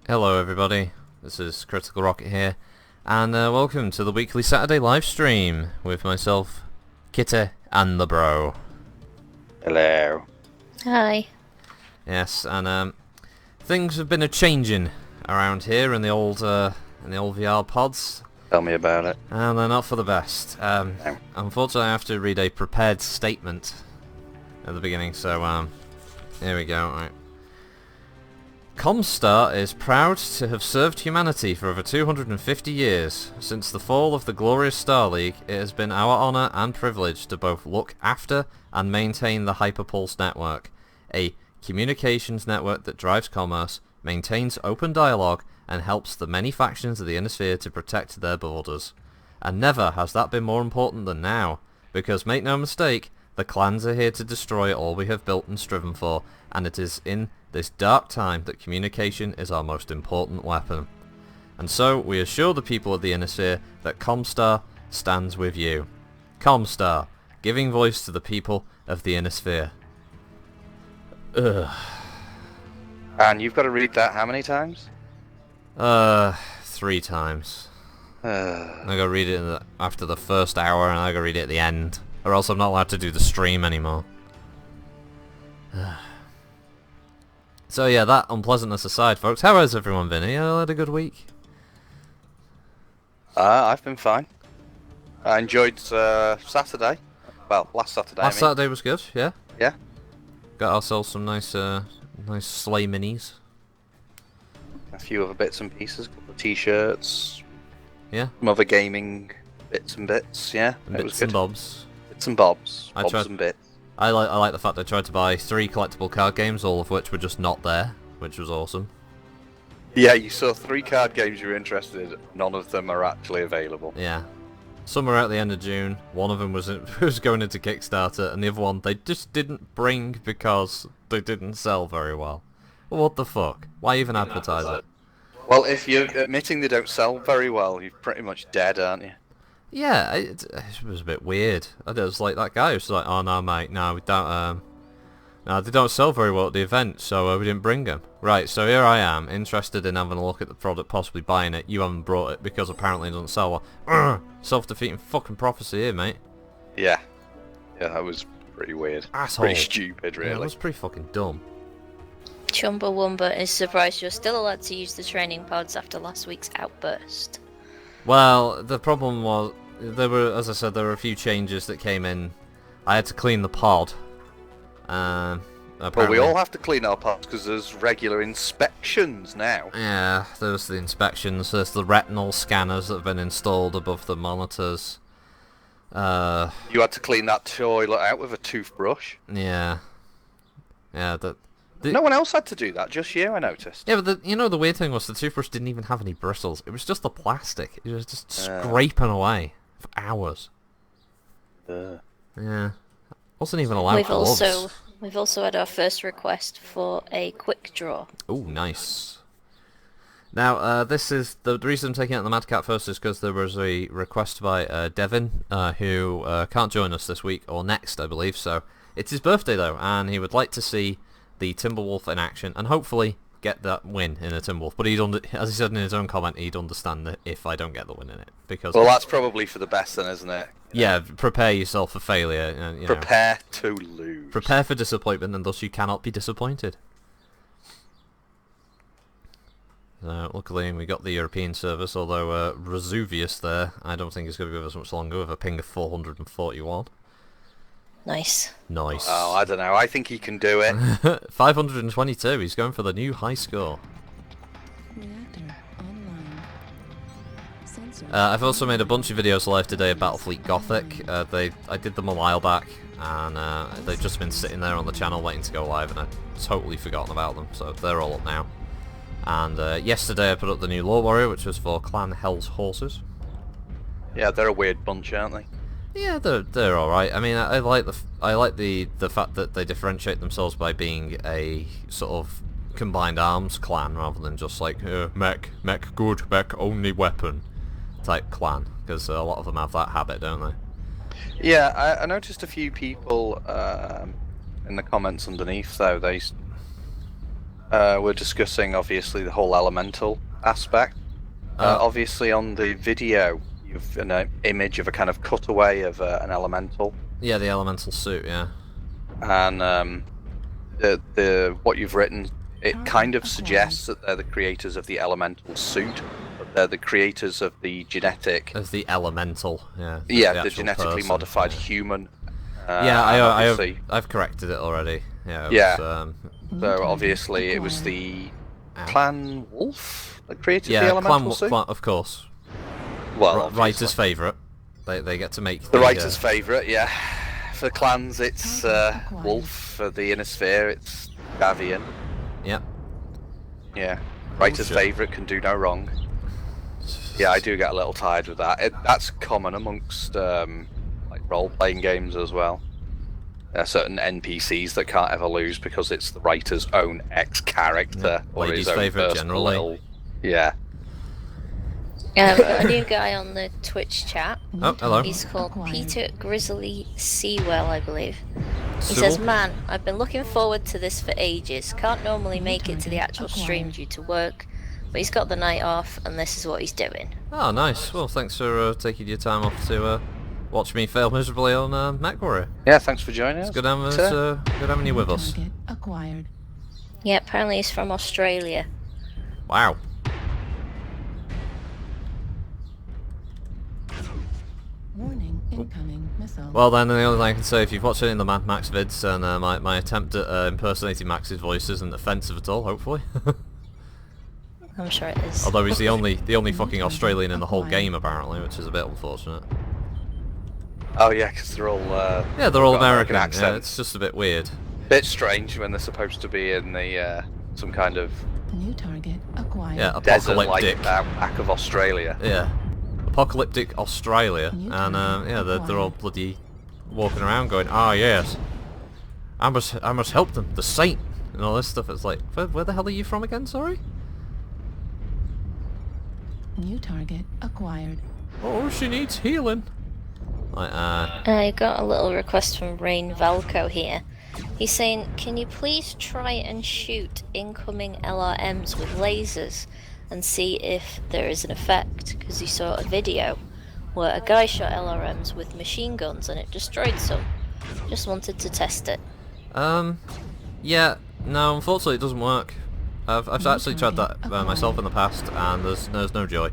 Hello everybody, this is Critical Rocket here, and welcome to the weekly Saturday live stream with myself, Kitty, and the bro. Hello. Hi. Yes, and things have been a-changing around here in the old VR pods, Tell me about it. and they're not for the best. No. Unfortunately I have to read a prepared statement at the beginning, so here we go. Right. Comstar is proud to have served humanity for over 250 years. Since the fall of the glorious Star League, it has been our honour and privilege to both look after and maintain the Hyperpulse network, a communications network that drives commerce, maintains open dialogue, and helps the many factions of the Inner Sphere to protect their borders. And never has that been more important than now, because make no mistake, the clans are here to destroy all we have built and striven for, and it is in this dark time that communication is our most important weapon. And so we assure the people of the Inner Sphere that Comstar stands with you. Comstar, giving voice to the people of the Inner Sphere. Ugh. And you've got to read that how many times? 3 times. I gotta read it after the first hour, and I gotta read it at the end, or else I'm not allowed to do the stream anymore. So yeah, that unpleasantness aside, folks, how has everyone been? You had a good week? I've been fine. I enjoyed Saturday. Well, last Saturday. Last Saturday was good, yeah? Yeah. Got ourselves some nice sleigh minis. A few other bits and pieces, a couple of t-shirts. Yeah. Some other gaming bits and bits. Yeah, it was Bits good. and bobs. Bits and bobs. I Bobs tried- and bits. I like the fact I tried to buy 3 collectible card games, all of which were just not there, which was awesome. Yeah, you saw 3 card games you were interested in. None of them are actually available. Yeah. Some were at the end of June, one of them was was going into Kickstarter, and the other one they just didn't bring because they didn't sell very well. Well, what the fuck? Why even advertise it? Well, if you're admitting they don't sell very well, you're pretty much dead, aren't you? Yeah, it was a bit weird. I was like that guy who was like, oh no mate, no we don't, no they don't sell very well at the event, so we didn't bring them. Right, so here I am, interested in having a look at the product, possibly buying it. You haven't brought it because apparently it doesn't sell well. Self-defeating fucking prophecy here, mate. Yeah. Yeah, that was pretty weird. Asshole. Pretty stupid, Yeah, really. that was pretty fucking dumb. Chumbawamba is surprised you're still allowed to use the training pods after last week's outburst. Well, the problem was, as I said, there were a few changes that came in. I had to clean the pod. Well, Apparently, we all have to clean our pods because there's regular inspections now. yeah, there's the inspections, there's the retinal scanners that have been installed above the monitors. You had to clean that toilet out with a toothbrush. Yeah. Yeah, No one else had to do that, just you, I noticed. yeah, but the weird thing was the toothbrush didn't even have any bristles. It was just the plastic. It was just scraping away for hours. Yeah. Wasn't even allowed gloves. We've also had our first request for a quick draw. Oh, nice. Now, this is the reason I'm taking out the Mad Cat first is because there was a request by Devin, who can't join us this week or next, I believe. So it's his birthday though, and he would like to see the Timberwolf in action, and hopefully get that win in a Timberwolf. But as he said in his own comment, he'd understand that if I don't get the win in it, because Well, that's probably for the best then, isn't it? yeah, prepare yourself for failure. Prepare to lose. Prepare for disappointment, and thus you cannot be disappointed. Luckily we got the European service, although Resuvius there, I don't think he's going to give us much longer with a ping of 441. Nice. Nice. Oh, I don't know. I think he can do it. 522, he's going for the new high score. I've also made a bunch of videos live today of Battlefleet Gothic. I did them a while back, and they've just been sitting there on the channel waiting to go live, and I'd totally forgotten about them, so they're all up now. And yesterday I put up the new Law Warrior, which was for Clan Hell's Horses. Yeah, they're a weird bunch, aren't they? Yeah, they're all right. I mean, I like the fact that they differentiate themselves by being a sort of combined arms clan rather than just like mech good, mech only weapon type clan, because a lot of them have that habit, don't they? Yeah, I noticed a few people in the comments underneath though. we're discussing obviously the whole elemental aspect. Obviously, on the video, you've an image of a kind of cutaway of an elemental. Yeah, the elemental suit. Yeah. And the what you've written, it kind of suggests that they're the creators of the elemental suit, but they're the creators of the genetic. Of the elemental. Yeah. Yeah, the genetically modified human. Yeah, I've corrected it already. Yeah. So obviously it was the Clan Wolf that created the elemental suit. Of course. Well, writer's favourite. They get to make the writer's favourite. Yeah. For clans, it's Wolf. For the Inner Sphere, it's Gavian. Yep. Yeah. Writer's favourite can do no wrong. Yeah, I do get a little tired with that. That's common amongst like role-playing games as well. There are certain NPCs that can't ever lose because it's the writer's own ex-character or Lady's his own favourite generally. Little... Yeah. We've got a new guy on the Twitch chat. Oh, hello. He's called Peter Grizzly Seawell, I believe. He says, "Man, I've been looking forward to this for ages. Can't normally make it to the actual stream due to work, but he's got the night off, and this is what he's doing." Oh, nice. Well, thanks for taking your time off to watch me fail miserably on Mech Warrior. Yeah, thanks for joining us. It's good having you with us. Yeah, apparently he's from Australia. Wow. Warning, incoming missile. Well then, the only thing I can say, if you've watched any of the Mad Max vids, and my attempt at impersonating Max's voice isn't offensive at all, hopefully. I'm sure it is. Although he's the only fucking Australian in the whole game apparently, which is a bit unfortunate. Oh yeah, because they're all yeah, they're all American. accents. Yeah, it's just a bit weird. Bit strange when they're supposed to be in the some kind of New target acquired. Yeah, desert-like apocalyptic. outback of Australia. Yeah, apocalyptic Australia, and yeah, they're all bloody walking around going, "Ah, yes, I must help them, the saint," and all this stuff. It's like, where the hell are you from again? Sorry. New target acquired. Oh, she needs healing. Like, I got a little request from Rain Valco here. He's saying, "Can you please try and shoot incoming LRMs with lasers and see if there is an effect?" Because he saw a video where a guy shot LRMs with machine guns and it destroyed some. Just wanted to test it. Yeah, no, unfortunately it doesn't work. I've actually tried that myself in the past, and there's no joy.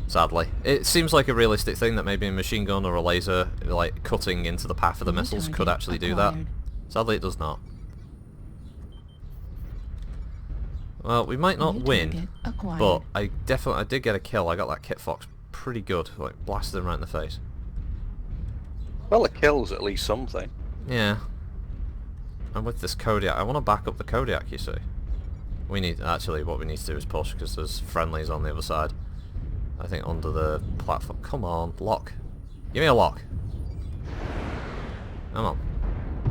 Sadly, it seems like a realistic thing that maybe a machine gun or a laser, like cutting into the path of the missiles, could actually do that. Sadly, it does not. Well, we might not win, but I did get a kill. I got that Kit Fox pretty good, like blasted him right in the face. Well, a kill's at least something. Yeah. And with this Kodiak, I want to back up the Kodiak, you see. We need, actually, what we need to do is push, because there's friendlies on the other side. I think under the platform. Come on, lock. Give me a lock. Come on.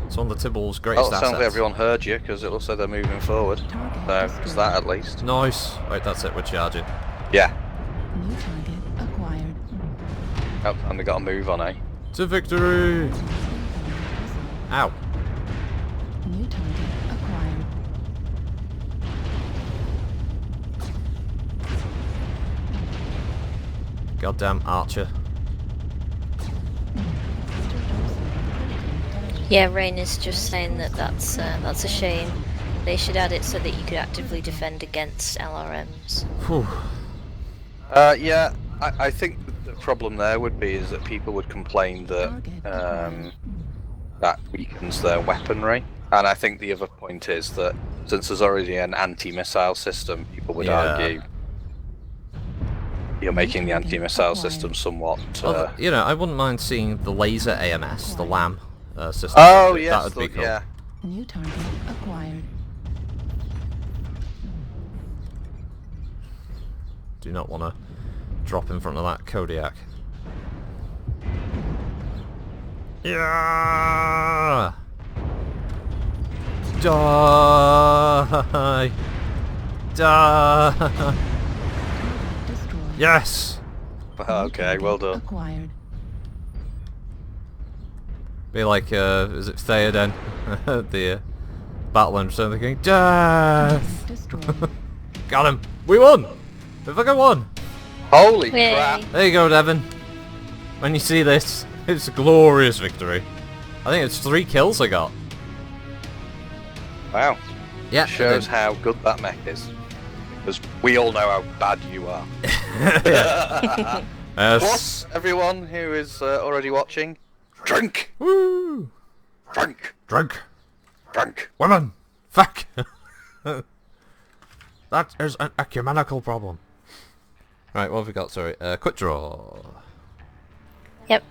It's one of the Tybalt's greatest Well, it assets. sounds like everyone heard you, because it looks like they're moving forward. So, it's that at least. Nice. Wait, that's it, we're charging. Yeah. New target acquired. Oh, and they got a move on, eh? To victory! Ow. New target acquired. Goddamn Archer. Yeah, Rain is just saying that that's a shame. They should add it so that you could actively defend against LRMs. Whew. Yeah, I think the problem there would be is that people would complain that that weakens their weaponry. And I think the other point is that since there's already an anti-missile system, people would argue you're making the anti-missile system somewhat... Well, you know, I wouldn't mind seeing the laser AMS, the LAM system. Oh, yes, that would be cool. yeah. New target acquired. Do not want to drop in front of that Kodiak. Yeah! Die! Die! Destroyed. Yes! Okay, well done. Acquired. Be like, is it Theoden? the battling, so they're going, death! Destroyed. Got him! We won! We fucking won! Holy Yay. crap! There you go, Devin. When you see this, it's a glorious victory. I think it's 3 kills I got. Wow. Yeah. Shows how good that mech is. Because we all know how bad you are. Plus, everyone who is already watching, drink! Woo! Drink! Drink! Drink! Women! Fuck! That is an ecumenical problem. Right, what have we got? Sorry. Quick draw. Yep.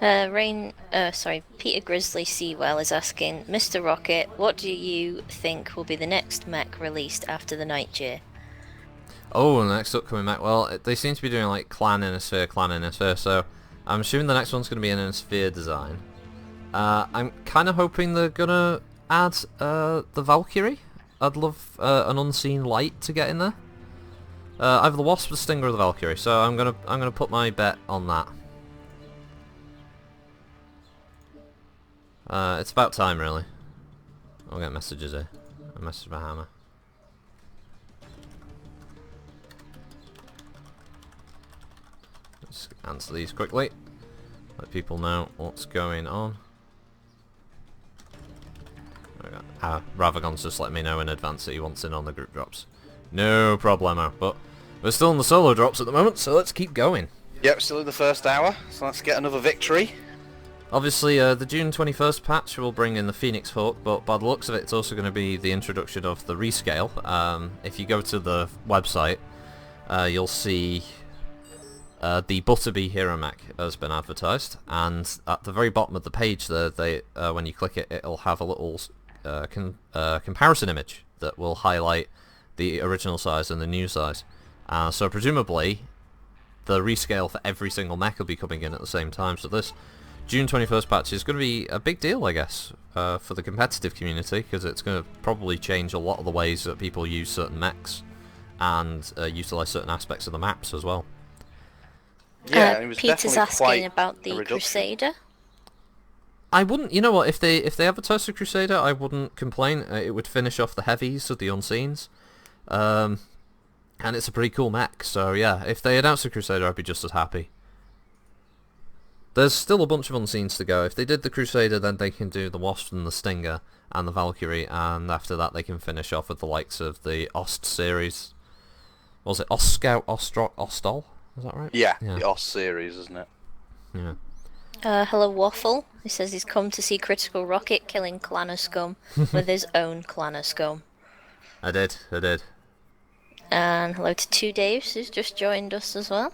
Peter Grizzly Sewell is asking, Mr. Rocket, what do you think will be the next mech released after the Nightjar? Oh, the next upcoming mech. Well, they seem to be doing like clan in a sphere, so I'm assuming the next one's going to be in a sphere design. I'm kind of hoping they're going to add the Valkyrie. I'd love an unseen light to get in there. Either the Wasp, the Stinger, or the Valkyrie. So I'm gonna put my bet on that. It's about time, really. I'll get messages here. A message by Hammer. Let's answer these quickly. Let people know what's going on. Ravagon's just let me know in advance that he wants in on the group drops. No problemo. But we're still in the solo drops at the moment, so let's keep going. Yep, still in the first hour, so let's get another victory. Obviously, the June 21st patch will bring in the Phoenix Hawk, but by the looks of it, it's also going to be the introduction of the rescale. If you go to the website, you'll see the Butterbee Hero Mech has been advertised, and at the very bottom of the page there, when you click it, it'll have a little comparison image that will highlight the original size and the new size. So presumably, the rescale for every single mech will be coming in at the same time, so this June 21st patch is going to be a big deal, I guess, for the competitive community, because it's going to probably change a lot of the ways that people use certain mechs and utilize certain aspects of the maps as well. Yeah, and it was Peter's definitely asking quite about a the reduction. Crusader. I wouldn't, you know what, if they advertised the Crusader, I wouldn't complain. It would finish off the heavies of the Unseens. And it's a pretty cool mech, so yeah, if they announced the Crusader, I'd be just as happy. There's still a bunch of Unseens to go. If they did the Crusader, then they can do the Wasp and the Stinger and the Valkyrie, and after that they can finish off with the likes of the Ost series. What was it? Ostscout, Ostrok, Ostol? Is that right? Yeah, the OS series, isn't it? Yeah. Hello Waffle. He says he's come to see Critical Rocket killing Clanner Scum with his own Clanner Scum. I did. And hello to Two Daves, who's just joined us as well.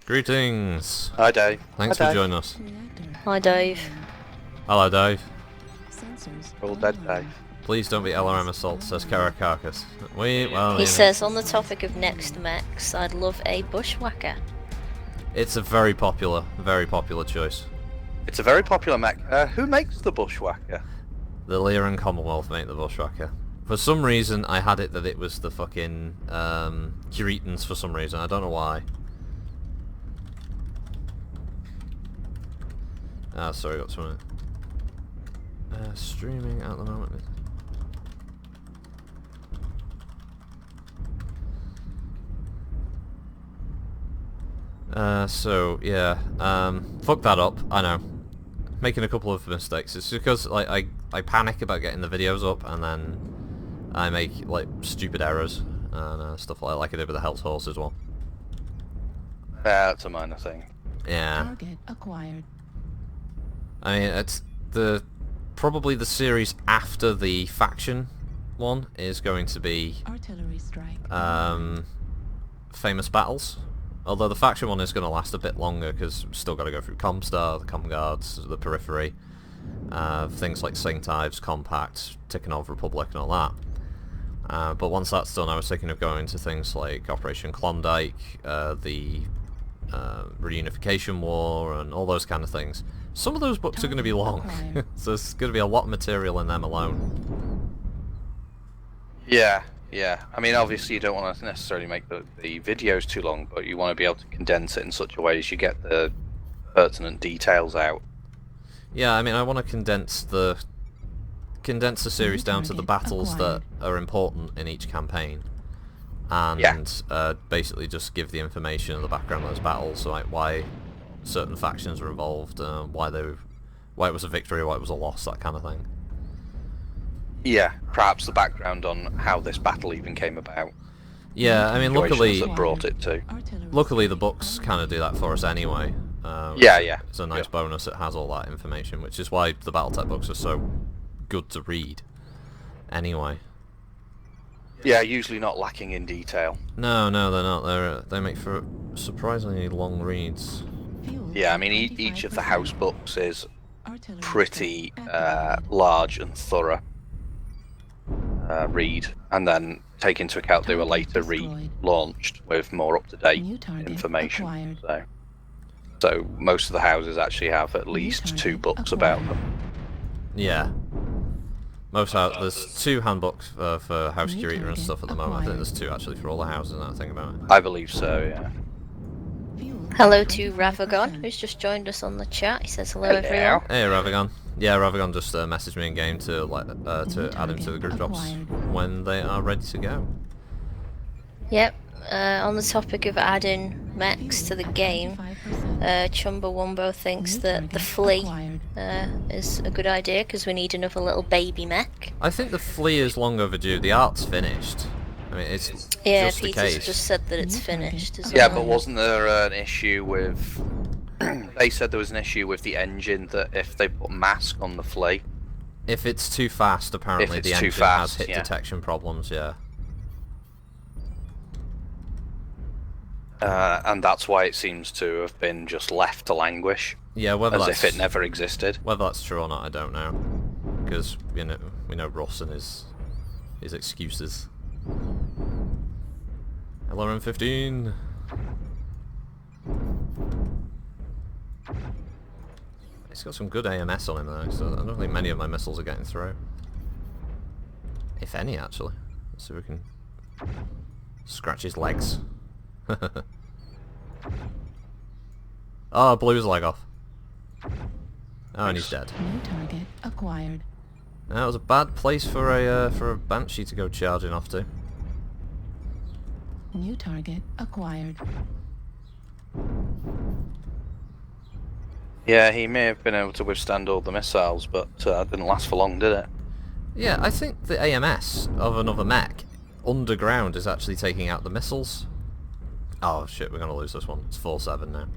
Greetings. Hi, Dave. Thanks for joining us. Hi Dave. Hello, Dave. Sensors. We're all dead, Dave. Please don't be LRM assault, says Caracarcus. Well, He says, on the topic of next mechs, I'd love a Bushwhacker. it's a very popular choice. It's a very popular mech. Who makes the Bushwhacker? The Lear and Commonwealth make the Bushwhacker. For some reason, I had it that it was the fucking Curetans for some reason. I don't know why. Sorry, got someone. Streaming at the moment. So yeah, fuck that up. I know, making a couple of mistakes. It's because like I panic about getting the videos up, and then I make like stupid errors and stuff like I did with the Health Horse as well. That's a minor thing. Yeah. Target acquired. I mean, it's probably the series after the faction one is going to be Artillery strike. famous battles. Although the faction one is going to last a bit longer because we've still got to go through Comstar, the Comguards, the Periphery, things like Saint Ives, Compact, Tikhonov Republic and all that. But once that's done, I was thinking of going to things like Operation Klondike, the Reunification War, and all those kind of things. Some of those books are going to be long, so there's going to be a lot of material in them alone. Yeah. I mean, obviously you don't want to necessarily make the videos too long, but you want to be able to condense it in such a way as you get the pertinent details out. Yeah, I mean, I want to condense condense the series down to the battles that are important in each campaign, and basically just give the information of the background of those battles, so like why certain factions were involved, why it was a victory or why it was a loss, that kind of thing. Yeah, perhaps the background on how this battle even came about. Yeah, I mean, luckily That brought it to. Luckily, the books kind of do that for us anyway. Yeah. It's a nice bonus. It has all that information, which is why the BattleTech books are so good to read. Anyway. Yeah, usually not lacking in detail. No, they're not. They make for surprisingly long reads. Yeah, I mean, each of the house books is pretty large and thorough read, and then take into account they were later relaunched with more up-to-date information. So most of the houses actually have at least 2 books about them. Yeah. There's 2 handbooks for House Curator and stuff at the moment. I think there's 2 actually for all the houses now that I think about it. I believe so, yeah. Hello to Ravagon, who's just joined us on the chat. He says hello everyone. Hey Ravagon. Yeah, Ravagon just messaged me in game to add him to the group jobs when they are ready to go. Yep. On the topic of adding mechs to the game, Chumbawumbo thinks that the flea is a good idea because we need another little baby mech. I think the flea is long overdue. The art's finished. I mean, it's just the Peter's case. just said that it's finished as Yeah, well. but wasn't there an issue with... They said there was an issue with the engine, that if they put mask on the flea... If it's too fast, apparently the engine has hit detection problems, yeah. And that's why it seems to have been just left to languish. Yeah, as if it never existed. Whether that's true or not, I don't know. Because we know Ross and his excuses. LRM-15. He's got some good AMS on him though, so I don't think many of my missiles are getting through. If any, actually. Let's see if we can scratch his legs. Oh, blew his leg off. Oh, and he's dead. New target acquired. That was a bad place for a Banshee to go charging off to. New target acquired. Yeah, he may have been able to withstand all the missiles, but it didn't last for long, did it? Yeah, I think the AMS of another mech underground is actually taking out the missiles. Oh shit, we're gonna lose this one. It's 4-7 now.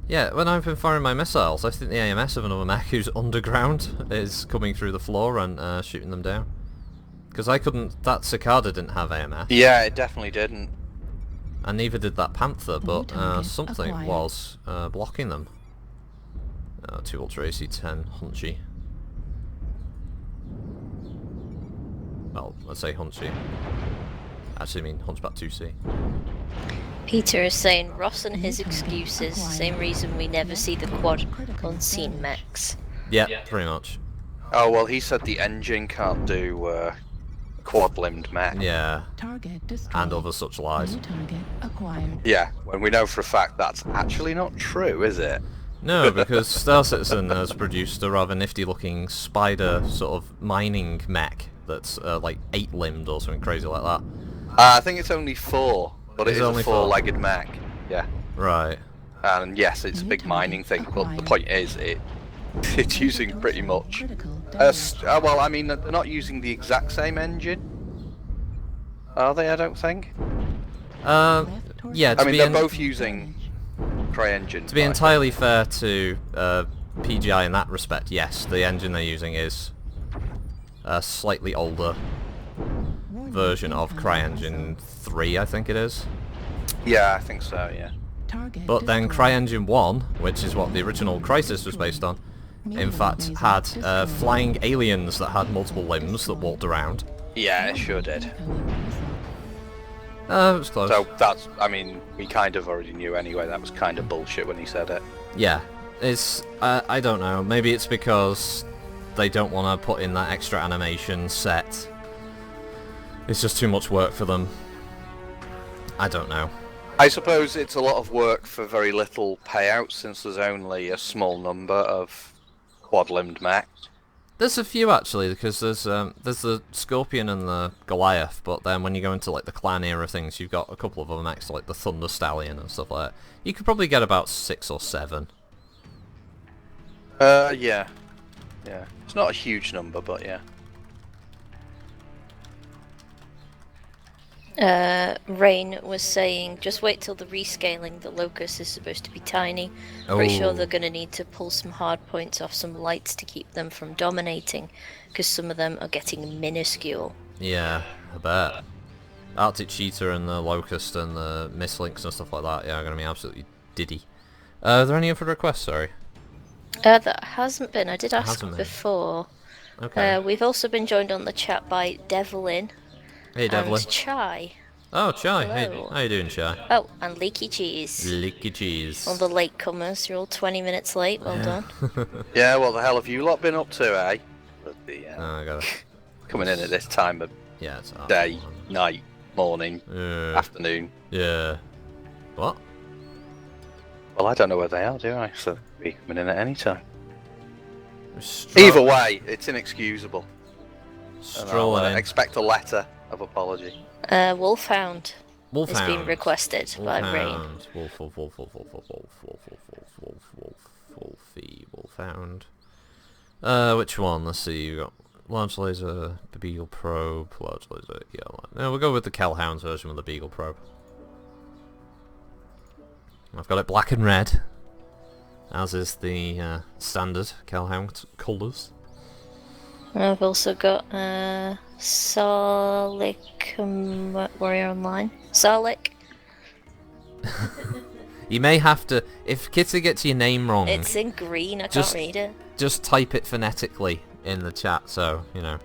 Yeah, when I've been firing my missiles, I think the AMS of another mech who's underground is coming through the floor and shooting them down. Because that Cicada didn't have AMS. Yeah, it definitely didn't. And neither did that Panther, but something was blocking them. 2 Ultra AC-10 Hunchy. Well, let's say Hunchy. Actually, I mean Hunchback 2C. Peter is saying Ross and his excuses, same reason we never see the quad unseen mechs. Yeah, pretty much. Oh, well, he said the engine can't do quad-limbed mech. Yeah, Target destroyed. and other such lies. New target acquired. Yeah, when we know for a fact that's actually not true, is it? No, because Star Citizen has produced a rather nifty-looking spider sort of mining mech that's like 8-limbed or something crazy like that. I think it's only 4, but it is only a 4-legged mech. Yeah. Right. And yes, it's a big mining thing, but the point is, it's using pretty much... well, I mean, they're not using the exact same engine, are they? I don't think. Yeah. I mean, they're both using CryEngine. To be entirely fair to PGI in that respect, yes, the engine they're using is a slightly older version of CryEngine 3, I think it is. Yeah, I think so, yeah. But then CryEngine 1, which is what the original Crysis was based on, in fact had flying aliens that had multiple limbs that walked around. Yeah, it sure did. It was close. So that's, I mean, we kind of already knew anyway, that was kind of bullshit when he said it. Yeah, it's, I don't know, maybe it's because they don't want to put in that extra animation set. It's just too much work for them. I don't know. I suppose it's a lot of work for very little payout, since there's only a small number of quad-limbed mechs. There's a few actually, because there's the Scorpion and the Goliath, but then when you go into like the clan era things, you've got a couple of other mechs like the Thunder Stallion and stuff like that. You could probably get about 6 or 7. Yeah. It's not a huge number, but yeah. Rain was saying, just wait till the rescaling. The Locust is supposed to be tiny. Pretty sure they're going to need to pull some hard points off some lights to keep them from dominating, because some of them are getting minuscule. Yeah, I bet. Arctic Cheetah and the Locust and the Mistlinks and stuff like that, yeah, are going to be absolutely diddy. Are there any other requests, sorry? That hasn't been. I did ask Hasn't been. before. Okay. We've also been joined on the chat by Devlin Hey, Devlin. and Chai. Oh, Chai. Hey, Hello. how you doing, Chai? Oh, and Leaky Cheese. Leaky cheese. All the latecomers, you're all 20 minutes late. Well done. Yeah, what the hell have you lot been up to, eh? Bloody hell. Oh, I got it. Coming in at this time of Yeah, it's day, night, morning, Yeah. afternoon. Yeah. What? Well, I don't know where they are, do I? So be coming in at any time. Stro- Either way, it's inexcusable. And Strolling I'll in. expect a letter of apology. Wolfhound Wolfhound. has been requested by Rain. Wolfhound. Wolfie. Wolfhound. Which one? Let's see. You got large laser, the Beagle probe, large laser. Yeah, no, we'll go with the Kellhound version with the Beagle probe. I've got it black and red, as is the standard Kellhound colours. I've also got Sarlik Warrior Online. Sarlik. You may have to, if Kitty gets your name wrong, It's in green. I Just- can't read it. just type it phonetically in the chat. So you know.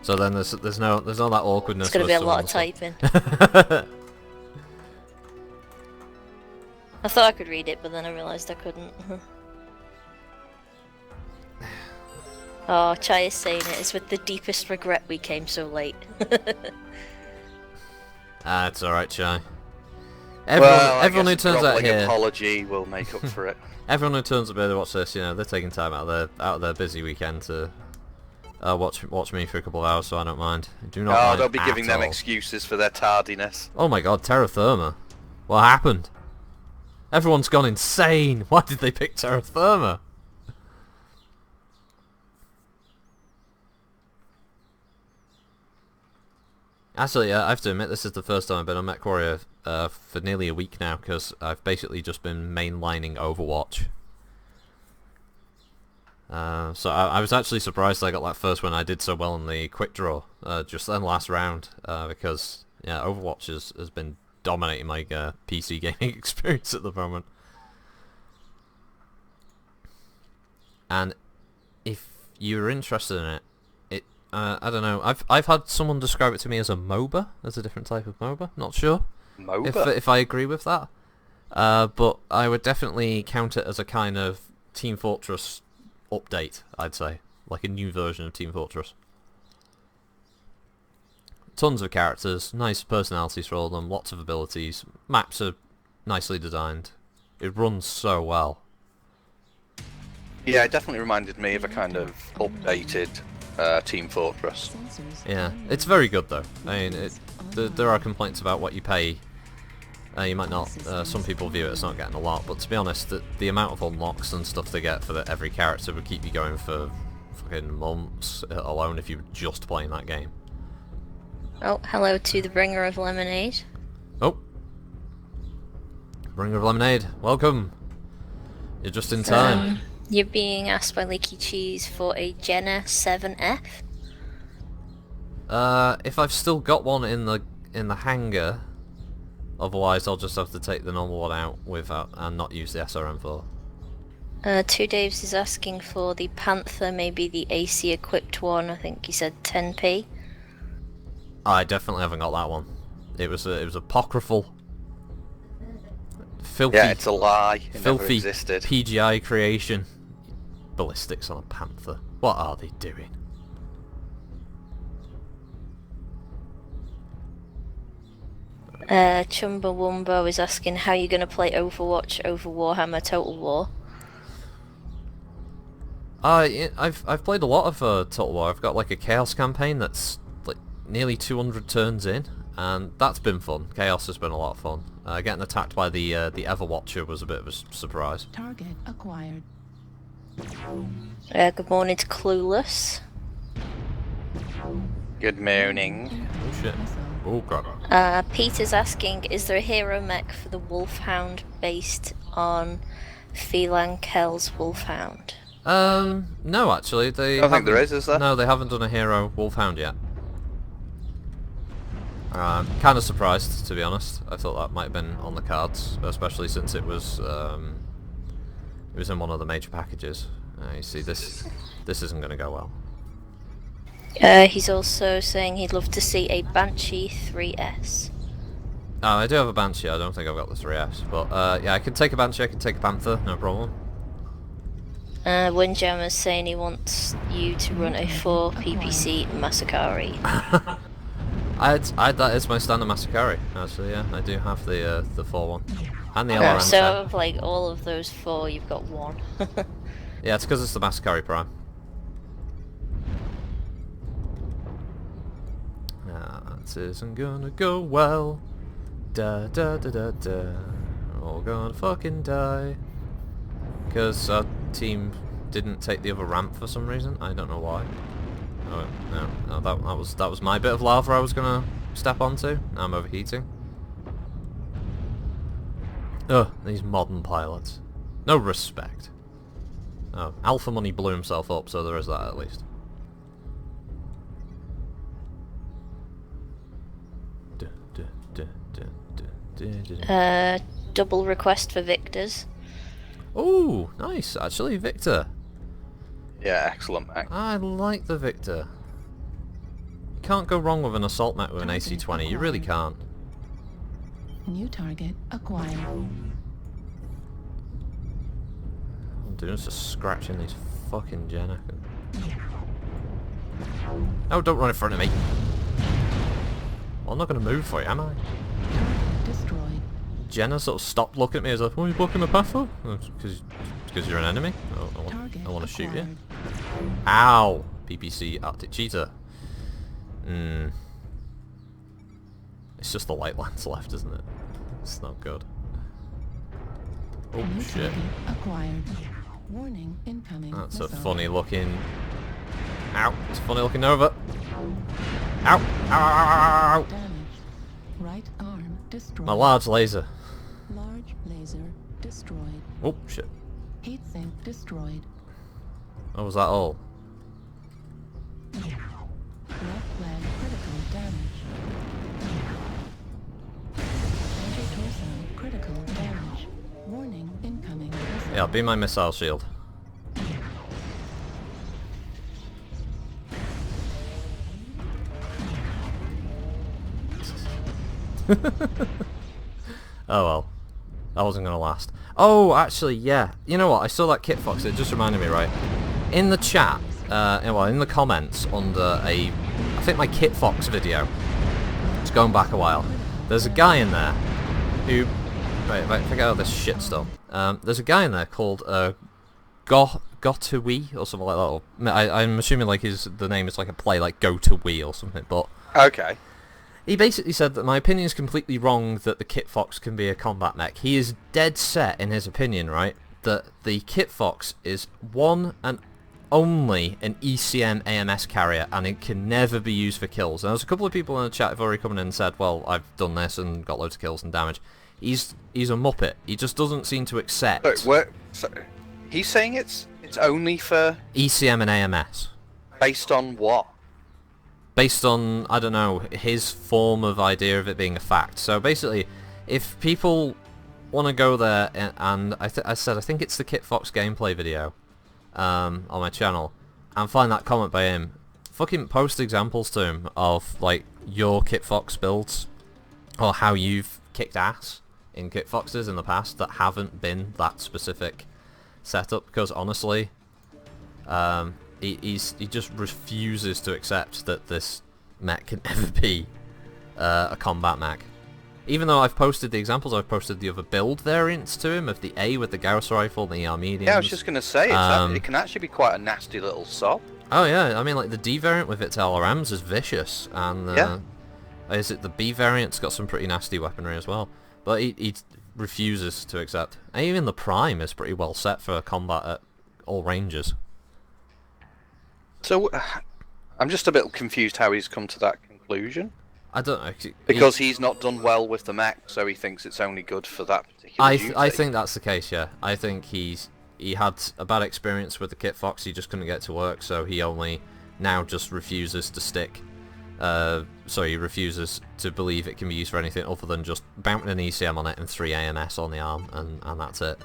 So then there's no that awkwardness. It's gonna with be a lot of someone typing. I thought I could read it, but then I realised I couldn't. Oh, Chai is saying it. It's with the deepest regret we came so late. It's alright, Chai. Everyone who turns out here, apology will make up for it. everyone who turns up here to watch this, you know, they're taking time out of their busy weekend to watch me for a couple of hours, so I don't mind. I do not Oh, mind don't be at giving them all. excuses for their tardiness. Oh my god, Terra Firma. What happened? Everyone's gone insane. Why did they pick Terra Firma? Actually, I have to admit, this is the first time I've been on Mech Warrior for nearly a week now, because I've basically just been mainlining Overwatch. So I was actually surprised I got that first when I did so well in the quick draw, just then last round, because yeah, Overwatch has been dominating my PC gaming experience at the moment. And if you're interested in it, I don't know. I've had someone describe it to me as a MOBA, as a different type of MOBA. Not sure MOBA? if I agree with that. But I would definitely count it as a kind of Team Fortress update, I'd say. Like a new version of Team Fortress. Tons of characters, nice personalities for all of them, lots of abilities. Maps are nicely designed. It runs so well. Yeah, it definitely reminded me of a kind of updated Team Fortress. Yeah, it's very good though. I mean, there are complaints about what you pay. You might not. Some people view it as not getting a lot, but to be honest, the amount of unlocks and stuff they get for every character would keep you going for fucking months alone if you were just playing that game. Oh, hello to the bringer of lemonade. Oh, Bringer of Lemonade, welcome. You're just in time. You're being asked by Leaky Cheese for a Jenna 7F. If I've still got one in the hangar, otherwise I'll just have to take the normal one out without and not use the SRM4. Two Daves is asking for the Panther, maybe the AC equipped one. I think he said 10p. I definitely haven't got that one. It was apocryphal, filthy, Yeah, it's a lie. It never filthy existed. PGI creation. Ballistics on a Panther. What are they doing? Chumbawumbo is asking how you're going to play Overwatch over Warhammer Total War. I've played a lot of Total War. I've got like a Chaos campaign that's like nearly 200 turns in, and that's been fun. Chaos has been a lot of fun. Getting attacked by the Everwatcher was a bit of a surprise. Target acquired. Good morning to Clueless. Good morning. Oh shit. Oh god. Peter's asking, is there a hero mech for the Wolfhound based on Phelan Kell's Wolfhound? No, actually, they. I don't think there is there? No, they haven't done a hero Wolfhound yet. Kind of surprised, to be honest. I thought that might have been on the cards, especially since it was in one of the major packages. You see, this isn't going to go well. He's also saying he'd love to see a Banshee 3S. I do have a Banshee. I don't think I've got the 3S, but yeah, I can take a Banshee. I can take a Panther, no problem. Windjammer's saying he wants you to run a 4 PPC Masakari. That is my standard Masakari, actually, yeah. I do have the 4 one. And the LRM. So of like all of those 4, you've got 1. Yeah, it's because it's the Masakari Prime. That isn't gonna go well. Da da da da da. We're all gonna fucking die. Because our team didn't take the other ramp for some reason. I don't know why. Oh no, that was my bit of lava I was gonna step onto. Now I'm overheating. Ugh, these modern pilots. No respect. Oh, Alpha Money blew himself up, so there is that at least. Double request for Victor's. Oh, nice, actually, Victor. Yeah, excellent mech. I like the Victor. You can't go wrong with an assault mech with an AC-20, you really can't. New target acquired. I'm doing is just scratching these fucking Jenna. Oh, don't run in front of me. Well, I'm not going to move for you, am I? Target destroyed. Jenna sort of stopped looking at me as like, oh, you blocking my path for? Because you're an enemy? I want to shoot you. Ow! PPC Arctic Cheetah. It's just the light lance left, isn't it? It's not good. Oh New shit. target acquired. Warning incoming. That's a missile. funny looking... Ow! It's a funny looking Nova. Ow! Ow! Ow! Ow! Ow! Damage. Right arm destroyed. My large laser. Large laser destroyed. Oh shit. Heat sink destroyed. Oh, was that all? Left leg critical damage. Center torso critical damage. Warning incoming. missile. Yeah, be my missile shield. Oh well. That wasn't going to last. Oh, actually, yeah. You know what? I saw that Kit Fox. It just reminded me, right? In the chat, well, in the comments under I think my Kit Fox video, it's going back a while, there's a guy in there who... Wait, forget all this shit stuff. There's a guy in there called Gotowee or something like that. Or, I'm assuming like the name is like a play like Go to Wee or something, but... Okay. He basically said that my opinion is completely wrong that the Kit Fox can be a combat mech. He is dead set in his opinion, right, that the Kit Fox is one and only an ECM AMS carrier and it can never be used for kills. And there's a couple of people in the chat who've already come in and said, well, I've done this and got loads of kills and damage. He's a muppet. He just doesn't seem to accept... So he's saying it's only for... ECM and AMS. Based on what? Based on, I don't know, his form of idea of it being a fact. So basically, if people want to go there, and I think it's the Kit Fox gameplay video on my channel, and find that comment by him, fucking post examples to him of like your Kit Fox builds, or how you've kicked ass in Kit Foxes in the past that haven't been that specific setup, because honestly, he just refuses to accept that this mech can ever be a combat mech. even though I've posted the examples, I've posted the other build variants to him of the A with the Gauss rifle and the Armenians. Yeah, I was just going to say, it can actually be quite a nasty little sob. Oh yeah, I mean like the D variant with its LRMs is vicious, and is it the B variant's got some pretty nasty weaponry as well. But he refuses to accept. And even the Prime is pretty well set for combat at all ranges. So, I'm just a bit confused how he's come to that conclusion. I don't know. Because he's not done well with the mech, so he thinks it's only good for that particular duty. I think that's the case, yeah. I think he had a bad experience with the Kit Fox, he just couldn't get to work, so he only now just refuses to stick. He refuses to believe it can be used for anything other than just mounting an ECM on it and 3 AMS on the arm, and that's it.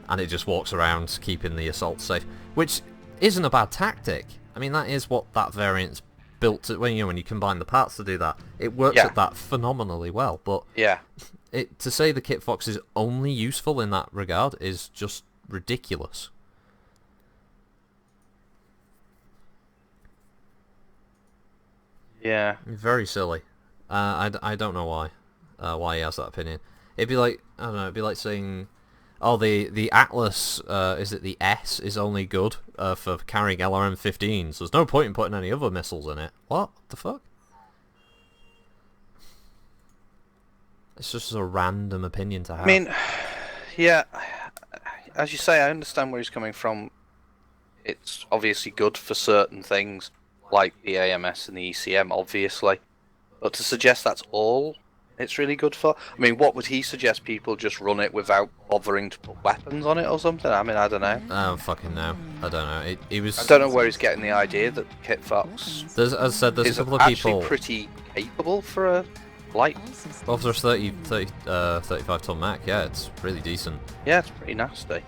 And it just walks around keeping the assault safe, which isn't a bad tactic. I mean, that is what that variant's built to, when you combine the parts to do that. It works at that phenomenally well, but to say the Kit Fox is only useful in that regard is just ridiculous. Yeah. Very silly. I don't know why he has that opinion. It'd be like, I don't know, it'd be like saying, oh, the Atlas, is it the S, is only good for carrying LRM-15s. There's no point in putting any other missiles in it. What the fuck? It's just a random opinion to have. I mean, yeah, as you say, I understand where he's coming from. It's obviously good for certain things, like the AMS and the ECM, obviously. But to suggest that's all it's really good for? I mean, what would he suggest? People just run it without bothering to put weapons on it or something? I mean, I don't know. I don't fucking know. I don't know. He was. I don't know where he's getting the idea that Kit Fox as I said, there's is a couple of actually people pretty capable for a light. Well, for a 35 ton Mech, yeah, it's really decent. Yeah, it's pretty nasty.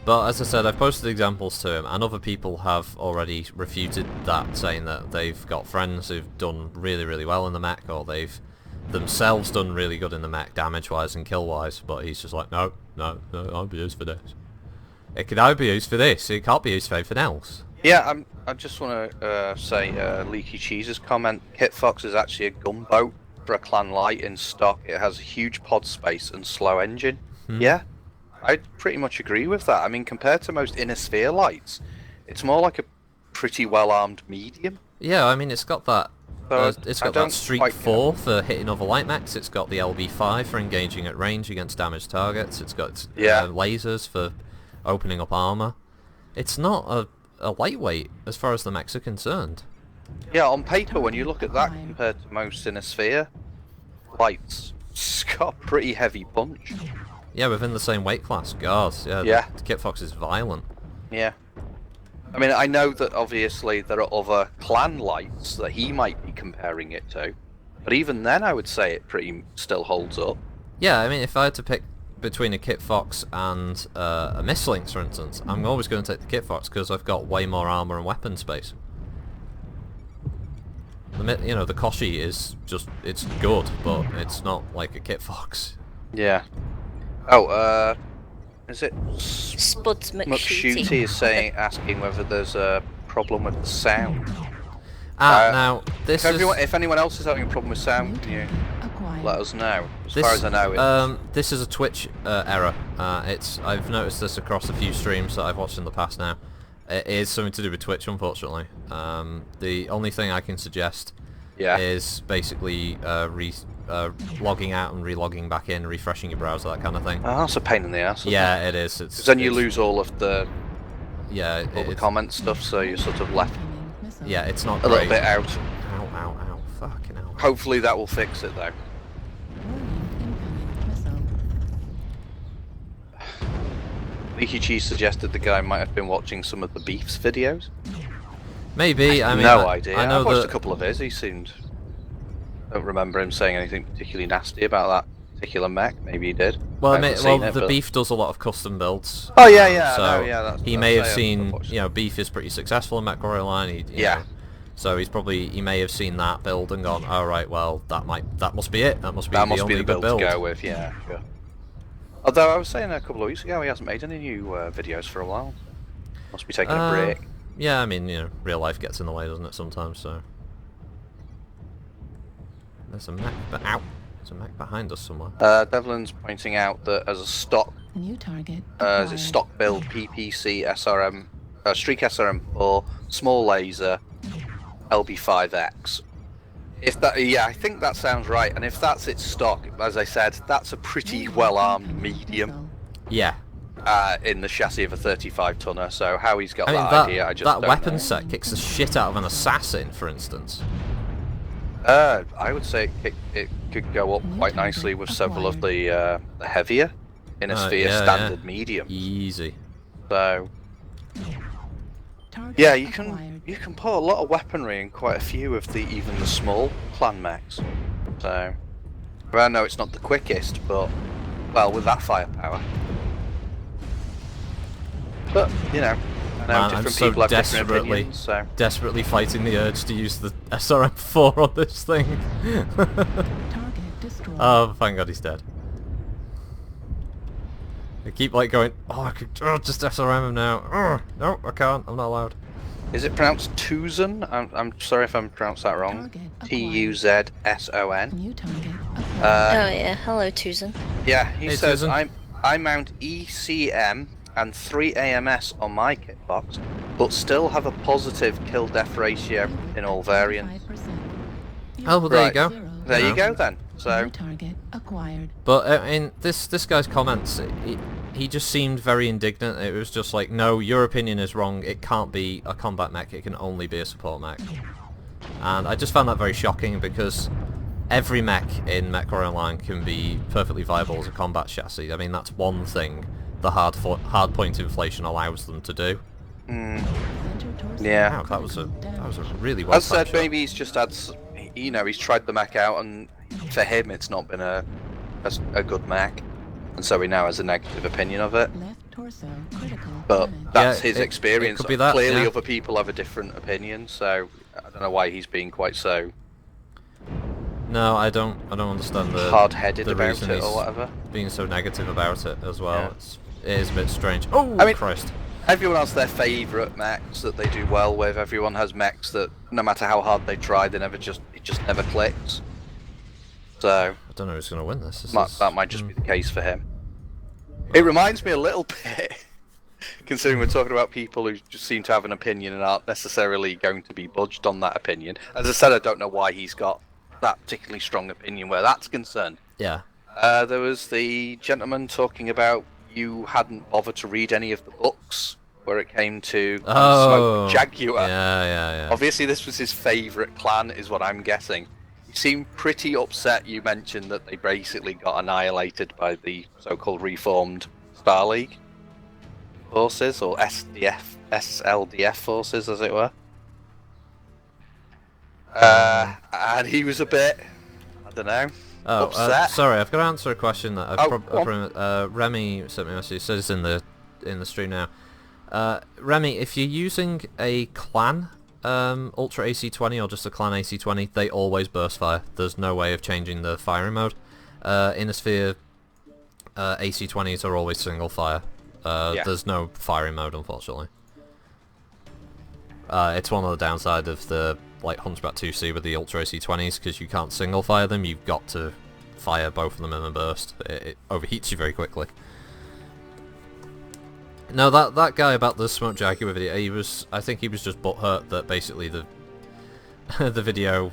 But as I said, I've posted examples to him, and other people have already refuted that, saying that they've got friends who've done really, really well in the Mech, or they've themselves done really good in the Mech, damage-wise and kill-wise, but he's just like, no, I'll be used for this. It can only be used for this, it can't be used for anything else. Yeah, I just want to say, Leaky Cheese's comment, Kit Fox is actually a gunboat for a clan light in stock. It has a huge pod space and slow engine. Yeah, I pretty much agree with that. I mean, compared to most inner sphere lights, it's more like a pretty well-armed medium. Yeah, I mean, it's got that. It's got that Streak 4 for hitting other light mechs. It's got the LB5 for engaging at range against damaged targets. It's got lasers for opening up armor. It's not a lightweight as far as the mechs are concerned. Yeah, on paper, when you look at that compared to most inner sphere lights, it's got a pretty heavy punch. Yeah, within the same weight class. God, yeah. The Kit Fox is violent. Yeah. I mean, I know that obviously there are other clan lights that he might be comparing it to, but even then I would say it pretty still holds up. Yeah, I mean, if I had to pick between a Kit Fox and a Mislinks, for instance, I'm always going to take the Kit Fox because I've got way more armor and weapon space. The Koshi is just, it's good, but it's not like a Kit Fox. Yeah. Oh, is it? Spuds McShooty is asking whether there's a problem with the sound. Now, this if anyone else is having a problem with sound, can you let us know? As far as I know, this is a Twitch error. I've noticed this across a few streams that I've watched in the past now. It is something to do with Twitch, unfortunately. The only thing I can suggest is basically logging out and re-logging back in, refreshing your browser, that kind of thing. Oh, that's a pain in the ass. Yeah, it is. Because then you lose all of the the comment stuff, so you're sort of left. Yeah, it's not a great. little bit out. Ow, fucking hell. Hopefully that will fix it though. Leaky Cheese suggested the guy might have been watching some of the Beef's videos. Maybe, I mean, no idea. I know I've watched a couple of his. He seemed. I don't remember him saying anything particularly nasty about that particular mech. Maybe he did. Well, the Beef does a lot of custom builds. Oh yeah. So he may have seen, Beef is pretty successful in Mech Warrior Line. So he may have seen that build and gone, all right, well, that must be it. That must be the only good build to go with. Yeah, sure. Although I was saying a couple of weeks ago he hasn't made any new videos for a while. Must be taking a break. Yeah, I mean, real life gets in the way, doesn't it, sometimes, so. There's a Mech, but ow. There's a mech behind us somewhere. Devlin's pointing out that as a stock, New target as a acquired. stock build PPC SRM, Streak SRM4, small laser, LB5X. If that, yeah, I think that sounds right. And if that's its stock, as I said, that's a pretty well-armed medium Yeah. in the chassis of a 35-tonner. So how he's got I mean, that idea, I just that don't weapon know. set kicks the shit out of an assassin, for instance. I would say it could go up quite nicely with several of the heavier in a sphere yeah, standard medium. Easy. So Target yeah, you acquired. can put a lot of weaponry in quite a few of even the small clan mechs. So well, I know it's not the quickest, but well, with that firepower. But you know, I know Man, I'm different so people have different desperately, opinions. So desperately fighting the urge to use the SRM4 on this thing. Target destroyed. Oh, thank God he's dead. I keep like going, oh, I could just SRM him now. No, I can't. I'm not allowed. is it pronounced Tuzon? I'm sorry if I'm pronounced that wrong. Target acquired. Tuzson. New target acquired. Oh yeah, hello Tuzan. Yeah, he Hey, says Tuzon. I mount ECM and 3 AMS on my kit box, but still have a positive kill-death ratio in all variants. 5%. Oh, well, there you Right. go. There Yeah. you go then. So New target acquired. But in this guy's comments, he just seemed very indignant. It was just like, no, your opinion is wrong. It can't be a combat mech. It can only be a support mech. And I just found that very shocking because every mech in Mech Warrior Online can be perfectly viable as a combat chassis. I mean, that's one thing the hard point inflation allows them to do. Center torso Yeah. Wow, that was a critical damage. really well. as said, maybe he's just had, he's tried the mech out, and for him it's not been a good mech, and so he now has a negative opinion of it. Left torso critical But damage. that's Yeah, his it experience. could be that, Clearly, yeah. other people have a different opinion, so I don't know why he's being quite so No, I don't understand the hard-headed the about reason it he's or whatever. being so negative about it as well. Yeah. It is a bit strange. Oh, I mean- Christ. Everyone has their favourite mechs that they do well with. Everyone has mechs that, no matter how hard they try, it just never clicks. So I don't know who's going to win this. that might just be the case for him. It reminds me a little bit, considering we're talking about people who just seem to have an opinion and aren't necessarily going to be budged on that opinion. As I said, I don't know why he's got that particularly strong opinion where that's concerned. Yeah. There was the gentleman talking about you hadn't bothered to read any of the books where it came to Oh. Smoke Jaguar. Yeah. Obviously, this was his favourite clan, is what I'm guessing. He seemed pretty upset you mentioned that they basically got annihilated by the so-called reformed Star League forces, or SLDF forces, as it were. And he was a bit, I don't know, Oh, upset. sorry, I've got to answer a question that Oh, Remy sent me a message. It says in the stream now. Remy, if you're using a clan Ultra AC20 or just a clan AC20, they always burst fire. There's no way of changing the firing mode. In a sphere, AC20s are always single fire. Yeah. There's no firing mode, unfortunately. It's one of the downside of the Hunchback 2C with the Ultra AC20s, because you can't single fire them. You've got to fire both of them in a burst. It overheats you very quickly. No, that guy about the Smoke Jaguar video, I think he was just butthurt that basically the the video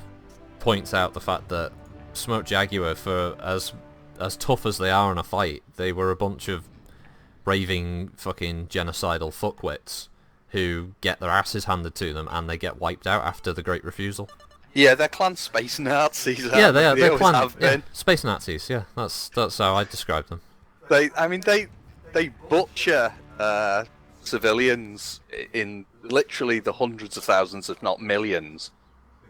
points out the fact that Smoke Jaguar, for as tough as they are in a fight, they were a bunch of raving fucking genocidal fuckwits who get their asses handed to them and they get wiped out after the Great Refusal. Yeah, they're clan space Nazis. Yeah, they are. They're always clan, have yeah, been. space Nazis. Yeah, that's how I describe them. They butcher civilians in literally the hundreds of thousands, if not millions,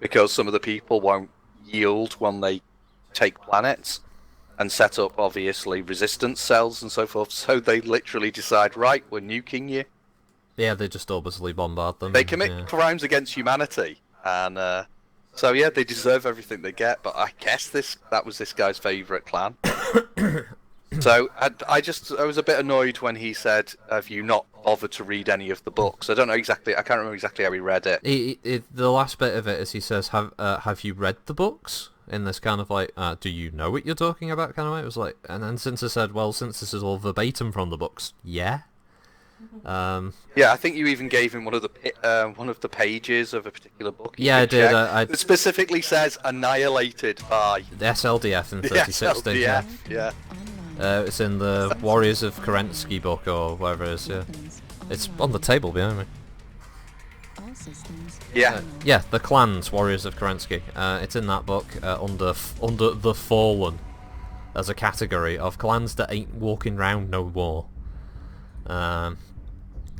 because some of the people won't yield when they take planets and set up, obviously, resistance cells and so forth. So they literally decide, right, we're nuking you. Yeah, they just obviously bombard them. They commit crimes against humanity, and so yeah, they deserve everything they get. But I guess that was this guy's favourite clan. So I was a bit annoyed when he said, "Have you not bothered to read any of the books?" I don't know exactly. I can't remember exactly how he read it. The last bit of it is he says, "Have you read the books?" in this kind of like, do you know what you're talking about kind of way. It was like, and then Cinta said, well, since this is all verbatim from the books, yeah. Yeah, I think you even gave him one of the pages of a particular book. Yeah, I did. It specifically says annihilated by the SLDF in the 36 SLDF. Yeah. It's in the Warriors of Kerensky book or whatever it is. Yeah, it's on the table behind me. All systems. Yeah. Yeah, the clans, Warriors of Kerensky. It's in that book under the Fallen as a category of clans that ain't walking round no more.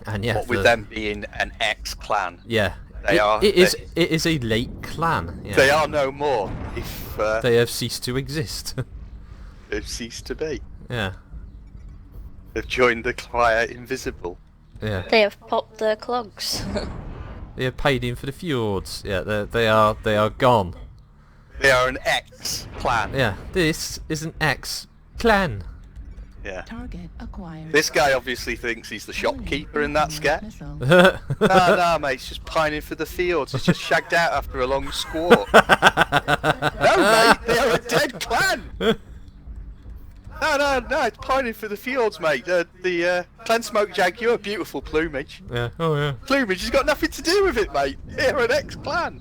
And yeah, What with them being an ex-clan. Yeah, It is a late clan. Yeah. They are no more. If they have ceased to exist. they've ceased to be. Yeah. They've joined the choir invisible. Yeah. They have popped their clogs. They have paid in for the fjords. Yeah, they are gone. They are an ex-clan. Yeah, this is an ex-clan. Yeah. Target acquired. This guy obviously thinks he's the shopkeeper in that sketch. Missile. No, mate, he's just pining for the fields. He's just shagged out after a long squat. No, mate, they are a dead clan. No, it's pining for the fields, mate. The clan smoke jaguar, beautiful plumage. Yeah. Oh yeah. Plumage has got nothing to do with it, mate. They're an ex-clan.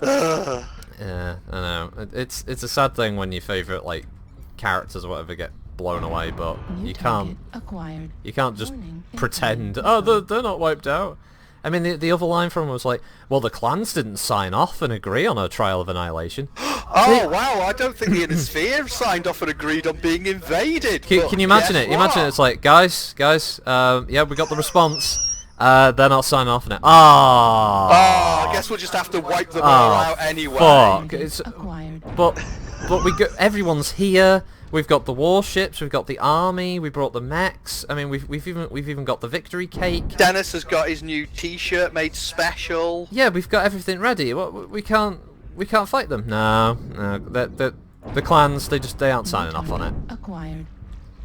Yeah, I know. It's a sad thing when your favourite like characters or whatever get blown away, but New you target can't acquired. just Warning, pretend. incoming Oh, they're not wiped out. I mean, the other line from him was like, well, the clans didn't sign off and agree on a trial of annihilation. Oh wow! I don't think the Innisphere signed off and agreed on being invaded. Can you imagine it? You imagine it, it's like, guys, yeah, we got the response. They're not signing off on it. Oh, I guess we'll just have to wipe them all out anyway. Fuck. target It's, acquired. but everyone's here. We've got the warships. We've got the army. We brought the mechs. I mean, we've even got the victory cake. Dennis has got his new T-shirt made special. Yeah, we've got everything ready. We can't fight them. No. The clans, they aren't signing off on it. Acquired.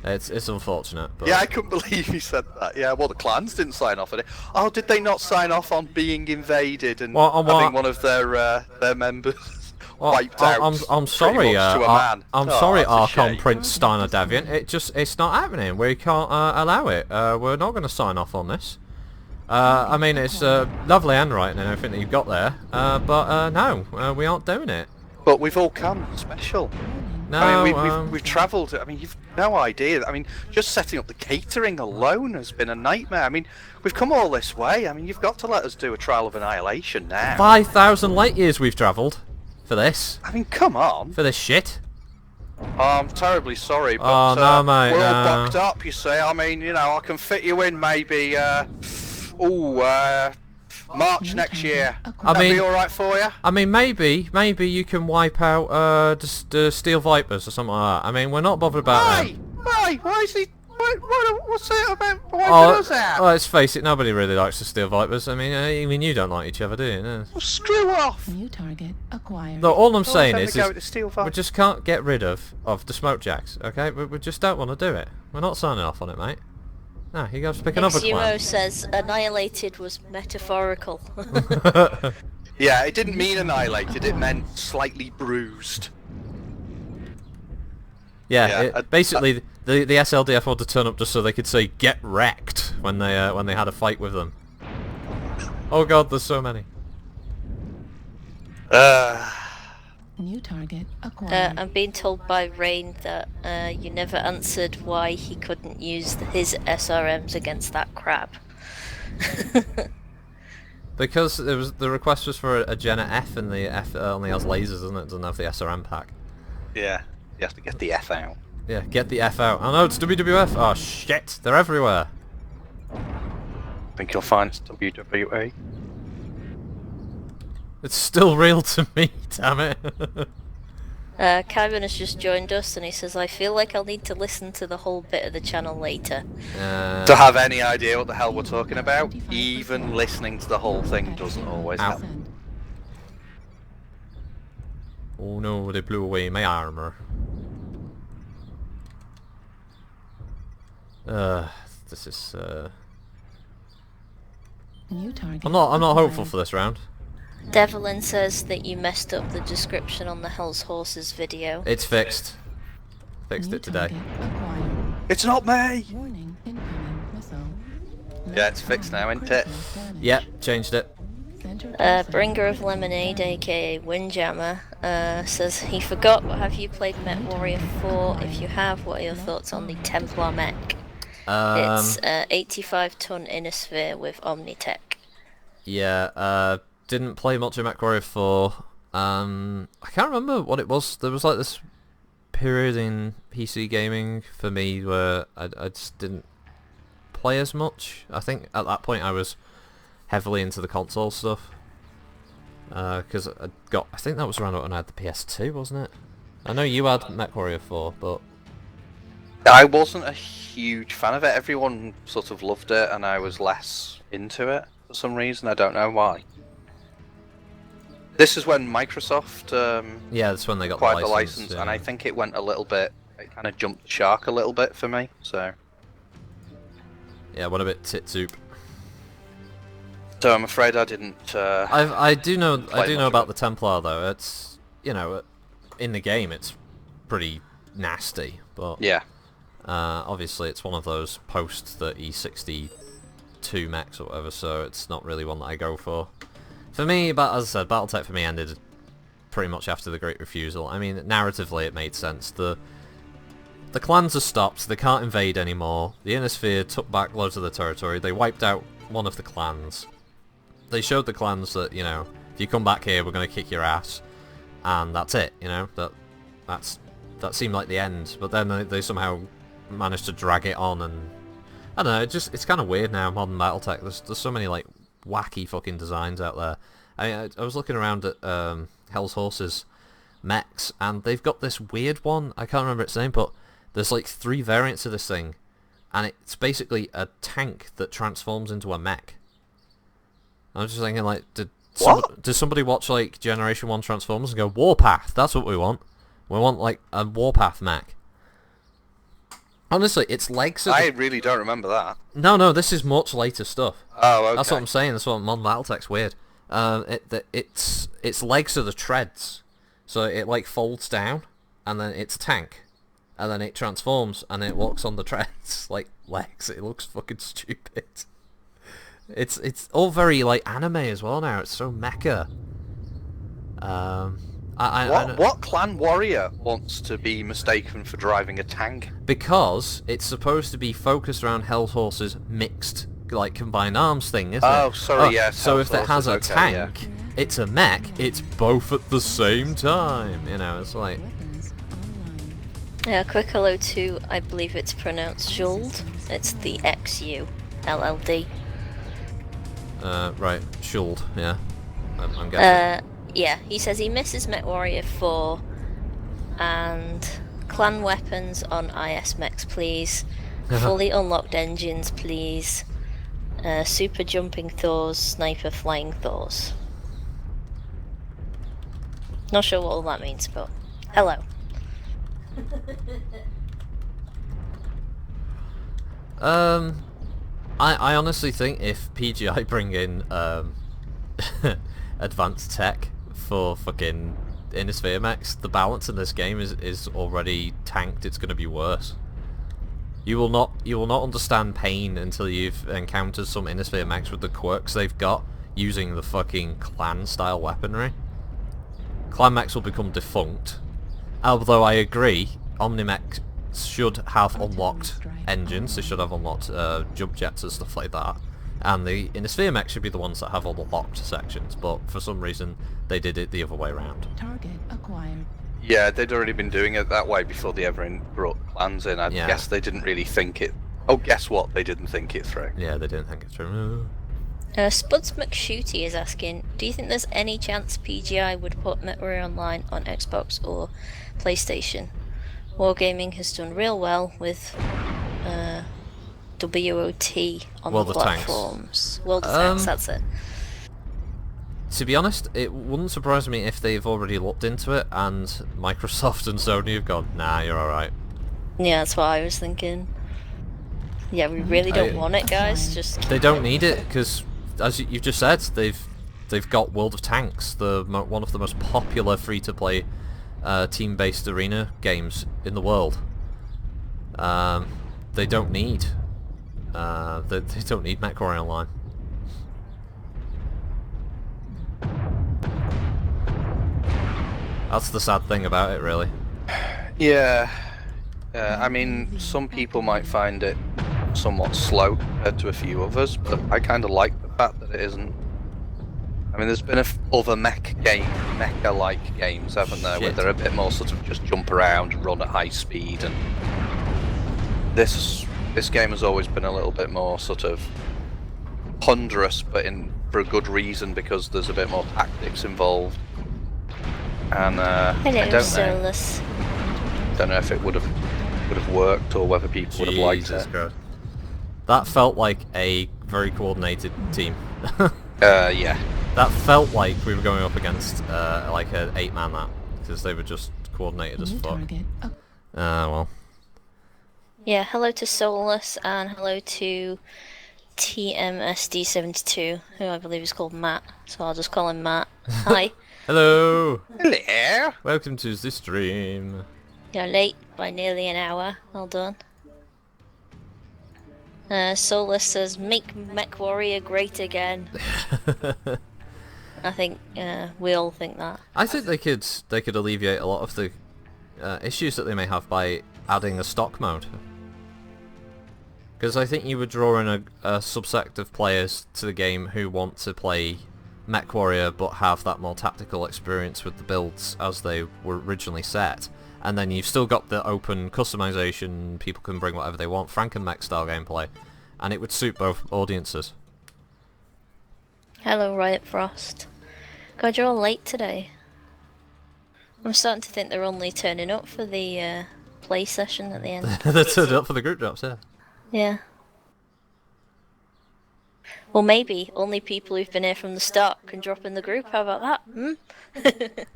It's unfortunate. But Yeah, I couldn't believe he said that. Yeah, well, the clans didn't sign off on it. Oh, did they not sign off on being invaded and Well, on what? having one of their members Well, wiped out? I'm sorry. pretty much to a man? I'm Oh, sorry, that's a Archon shame. Prince Steiner Davian. It's not happening. We can't allow it. We're not going to sign off on this. I mean, it's lovely handwriting and everything that you've got there, but no, we aren't doing it. But we've all come special. No, I mean, we've travelled. I mean, you've no idea. I mean, just setting up the catering alone has been a nightmare. I mean, we've come all this way. I mean, you've got to let us do a trial of annihilation now. 5,000 light years we've travelled for this. I mean, come on. For this shit. Oh, I'm terribly sorry, but Oh, no, mate, we're all no. booked up, you see. I mean, you know, I can fit you in maybe, March next year. I That'd mean- be alright for you? I mean, maybe you can wipe out the Steel Vipers or something like that. I mean, we're not bothered about Why? them. Why is he... What's it about wiping Oh, us out? let's face it, nobody really likes the Steel Vipers. I mean, even you don't like each other, do you? No. Well, screw off! New target acquired. No, all I'm Don't saying ever is go with the steel we vibe. just can't get rid of the smoke jacks, okay? We just don't want to do it. We're not signing off on it, mate. No, you guys pick another Xero clan. says annihilated was metaphorical. Yeah, it didn't mean annihilated, it meant slightly bruised. Yeah, Yeah, basically the SLDF wanted to turn up just so they could say "get wrecked" when they had a fight with them. Oh god, there's so many. New target acquired. I'm being told by Rain that you never answered why he couldn't use his SRMs against that crab. Because the request was for a Jenna F, and the F only has lasers, doesn't it? Doesn't have the SRM pack. Yeah, you have to get the F out. Yeah, get the F out. I know it's WWF. Oh shit, they're everywhere. Think you'll find it's WWE. It's still real to me, damn it. Kyron has just joined us and he says, I feel like I'll need to listen to the whole bit of the channel later. To have any idea what the hell we're talking about, even listening to the whole thing doesn't always help. Oh no, they blew away my armor. This is New target I'm not hopeful acquired. for this round. Devlin says that you messed up the description on the Hell's Horses video. It's fixed. Fixed New it today. target acquired. It's not me! Warning, incoming missile. Yeah, it's fixed now, isn't it? Critical damage. Yep, changed it. Center console Bringer of critical Lemonade, damage. aka Windjammer, says he forgot, but have you played Mech Warrior 4? If you have, what are your thoughts on the Templar mech? It's 85-ton inner sphere with Omnitech. Yeah, didn't play much of Mech Warrior 4. I can't remember what it was. There was like this period in PC gaming for me where I just didn't play as much. I think at that point I was heavily into the console stuff. Because I think that was around when I had the PS2, wasn't it? I know you had Mech Warrior 4, but... I wasn't a huge fan of it. Everyone sort of loved it, and I was less into it for some reason. I don't know why. This is when Microsoft yeah, that's when they got acquired the the license. license, Yeah. and I think it went a little bit. It kind of jumped the shark a little bit for me. So Yeah, went a bit tit-soup. I'm afraid I didn't. I do know Play much of about it. the Templar though. It's, you know, in the game it's pretty nasty, but Yeah. obviously it's one of those post 3062 mechs or whatever, so it's not really one that I go for. For me, but as I said, BattleTech for me ended pretty much after the Great Refusal. I mean, narratively it made sense. The clans are stopped, they can't invade anymore. The Inner Sphere took back loads of the territory, they wiped out one of the clans. They showed the clans that, you know, if you come back here we're going to kick your ass. And that's it, you know, that seemed like the end. But then they somehow managed to drag it on, and I don't know, it's kind of weird now, modern BattleTech. There's so many like wacky fucking designs out there. I was looking around at Hell's Horses mechs, and they've got this weird one, I can't remember its name, but there's like 3 variants of this thing, and it's basically a tank that transforms into a mech. I was just thinking, like, did somebody watch like Generation 1 Transformers and go, Warpath, that's what we want. We want like a Warpath mech. Honestly, its legs are... I really don't remember that. No, this is much later stuff. Oh, okay. That's what I'm saying. That's what modern BattleTech's weird. Its legs are the treads, so it like folds down, and then it's a tank, and then it transforms, and it walks on the treads like legs. It looks fucking stupid. It's all very like anime as well now. It's so mecha. What clan warrior wants to be mistaken for driving a tank? Because it's supposed to be focused around Hell's Horses mixed, like, combined arms thing, isn't it? Oh, sorry, yes. So Hell's if it has a Horses, okay, tank, it's a mech, it's both at the same time, you know, it's like... Weapons online. Yeah, quick hello to, I believe it's pronounced Juld. It's the XU LLD. Right, Schuld, yeah. I'm guessing. Yeah, he says he misses Mech Warrior 4 and clan weapons on IS mechs, please. Fully unlocked engines, please. Super jumping Thors, sniper flying Thors. Not sure what all that means, but hello. I honestly think if PGI bring in advanced tech for fucking Inner Sphere mechs, the balance in this game is already tanked. It's going to be worse. You will not understand pain until you've encountered some Inner Sphere mechs with the quirks they've got using the fucking clan style weaponry. Clan mechs will become defunct. Although I agree, Omnimech should have unlocked engines. They should have unlocked jump jets and stuff like that. And the Inner Sphere mechs should be the ones that have all the locked sections, but for some reason they did it the other way around. Target acquired. Yeah, they'd already been doing it that way before they ever brought clans in. I Yeah. guess they didn't really think it... Oh, guess what? They didn't think it through. Yeah, they didn't think it through. Spuds McShooty is asking, do you think there's any chance PGI would put MechWarrior Online on Xbox or PlayStation? Wargaming has done real well with WOT on World the of Tanks. platforms. World of Tanks, that's it. To be honest, it wouldn't surprise me if they've already looked into it and Microsoft and Sony have gone, nah, you're alright. Yeah, that's what I was thinking. Yeah, we really don't want it, guys. Just They don't need it, because, as you've just said, they've They've got World of Tanks, one of the most popular free-to-play team-based arena games in the world. They don't need they don't need MechWarrior Online. That's the sad thing about it, really. Yeah. I mean, some people might find it somewhat slow compared to a few others, but I kind of like the fact that it isn't. I mean, there's been other mecha-like games, haven't there, where they're a bit more sort of just jump around, run at high speed, and this game has always been a little bit more sort of ponderous, but for a good reason, because there's a bit more tactics involved. And I don't know if it would have worked or whether people would have liked it. Christ. That felt like a very coordinated team. Yeah. That felt like we were going up against like an 8-man map, because they were just coordinated as fuck. Well. Yeah, hello to Soulless and hello to TMSD72, who I believe is called Matt, so I'll just call him Matt. Hi. Hello! Hello! Welcome to the stream. You're late by nearly an hour. Well done. Soulless says, make MechWarrior great again. I think we all think that. I think they could alleviate a lot of the issues that they may have by adding a stock mode. Because I think you would draw in a subsect of players to the game who want to play MechWarrior but have that more tactical experience with the builds as they were originally set. And then you've still got the open customization, people can bring whatever they want, Franken-Mech style gameplay, and it would suit both audiences. Hello, Riot Frost. God, you're all late today. I'm starting to think they're only turning up for the play session at the end. They're turned up for the group drops, yeah. Yeah. Well, maybe only people who've been here from the start can drop in the group. How about that? Hmm?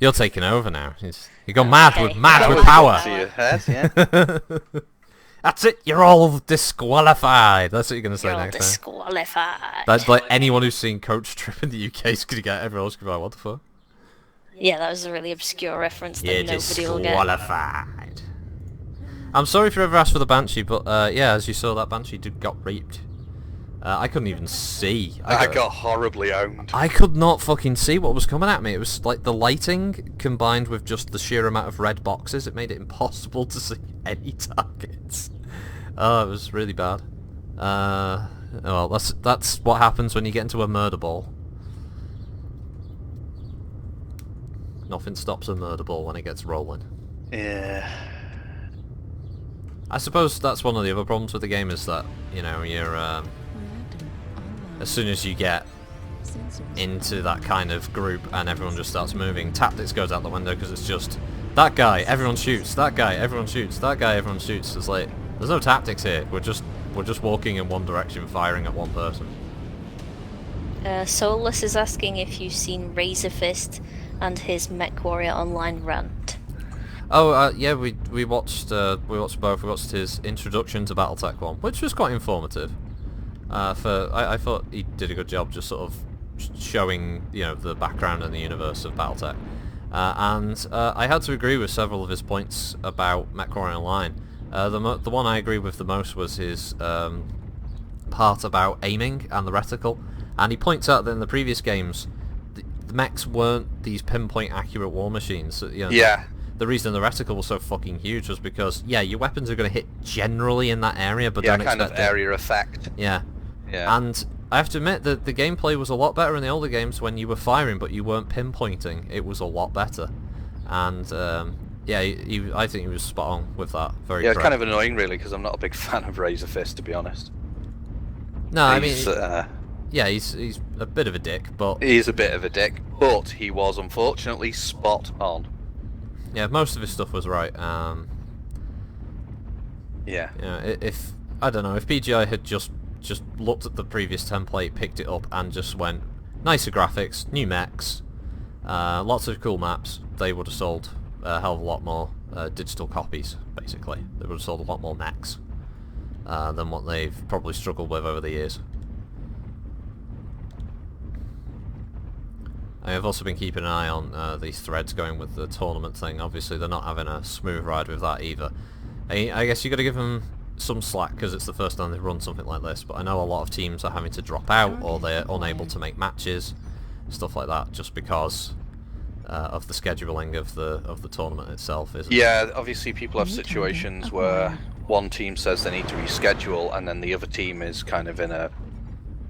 You're taking over now. You go mad with power. To your head, yeah. That's it. You're all disqualified. That's what you're gonna say You're all next time. disqualified. That's like anyone who's seen Coach Trip in the UK is gonna get. Everyone else gonna be like, what the fuck? Yeah, that was a really obscure reference that You're nobody will get. disqualified. I'm sorry if you ever asked for the Banshee, but yeah, as you saw, that Banshee got raped. I couldn't even see. I got horribly owned. I could not fucking see what was coming at me. It was like the lighting combined with just the sheer amount of red boxes. It made it impossible to see any targets. Oh, it was really bad. Well, that's what happens when you get into a murder ball. Nothing stops a murder ball when it gets rolling. Yeah. I suppose that's one of the other problems with the game is that, you know, you're as soon as you get into that kind of group and everyone just starts moving, tactics goes out the window because it's just that guy, everyone shoots, that guy, everyone shoots, that guy, everyone shoots. It's like there's no tactics here. We're just walking in one direction, firing at one person. Soulless is asking if you've seen Razor Fist and his MechWarrior Online rant. Oh yeah, we watched both. We watched his introduction to BattleTech 1, which was quite informative. I thought he did a good job just sort of showing, you know, the background and the universe of BattleTech. And I had to agree with several of his points about MechWarrior Online. The one I agree with the most was his part about aiming and the reticle. And he points out that in the previous games, the mechs weren't these pinpoint accurate war machines. You know, Yeah. The reason the reticle was so fucking huge was because, yeah, your weapons are going to hit generally in that area, but Yeah, don't kind of expect it. area effect. Yeah. Yeah. And I have to admit that the gameplay was a lot better in the older games when you were firing, but you weren't pinpointing. It was a lot better. And yeah, I think he was spot on with that. Very Yeah, it's correct. kind of annoying, really, because I'm not a big fan of Razor Fist, to be honest. No, I mean, He's, yeah, he's a bit of a dick, but he's a bit of a dick, but he was unfortunately spot on. yeah, most of his stuff was right. Yeah. You know, if I don't know, if PGI had just looked at the previous template, picked it up, and just went nicer graphics, new mechs, lots of cool maps, they would have sold a hell of a lot more digital copies. Basically, they would have sold a lot more mechs than what they've probably struggled with over the years. I've also been keeping an eye on these threads going with the tournament thing. Obviously, they're not having a smooth ride with that either. I guess you got to give them some slack because it's the first time they've run something like this. But I know a lot of teams are having to drop out or they're unable to make matches, stuff like that, just because of the scheduling of the tournament itself. Isn't it? Yeah, obviously people have situations where one team says they need to reschedule, and then the other team is kind of in a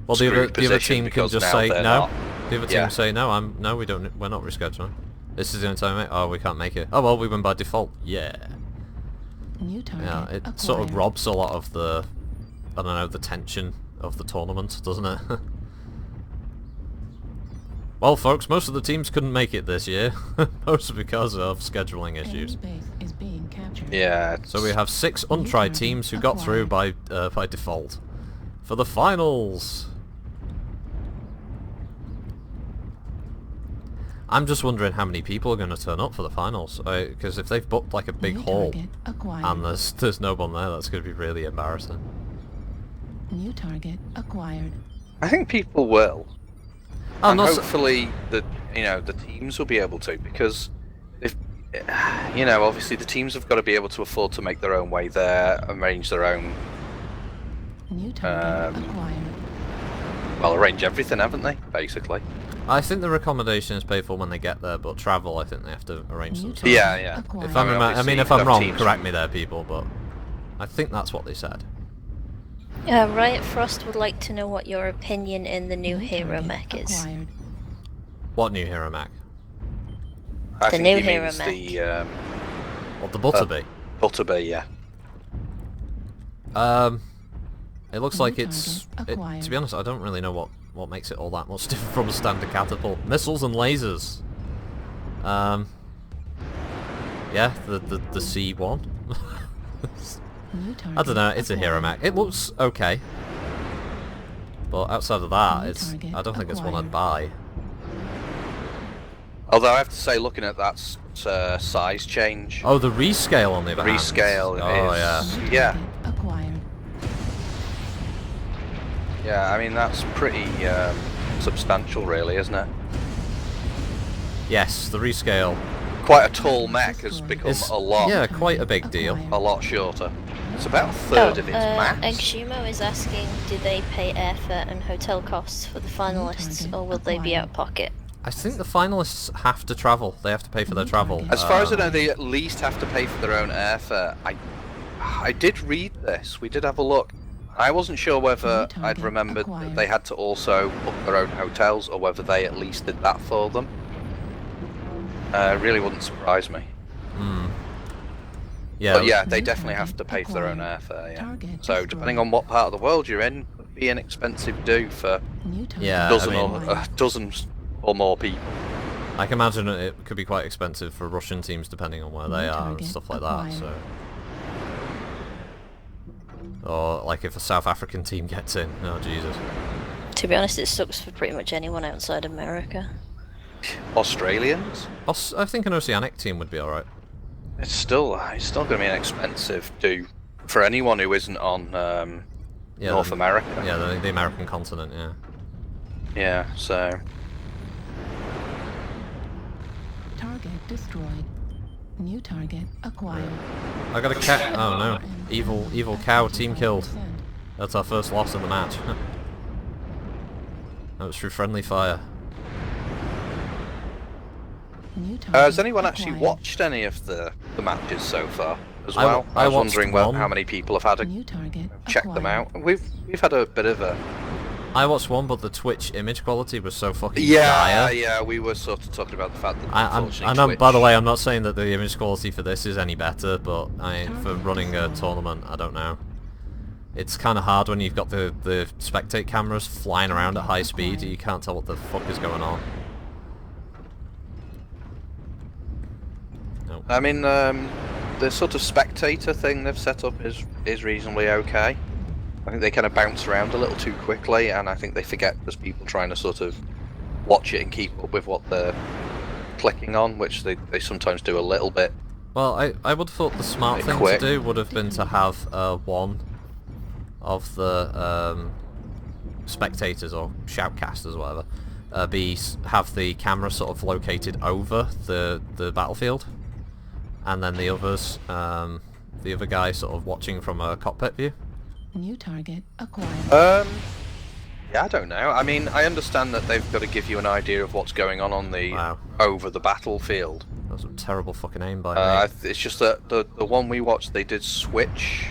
well, the other team can just say no. Not. The other team say no. We're not rescheduling. This is the only time. Oh, we can't make it. Oh well, we win by default. Yeah. New target Yeah, it acquired. sort of robs a lot of the, I don't know, the tension of the tournament, doesn't it? Well, folks, most of the teams couldn't make it this year, mostly because of scheduling issues. Enemy base is being captured. Yeah. So we have 6 untried teams who got through by default for the finals. I'm just wondering how many people are going to turn up for the finals, because if they've booked like a big New hall target acquired. and there's no one there, that's going to be really embarrassing. New target acquired. I think people will. I'm And not. hopefully the teams will be able to, because if obviously the teams have got to be able to afford to make their own way there, arrange their own, New target acquired. well, arrange everything, haven't they? Basically. I think their accommodation is paid for when they get there, but travel I think they have to arrange New themselves. target Yeah, yeah. acquired. If I'm obviously if I'm enough wrong, teams correct from- me there, people. But I think that's what they said. Riot Frost would like to know what your opinion in the new hero target mech is. acquired. What new hero mech? I The think new he hero means mech. the What the Butterbee? Butterbee, yeah. It looks New like it's. target acquired. To be honest, I don't really know what makes it all that much different from a standard catapult. Missiles and lasers. Yeah, the C1. New I don't know. target It's a hero acquired. mech. It looks okay, but outside of that, New it's. target I don't think it's one I'd acquired. buy. Although I have to say, looking at that size change, Oh, the rescale on the other hand. rescale Oh is yeah. New yeah, target acquired. yeah. I mean that's pretty substantial, really, isn't it? Yes, the rescale. Quite a tall mech has become It's a lot, yeah, quite a big deal. a lot shorter. It's about a third of its mass. Exhumo is asking, do they pay airfare and hotel costs for the finalists, target or will they be out acquired. pocket? I think the finalists have to travel. They have to pay for their New travel. target. As far as I know, they at least have to pay for their own airfare. I did read this. We did have a look. I wasn't sure whether New target I'd remembered that acquired. they had to also book their own hotels, or whether they at least did that for them. It really wouldn't surprise me. Yeah, But yeah, they New definitely target have to pay for their own acquired. airfare. Yeah. Target So destroyed. depending on what part of the world you're in, it could be an expensive do for New target Yeah, a dozen acquired. or dozens or more people. I can imagine it could be quite expensive for Russian teams depending on where they New are and target stuff like that. acquired. So, or like if a South African team gets in, oh Jesus. To be honest, it sucks for pretty much anyone outside America. Australians? I think an Oceanic team would be all right. It's still going to be an expensive do for anyone who isn't on Yeah, North America. Yeah, the American continent. Yeah. Yeah, so Target destroyed. New target acquired. I got a cat. Oh no, evil cow team killed. That's our first loss of the match. That was through friendly fire. New target has anyone actually acquired. watched any of the matches so far as I- well? I was watched wondering one. how many people have had a New target check them acquired. out. We've had a bit of a I watched one, but the Twitch image quality was so fucking yeah, dire. yeah. We were sort of talking about the fact that I unfortunately know, by the Twitch- way, I'm not saying that the image quality for this is any better, but for running a tournament, I don't know. It's kind of hard when you've got the spectate cameras flying around at high speed, you can't tell what the fuck is going on. No. I mean, the sort of spectator thing they've set up is reasonably okay. I think they kind of bounce around a little too quickly, and I think they forget there's people trying to sort of watch it and keep up with what they're clicking on, which they sometimes do a little bit. Well, I would have thought the smart Bit thing quick. to do would have been to have one of the spectators or shoutcasters or whatever have the camera sort of located over the battlefield, and then the others, the other guy sort of watching from a cockpit view. New target acquired. Yeah, I don't know. I mean, I understand that they've got to give you an idea of what's going on the Wow. over the battlefield. That was a terrible fucking aim by me. It's just that the one we watched, they did switch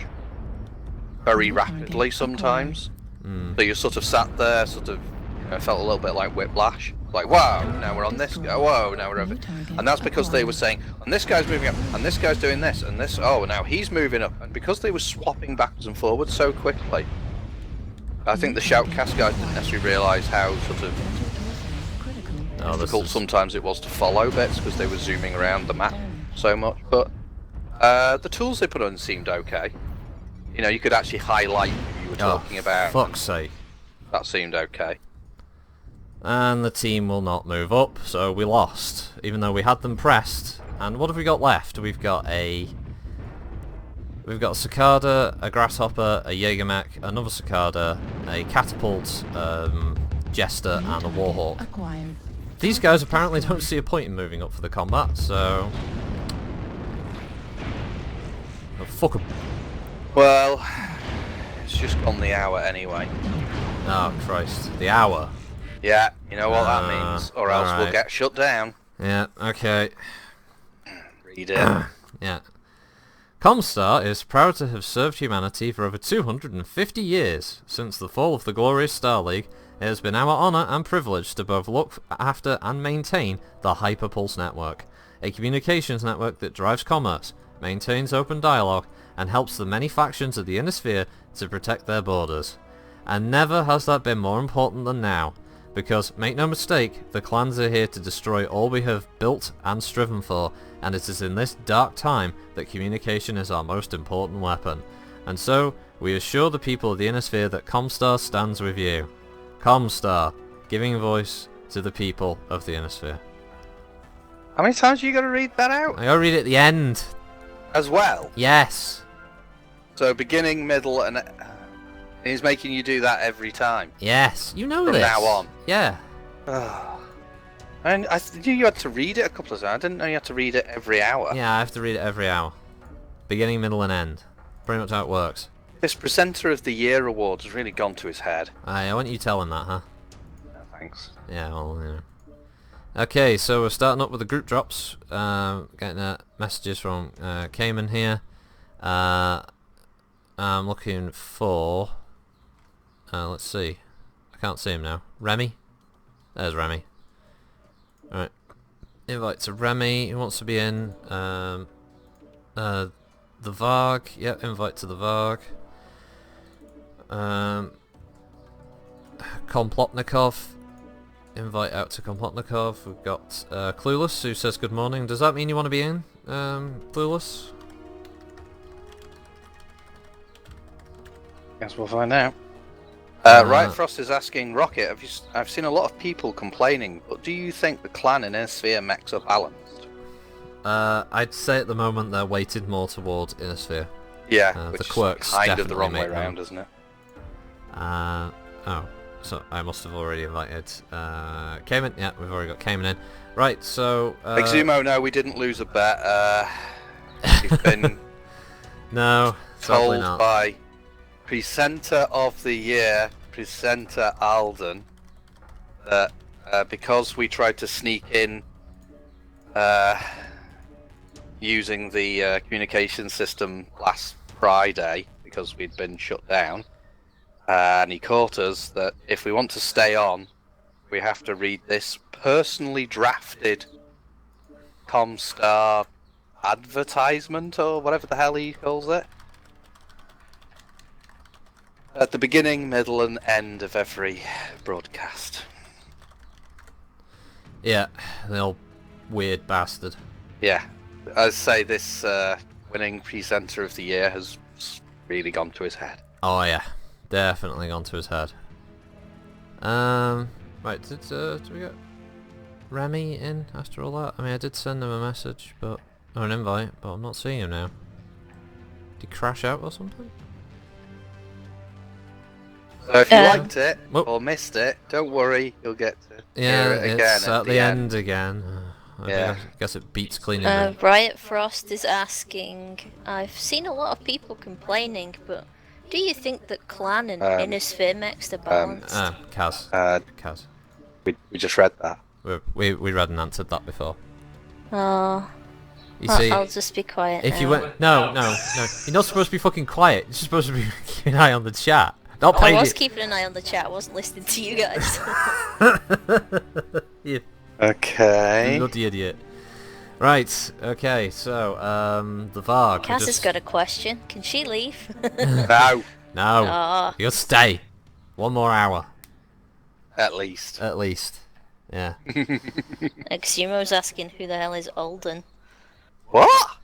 very rapidly sometimes. So you sort of sat there, sort of, you know, felt a little bit like whiplash. Like, whoa, now we're on this guy, whoa, now we're over. And that's because they were saying, and this guy's moving up, and this guy's doing this, and this, oh, now he's moving up. And because they were swapping backwards and forwards so quickly, I think the shoutcast guys didn't necessarily realise how sort of difficult sometimes it was to follow bits because they were zooming around the map so much. But the tools they put on seemed okay. You know, you could actually highlight who you were talking about. Fuck's sake. That seemed okay. And the team will not move up, so we lost, even though we had them pressed. And what have we got left? We've got a cicada, a grasshopper, a Jaeger mech, another cicada, a catapult, jester, and a warhawk. Acquired. These guys apparently don't see a point in moving up for the combat, so... Oh, fuck 'em. Well, it's just on the hour anyway. Oh, Christ. The hour. Yeah, you know what that means, or else we'll alright. get shut down. Yeah, okay. Read it. Yeah. Comstar is proud to have served humanity for over 250 years. Since the fall of the glorious Star League, it has been our honour and privilege to both look after and maintain the Hyperpulse Network, a communications network that drives commerce, maintains open dialogue, and helps the many factions of the Inner Sphere to protect their borders. And never has that been more important than now, because, make no mistake, the clans are here to destroy all we have built and striven for, and it is in this dark time that communication is our most important weapon. And so, we assure the people of the Inner Sphere that Comstar stands with you. Comstar, giving voice to the people of the Inner Sphere. How many times are you going to read that out? I gotta read it at the end. As well? Yes. So beginning, middle, and he's making you do that every time. Yes. You know From this. now on. Yeah. And I knew you had to read it a couple of times. I didn't know you had to read it every hour. Yeah, I have to read it every hour. Beginning, middle, and end. Pretty much how it works. This Presenter of the Year award has really gone to his head. I want you to tell him that, huh? No, thanks. Yeah, well, you know. Okay, so we're starting up with the group drops. Getting messages from Cayman here. I'm looking for... let's see. I can't see him now. Remy? There's Remy. Alright. Invite to Remy. Who wants to be in? The Varg. Yep, invite to the Varg. Komplotnikov. Invite out to Komplotnikov. We've got Clueless, who says good morning. Does that mean you want to be in, Clueless? Guess we'll find out. Right Frost is asking, Rocket, I've seen a lot of people complaining, but do you think the clan in Inner Sphere mechs are balanced? I'd say at the moment they're weighted more towards Inner Sphere. Yeah, the which quirks is kind of the definitely wrong way make them. around, isn't it? Oh, so I must have already invited Cayman. Yeah, we've already got Cayman in. Right, so... Exumo, no, we didn't lose a bet. We've been no, sadly told not. by Presenter of the Year, Presenter Alden, that because we tried to sneak in using the communication system last Friday because we'd been shut down, and he caught us, that if we want to stay on, we have to read this personally drafted Comstar advertisement, or whatever the hell he calls it, at the beginning, middle, and end of every broadcast. Yeah, the old weird bastard. Yeah, I'd say this winning Presenter of the Year has really gone to his head. Oh yeah, definitely gone to his head. Right, did we get Remy in after all that? I mean, I did send him a message, or an invite, but I'm not seeing him now. Did he crash out or something? So if you Yeah. liked it Well- or missed it, don't worry, you'll get to Yeah, hear it again it's at the end again. Yeah. I guess it beats cleaning the... Riot Frost is asking, I've seen a lot of people complaining, but do you think that Clan and Innisphere makes the balanced? Kaz. Uh, Kaz. we just read that. We read and answered that before. Oh, You see, I'll just be quiet if now. you went... No. You're not supposed to be fucking quiet. You're supposed to be keeping an eye on the chat. Not I paying was it. keeping an eye on the chat, I wasn't listening to you guys. You Okay. bloody idiot. Right, okay, so, the Varg... Cass has got a question. Can she leave? No, No. Oh, You'll stay. 1 more hour. at least. At least. Yeah. Exumo's asking who the hell is Alden. What?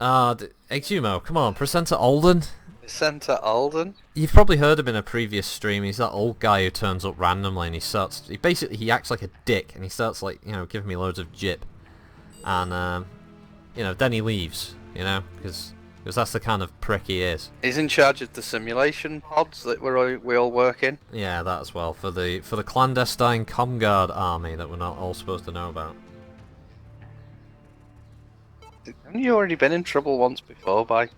Exumo, come on, presenter Alden. Centre Alden? You've probably heard him in a previous stream. He's that old guy who turns up randomly and he acts like a dick and he starts like, giving me loads of jip. And, then he leaves, because that's the kind of prick he is. He's in charge of the simulation pods that we all work in. Yeah, that as well, for the clandestine Comguard army that we're not all supposed to know about. Haven't you already been in trouble once before for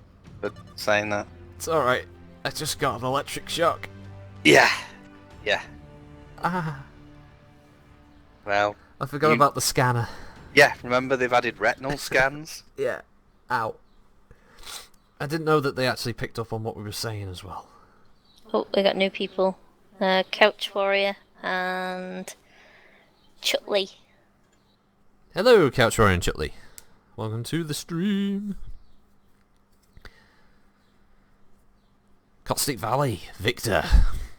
saying that? It's alright, I just got an electric shock. Yeah. Yeah. Ah, Well, I forgot about the scanner. yeah, remember they've added retinal scans? Yeah. Ow. I didn't know that they actually picked up on what we were saying as well. Oh, we got new people. Couch Warrior and Chutley. Hello, Couch Warrior and Chutley. Welcome to the stream. Caustic Valley, Victor.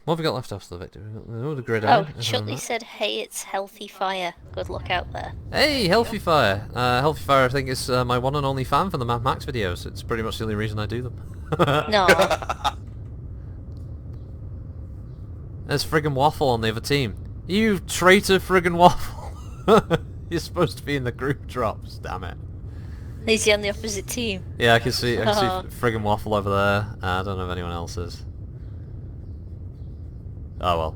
What have we got left after the Victor? We've got the grid Oh, out. Chutley said, hey, it's Healthy Fire. Good luck out there. Hey, Healthy Fire. Healthy Fire, I think, is my one and only fan for the Mad Max videos. It's pretty much the only reason I do them. No. There's friggin' Waffle on the other team. You traitor friggin' Waffle. You're supposed to be in the group drops, damn it. Is he on the opposite team? Yeah, I can see friggin' Waffle over there. I don't know if anyone else is. Oh well.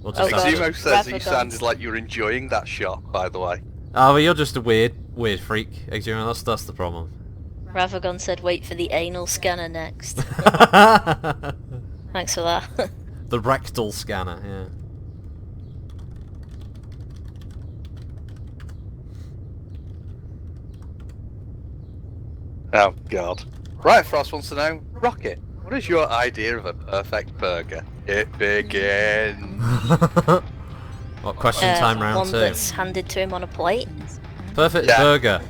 We'll just Oh, have to- Zemo says you Ravagon's- sounded like you were enjoying that shot, by the way. Oh, well, you're just a weird freak, Exumo. That's the problem. Ravagon said, wait for the anal scanner next. Thanks for that. The rectal scanner, yeah. Oh, God. Right, Frost wants to know, Rocket, what is your idea of a perfect burger? It begins. What, question time round one 2? that's handed to him on a plate. Perfect Yeah. burger.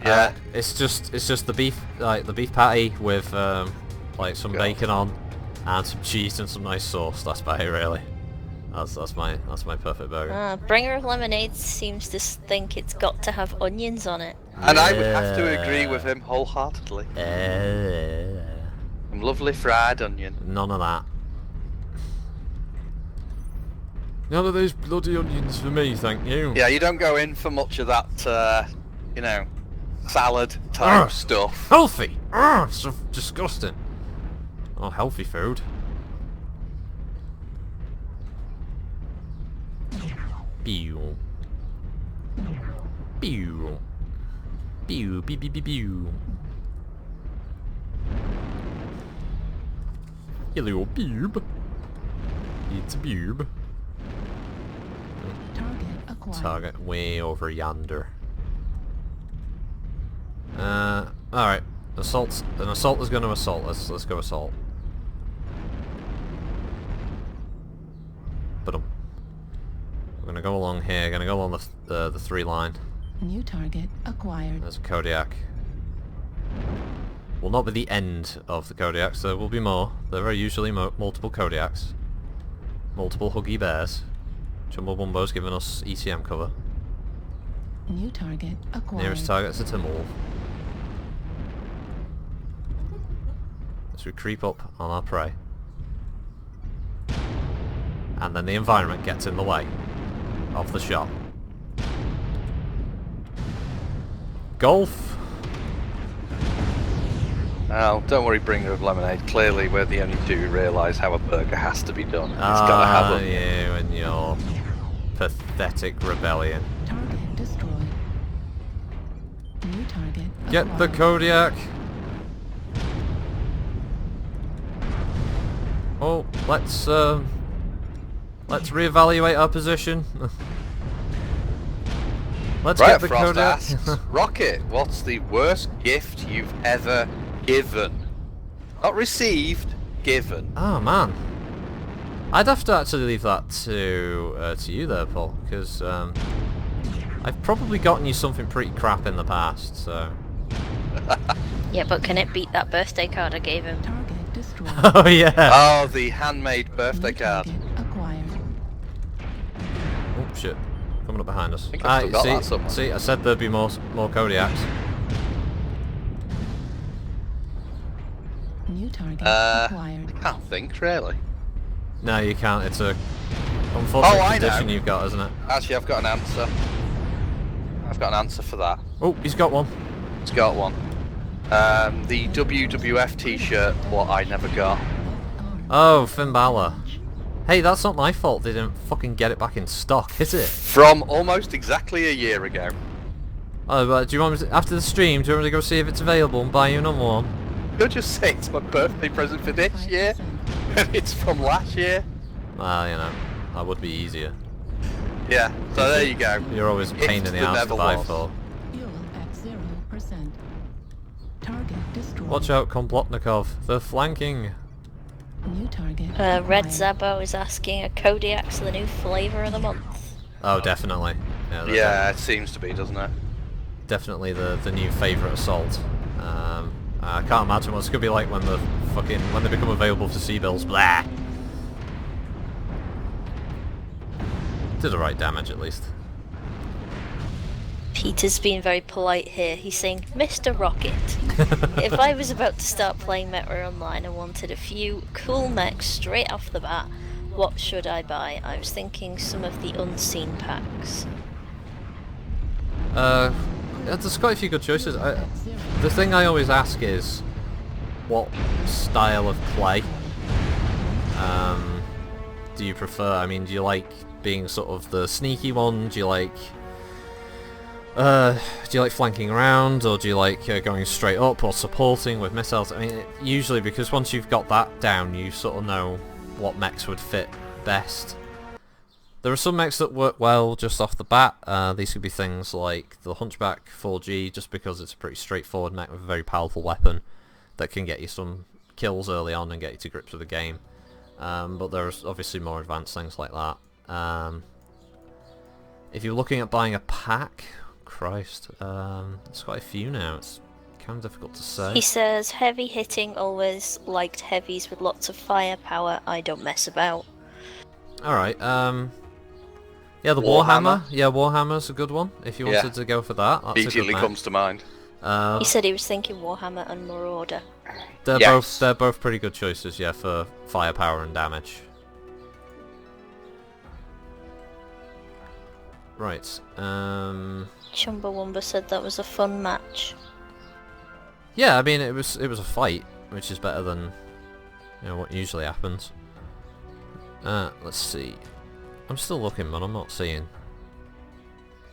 Yeah. It's just the beef patty with like some God. bacon on and some cheese and some nice sauce. That's about it, really. That's my perfect burger. Bringer of Lemonade seems to think it's got to have onions on it. And I would have to agree with him wholeheartedly. Some lovely fried onion. None of that. None of those bloody onions for me, thank you. Yeah, you don't go in for much of that, salad type stuff. Healthy! It's so disgusting. Oh, healthy food. Pew. Pew. Pew, pew, pew, pew, pew. Hello, boob. It's a boob. Target acquired. Target way over yonder. Alright. An assault is going to assault. Let's go assault. But we're gonna go along here. Gonna go along the 3 line. New target acquired. There's a Kodiak. Will not be the end of the Kodiaks. There will be more. There are usually multiple Kodiaks. Multiple Huggy Bears. Chumbawumbo's giving us ECM cover. New target acquired. Nearest target is a Timberwolf. As we creep up on our prey. And then the environment gets in the way of the shot. Golf. Oh, don't worry, bringer of lemonade. Clearly, we're the only two who realise how a burger has to be done. It's gotta have them. You and your pathetic rebellion. Target destroyed. New target Get the acquired. Kodiak. Oh, let's reevaluate our position. Let's Right, get the Frost Kodiak. asks, Rocket, what's the worst gift you've ever given? Not received, given. Oh man, I'd have to actually leave that to you there, Paul, because I've probably gotten you something pretty crap in the past. So. Yeah, but can it beat that birthday card I gave him? Target destroyed. Oh yeah. Oh, the handmade birthday New card. target acquired. Oh shit, coming up behind us. think I've still got that somewhere. See, I said there'd be more Kodiaks. New target I acquired. can't think, really. No, you can't. It's a unfortunate Oh, I condition know. you've got, isn't it? Actually, I've got an answer. I've got an answer for that. Oh, he's got one. It's got one. The WWF t-shirt, what I never got. Oh, Finn Balor. Hey, that's not my fault they didn't fucking get it back in stock, is it? From almost exactly a year ago. Oh, but do you want me to, after the stream, do you want me to go see if it's available and buy you another one? You'll just say it's my birthday present for this year, and it's from last year. Well, you know, that would be easier. Yeah, so there you go. You're always a pain in the Gift that ass to never buy was. for. Fuel at 0%. Target destroyed. Watch out, Komplotnikov. They're flanking. New target Red acquired. Zabo is asking, are Kodiaks the new flavour of the month? Oh, definitely. Yeah, they're Yeah, it seems to be, doesn't it? definitely the new favourite assault. I can't imagine what it's gonna be like when when they become available for C-bills. Blah. Did the right damage at least. Peter's being very polite here. He's saying, Mr. Rocket, if I was about to start playing Mech Online and wanted a few cool mechs straight off the bat, what should I buy? I was thinking some of the unseen packs. There's quite a few good choices. The thing I always ask is, what style of play do you prefer? I mean, do you like being sort of the sneaky one? Do you like flanking around, or do you like going straight up or supporting with missiles? I mean, usually because once you've got that down, you sort of know what mechs would fit best. There are some mechs that work well just off the bat. These could be things like the Hunchback 4G, just because it's a pretty straightforward mech with a very powerful weapon that can get you some kills early on and get you to grips with the game. But there's obviously more advanced things like that. If you're looking at buying a pack, Christ, there's quite a few now. It's kind of difficult to say. He says, heavy hitting, always liked heavies with lots of firepower, I don't mess about. Alright, yeah, the Warhammer. Warhammer. Yeah, Warhammer's a good one. If you wanted to go for that, that's Immediately a good comes to mind. mech. He said he was thinking Warhammer and Marauder. Yes. They're both pretty good choices, yeah, for firepower and damage. Right. Chumbawamba said that was a fun match. Yeah, I mean it was a fight, which is better than what usually happens. Let's see. I'm still looking, but I'm not seeing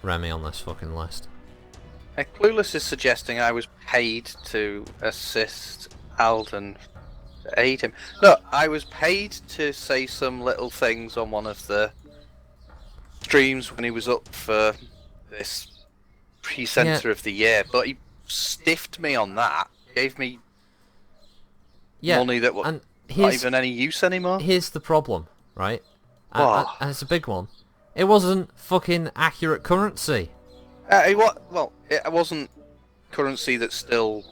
Remy on this fucking list. Clueless is suggesting I was paid to assist Alden, to aid him. No, I was paid to say some little things on one of the streams when he was up for this pre-center of the year, but he stiffed me on that. Gave me money that was and not even any use anymore. Here's the problem, right? What? And it's a big one. It wasn't fucking accurate currency. It wasn't currency that's still,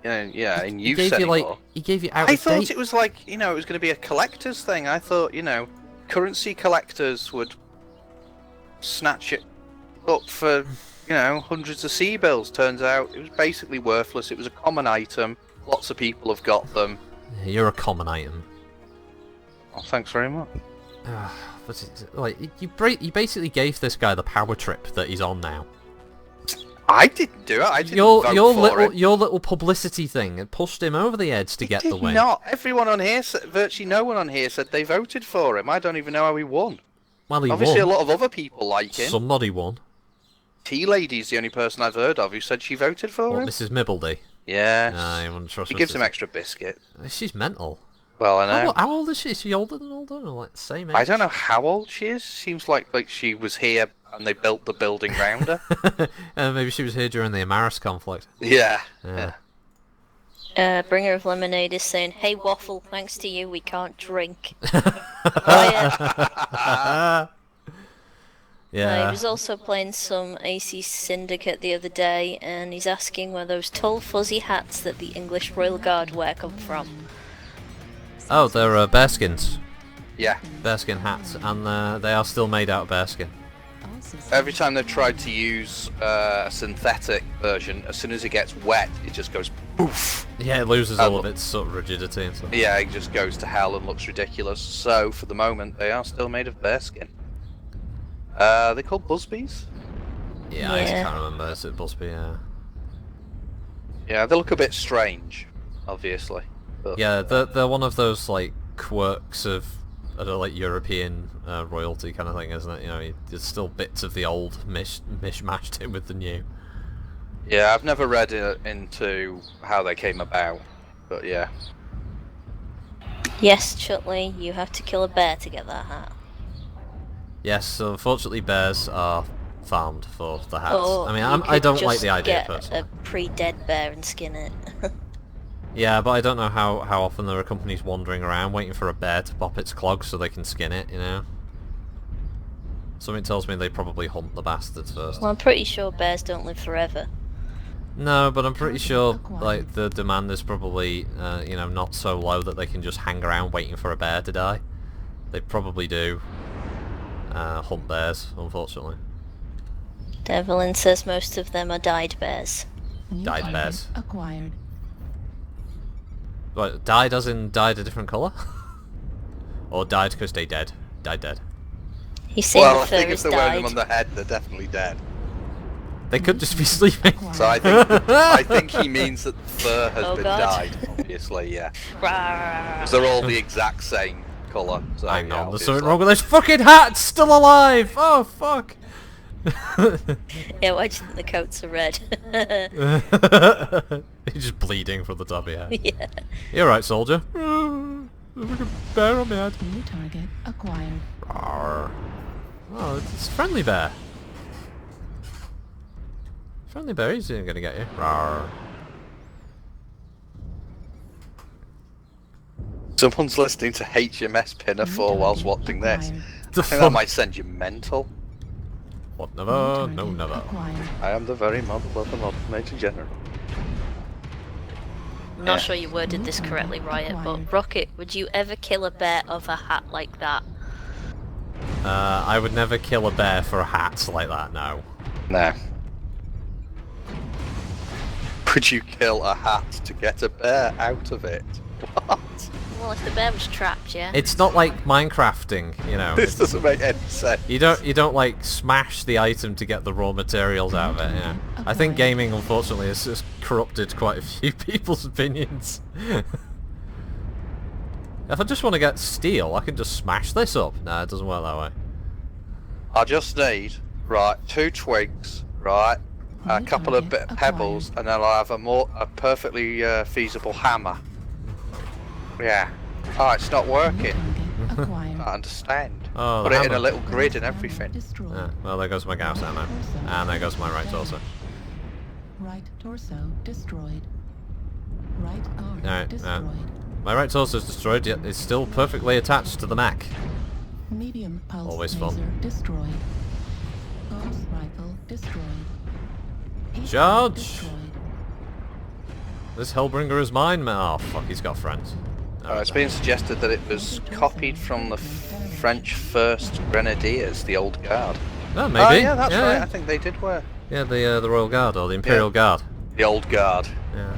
in use anymore. He gave you out I of thought date. it was like, it was going to be a collector's thing. I thought, currency collectors would snatch it up for, hundreds of C-bills. Turns out it was basically worthless. It was a common item. Lots of people have got them. You're a common item. Oh, thanks very much. But you basically gave this guy the power trip that he's on now. I didn't do it. I didn't Your vote for him. your little publicity thing had pushed him over the edge to get the win. Not everyone on here, virtually no one on here said they voted for him. I don't even know how he won. Well, he Obviously, won. a lot of other people like him. Somebody won. Tea Lady's the only person I've heard of who said she voted for him. Mrs. Mibbledy. Yeah. I wouldn't trust She Mrs. gives him extra biscuit. She's mental. Well, I know. How old is she? Is she older than older? Or like the same age? I don't know how old she is. Seems like she was here and they built the building round her. Maybe she was here during the Amaris conflict. Yeah. Bringer of Lemonade is saying, "Hey Waffle, thanks to you we can't drink." Riot. Yeah. He was also playing some AC Syndicate the other day, and he's asking where those tall fuzzy hats that the English Royal Guard wear come from. Oh, they're bearskins. Yeah. Bearskin hats, and they are still made out of bearskin. Every time they've tried to use a synthetic version, as soon as it gets wet, it just goes poof. Yeah, it loses all of its sort of rigidity and stuff. Yeah, it just goes to hell and looks ridiculous. So, for the moment, they are still made of bearskin. They're called Busbies? Yeah, I just can't remember. Is it Busby? Yeah. Yeah, they look a bit strange, obviously. But, yeah, they're one of those like quirks of like European royalty kind of thing, isn't it? You know, there's still bits of the old mishmashed in with the new. Yeah, I've never read into how they came about, but yeah. Yes, Chutley, you have to kill a bear to get that hat. Yes, so unfortunately bears are farmed for the hats. Or I mean, you I could don't like just the idea get personally. a pre-dead bear and skin it. Yeah, but I don't know how often there are companies wandering around waiting for a bear to pop its clogs so they can skin it, you know? Something tells me they probably hunt the bastards first. Well, I'm pretty sure bears don't live forever. No, but I'm pretty sure like the demand is probably you know, not so low that they can just hang around waiting for a bear to die. They probably do hunt bears, unfortunately. Devlin says most of them are dyed bears. Dyed bears. Acquired. What, dyed as in dyed a different colour? Or died because they dead? Died dead. He's saying Well, the I fur think if is they're wearing dyed. them on the head, they're definitely dead. They could just be sleeping. So I think he means that the fur has Oh, been God. dyed, obviously, yeah. Rawr. Because they're all the exact same colour. So, Hang yeah, on, there's obviously. something wrong with this fucking hat! Still alive! Oh, fuck! Yeah, why do you think the coats are red? He's just bleeding from the top of your head. Yeah. You're right, soldier. There's a bear on my head. New target acquired. Rawr. Oh, it's a friendly bear. Friendly bear, he's gonna get you. Rawr. Someone's listening to HMS Pinafore whilst watching this. The I think that fuck? might send you mental. What, never? No, never. Acquired. I am the very model of the model Major General. I'm not Yeah. sure you worded this correctly, Riot, but Rocket, would you ever kill a bear of a hat like that? I would never kill a bear for a hat like that, no. No. Would you kill a hat to get a bear out of it? What? Well, if the bear was trapped, yeah? It's not like Minecrafting, you know. This doesn't make any sense. You don't like smash the item to get the raw materials out of it, you know. I think gaming unfortunately has just corrupted quite a few people's opinions. If I just want to get steel, I can just smash this up. Nah, it doesn't work that way. I just need, right, 2 twigs, right, a New couple of target pebbles, and then I'll have a perfectly feasible hammer. Yeah. Oh, it's not New working. target acquired. I understand. Oh, Put the it in hammer. a little grid and everything. Destroyed. Yeah, well, there goes my Gauss ammo. And there goes my right torso. Right torso destroyed. Right arm Alright, destroyed. My right torso is destroyed, yet it's still perfectly attached to the mech. Medium pulse Always laser fun. destroyed. Pulse rifle destroyed. Heat Charge! destroyed. This Hellbringer is mine, man. Oh, fuck, he's got friends. It's been suggested that it was copied from the French 1st Grenadiers, the old guard. Oh, maybe. Oh, yeah, that's right. Yeah, I think they did wear yeah, the Royal Guard, or the Imperial Guard. the old guard. Yeah.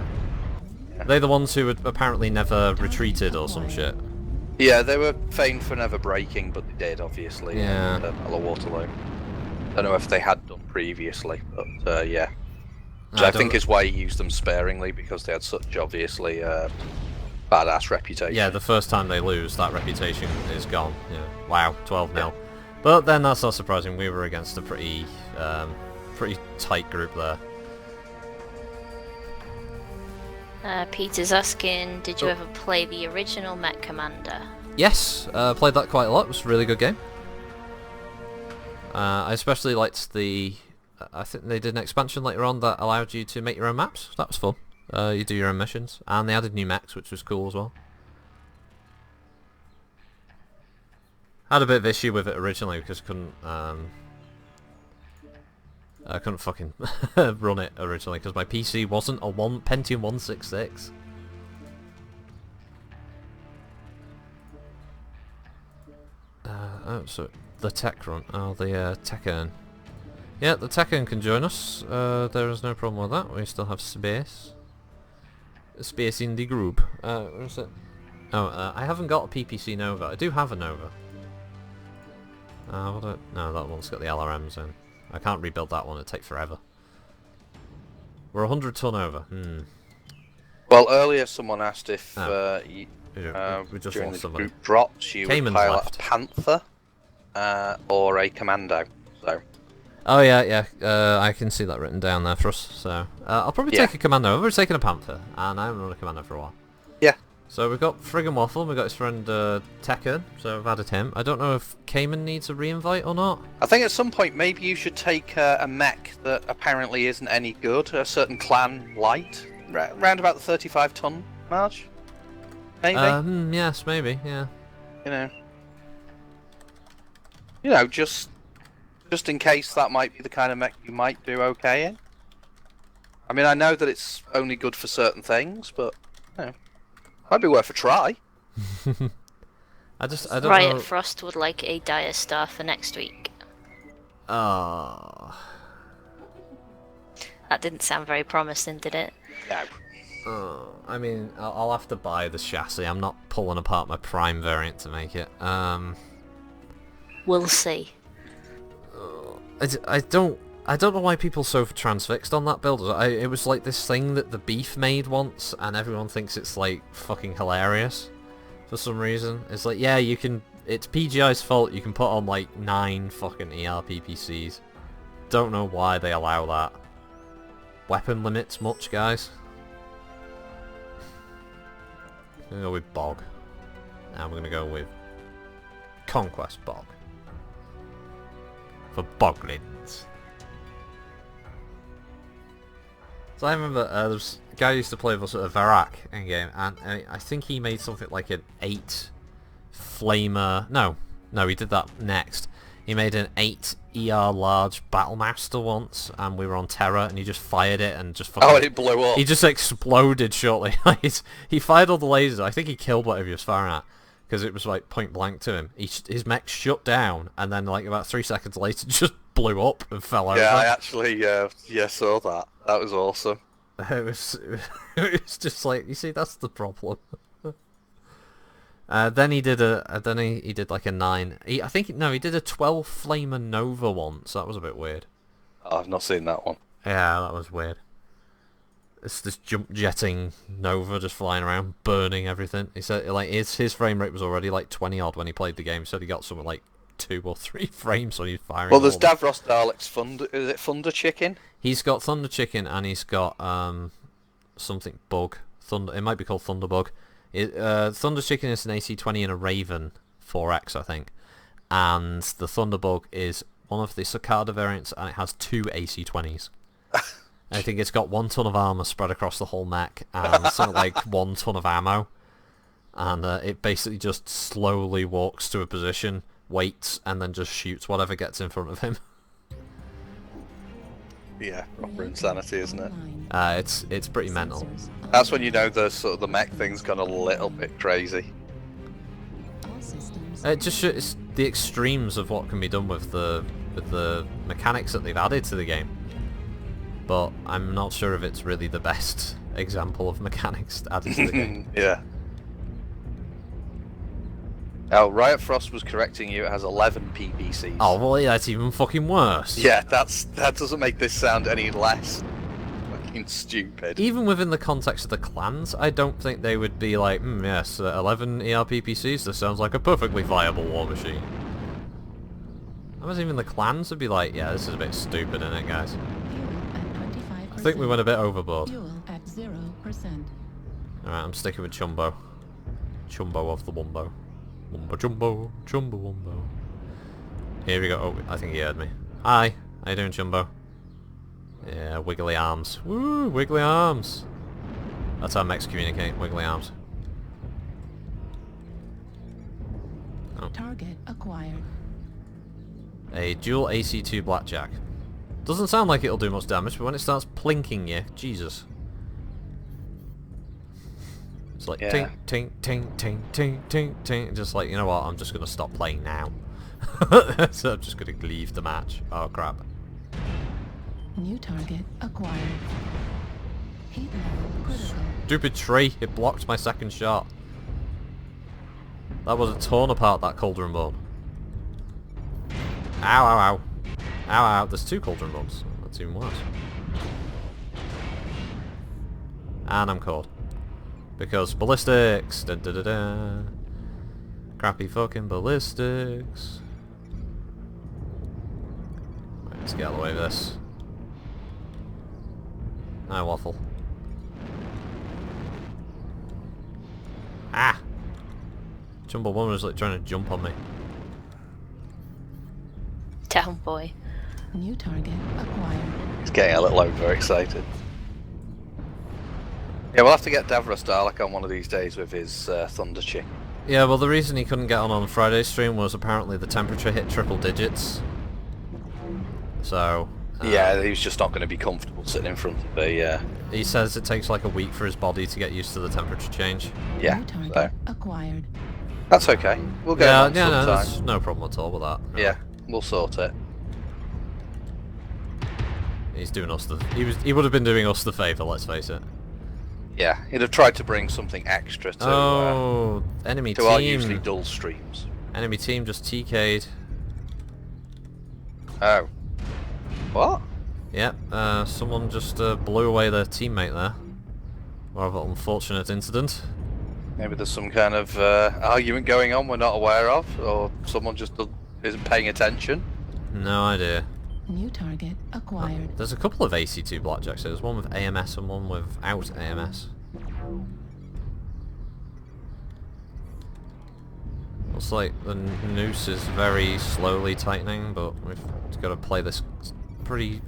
They're the ones who had apparently never retreated or some shit. Yeah, they were famed for never breaking, but they did, obviously. Yeah. At the Battle of Waterloo. Don't know if they had done previously, but yeah. Which I think is why he used them sparingly, because they had such obviously badass reputation. Yeah, the first time they lose, that reputation is gone. Yeah. Wow, 12-0. Yeah. But then that's not surprising. We were against a pretty tight group there. Peter's asking, did you ever play the original Mech Commander? Yes, played that quite a lot. It was a really good game. I especially liked the... I think they did an expansion later on that allowed you to make your own maps. That was fun. You do your own missions. And they added new mechs, which was cool as well. I had a bit of issue with it originally because I couldn't fucking run it originally because my PC wasn't a Pentium 166. Oh, so the tech run. Oh, the Tekken. Yeah, the Tekken can join us. There is no problem with that. We still have space. Space in the group. Where is it? Oh, I haven't got a PPC Nova. I do have a Nova. No, that one's got the LRMs in. I can't rebuild that one. It'd take forever. We're 100 ton over. Well, earlier someone asked if we just during lost the somebody. group drops you Cayman's would pilot left. a Panther or a Commando. So. Oh yeah. I can see that written down there for us. So I'll probably take a Commando. I've already taken a Panther, and I haven't run a Commando for a while. Yeah. So we've got Friggin' Waffle, we've got his friend Tekken, so I've added him. I don't know if Cayman needs a re-invite or not. I think at some point maybe you should take a mech that apparently isn't any good, a certain clan light, round about the 35 ton mark, maybe? Yes, maybe, yeah. You know, just in case that might be the kind of mech you might do okay in. I mean, I know that it's only good for certain things, but, you know. Might be worth a try. I don't Riot know. Frost would like a Dire Star for next week. Oh. That didn't sound very promising, did it? No. I mean, I'll have to buy the chassis. I'm not pulling apart my Prime variant to make it. We'll see. I don't know why people are so transfixed on that build. It was like this thing that the Beef made once, and everyone thinks it's like fucking hilarious for some reason. It's like, yeah, you can. It's PGI's fault. You can put on like 9 fucking ERPPCs. Don't know why they allow that. Weapon limits much, guys. I'm gonna go with Bog. And we're gonna go with Conquest Bog for Boglins. So I remember there was a guy who used to play with us at a Varak in game, and I think he made something like an 8 flamer. No, he did that next. He made an 8 ER large Battlemaster once, and we were on Terra, and he just fired it and just fucking... Oh, and it blew up. He just exploded shortly. He fired all the lasers. I think he killed whatever he was firing at, because it was like point blank to him. His mech shut down, and then like about 3 seconds later just blew up and fell over. Yeah, I actually saw that. That was awesome. It was just like, you see, that's the problem. Then he did he did like a 9. He did a 12 Flamer Nova once. That was a bit weird. Oh, I've not seen that one. Yeah, that was weird. It's this jump jetting Nova just flying around, burning everything. He said like his frame rate was already like 20 odd when he played the game. He said he got something like 2 or 3 frames when he's firing. Well, there's Davros Dalek's Thunder. Is it Thunder Chicken? He's got Thunder Chicken, and he's got something bug. Thunder. It might be called Thunder Bug. Thunder Chicken is an AC-20 and a Raven 4X, I think. And the Thunder Bug is one of the Cicada variants, and it has 2 AC-20s. I think it's got 1 ton of armor spread across the whole mech, and something like 1 ton of ammo. And it basically just slowly walks to a position, waits, and then just shoots whatever gets in front of him. Yeah, proper insanity, isn't it? It's pretty mental. That's when you know the mech thing's gone a little bit crazy. It just shows the extremes of what can be done with the mechanics that they've added to the game. But I'm not sure if it's really the best example of mechanics added to the game. Yeah. Oh, Riot Frost was correcting you. It has 11 PPCs. Oh well, yeah, that's even fucking worse. Yeah, that doesn't make this sound any less fucking stupid. Even within the context of the clans, I don't think they would be like, yes, 11 ERPPCs, this sounds like a perfectly viable war machine. I was even the clans would be like, yeah, this is a bit stupid, isn't it, guys? Fuel at 25%. I think we went a bit overboard. Fuel at 0%. Alright, I'm sticking with Chumbo. Chumbo of the Wumbo. Wumbo Jumbo, Chumbo Wumbo. Here we go. Oh, I think he heard me. Hi, how you doing, Chumbo? Yeah, wiggly arms. Woo, wiggly arms. That's how mechs communicate, wiggly arms. Oh. Target acquired. A dual AC2 blackjack. Doesn't sound like it'll do much damage, but when it starts plinking you, Jesus. It's like Yeah. tink, tink, tink, tink, tink, tink, tink. Just like, you know what, I'm just going to stop playing now. So I'm just going to leave the match. Oh crap. New target acquired. Heat level critical. Stupid tree, it blocked my second shot. That was torn apart, that cauldron bone. Ow, ow, ow. Ow, ow, there's two cauldron bones. That's even worse. And I'm caught. Because ballistics! Da da da da. Crappy fucking ballistics. Right, let's get out of the way of this. No waffle. Ah! Jumbo Woman was like trying to jump on me. Down boy. New target acquired. He's getting a little overexcited. Yeah, we'll have to get Davros Dalek on one of these days with his Thunder Chick. Yeah, well the reason he couldn't get on Friday's stream was apparently the temperature hit triple digits. So... yeah, he was just not going to be comfortable sitting in front of a... he says it takes like a week for his body to get used to the temperature change. yeah, New target so acquired. that's okay. We'll get Yeah, him on yeah, no, sometime. there's no problem at all with that. No. Yeah, we'll sort it. He's doing us the... He would have been doing us the favour, let's face it. Yeah, he'd have tried to bring something extra to Enemy our team. usually dull streams. Enemy team just TK'd. Oh. What? Yep, someone just blew away their teammate there. Rather unfortunate incident. Maybe there's some kind of argument going on we're not aware of, or someone just isn't paying attention. No idea. New target acquired. There's a couple of AC2 blackjacks. There's one with AMS and one without AMS. Looks like the noose is very slowly tightening, but we've got to play this pretty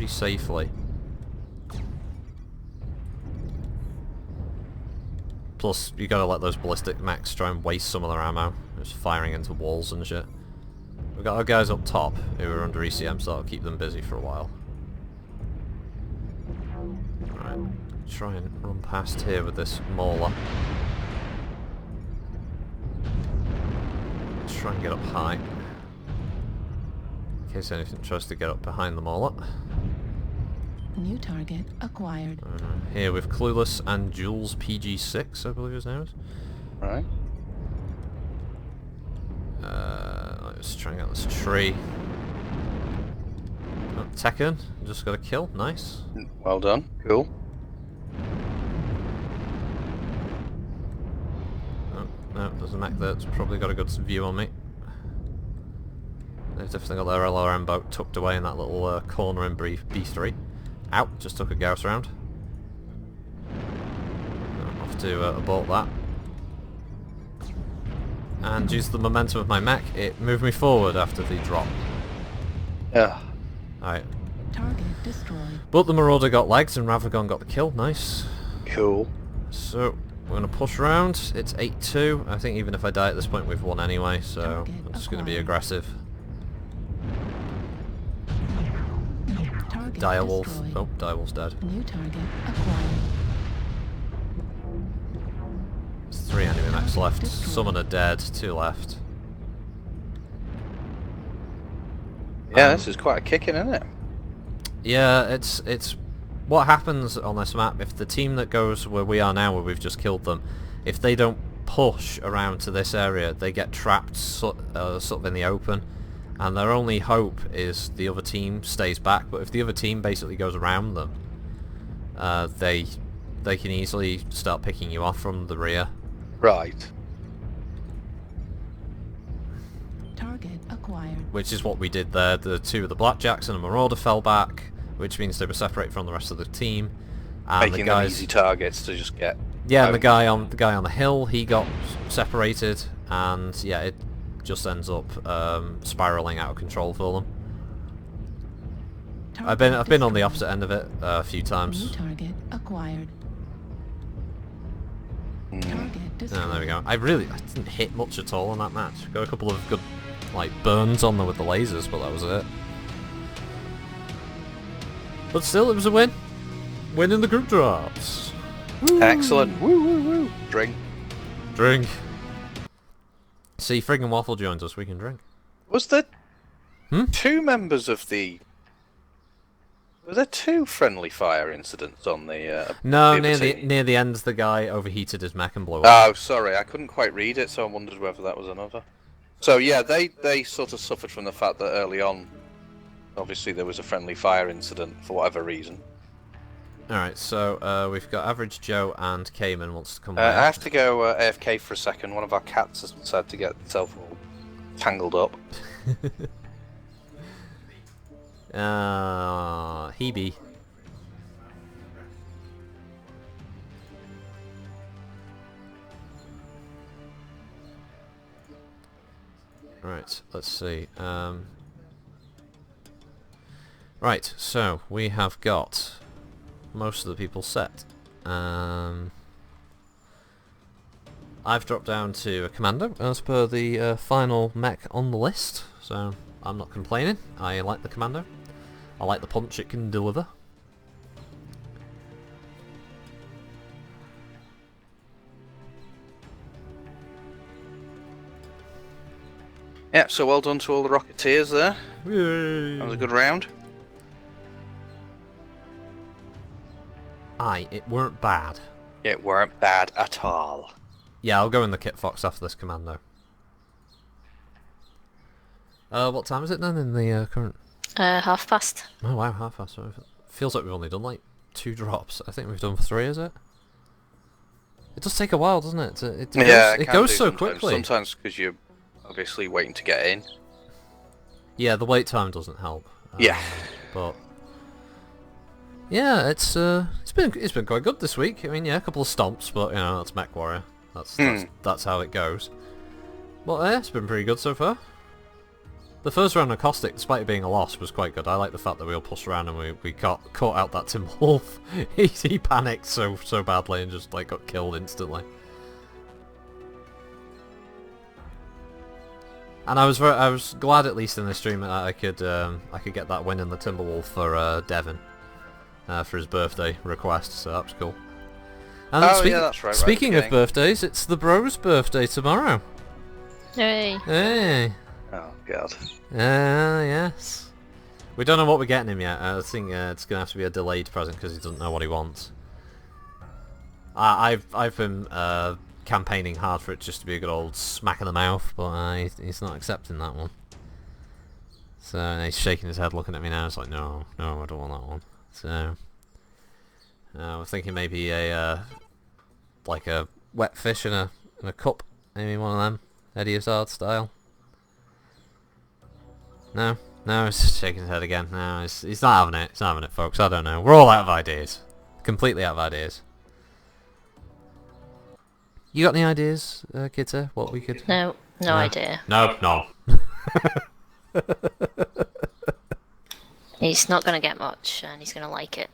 safely. Plus, you got to let those ballistic mechs try and waste some of their ammo, just firing into walls and shit. We've got our guys up top who are under ECM, so that'll keep them busy for a while. Alright, try and run past here with this mauler. Try and get up high. In case anything tries to get up behind the mauler. New target acquired. Here with Clueless and Jules PG6, I believe his name is. Right. Let's try and get this tree. Oh, Tekken, just got a kill, nice. Well done. Cool. Oh, no, there's a mech that's probably got a good view on me. They've definitely got their LRM boat tucked away in that little corner in B3. Out, just took a Gauss round. Off to abort that. And due to the momentum of my mech, it moved me forward after the drop. Yeah. Alright. Target destroyed. But the Marauder got legs and Ravagon got the kill, nice. Cool. So, we're going to push around. It's 8-2. I think even if I die at this point, we've won anyway, so I'm just going to be aggressive. Target Direwolf. destroyed. Oh, Direwolf's dead. New target acquired. There's 3 enemy mechs left. Summoner dead, 2 left. Yeah, this is quite a kicking, isn't it? Yeah, it's what happens on this map if the team that goes where we are now, where we've just killed them, if they don't push around to this area, they get trapped sort of in the open, and their only hope is the other team stays back. But if the other team basically goes around them, they can easily start picking you off from the rear. Right. Target acquired. Which is what we did there. The two of the Blackjacks and a Marauder fell back, which means they were separated from the rest of the team. And Making the guys, them easy targets to just get... yeah, and the guy on the hill, he got separated, and yeah, it just ends up spiraling out of control for them. I've been on the opposite end of it a few times. New target acquired. Target destroyed. Oh, there we go. I didn't hit much at all in that match. Got a couple of good like burns on there with the lasers, but that was it. But still, it was a win. Win in the group drafts. Woo. Excellent. Woo woo woo. Drink. See, Friggin' Waffle joins us. We can drink. Was there two members of the... Were there two friendly fire incidents on the... No, team? near the end, the guy overheated his mech and blew up. Oh, sorry, I couldn't quite read it, so I wondered whether that was another. So yeah, they sort of suffered from the fact that early on, obviously there was a friendly fire incident for whatever reason. Alright, so we've got Average Joe and Cayman wants to come I back. have to go AFK for a second. One of our cats has decided to get itself all tangled up. Hebe. Right, let's see. Right, so we have got most of the people set. I've dropped down to a commando as per the final mech on the list, so I'm not complaining. I like the commando. I like the punch it can deliver. Yeah, so well done to all the Rocketeers there. Yay. That was a good round. Aye, it weren't bad. It weren't bad at all. Yeah, I'll go in the Kit Fox after this commando. What time is it then in the current? 1:30. Oh wow, half past. Feels like we've only done like 2 drops. I think we've done 3, is it? It does take a while, doesn't it? It goes so quickly. Sometimes because you're obviously waiting to get in. Yeah, the wait time doesn't help. Yeah. But yeah, it's been quite good this week. I mean, yeah, a couple of stomps, but you know that's Mech Warrior. That's how it goes. But yeah, it's been pretty good so far. The first round of Caustic, despite it being a loss, was quite good. I like the fact that we all pushed around and we caught out that Timberwolf. he panicked so badly and just like got killed instantly. And I was glad at least in this stream that I could get that win in the Timberwolf for Devin for his birthday request, so that was cool. And yeah, that's right. Speaking of birthdays, it's the bro's birthday tomorrow. Hey. Hey. Oh god. Yes. We don't know what we're getting him yet. I think it's gonna have to be a delayed present because he doesn't know what he wants. I've been campaigning hard for it just to be a good old smack in the mouth, but he's not accepting that one. So he's shaking his head, looking at me now. It's like, no, I don't want that one. So we're thinking maybe like a wet fish in a cup, maybe one of them, Eddie Izzard style. No, he's shaking his head again. No, he's not having it. He's not having it, folks. I don't know. We're all out of ideas. Completely out of ideas. You got any ideas, Kitta? What we could... No idea. No. He's not going to get much, and he's going to like it.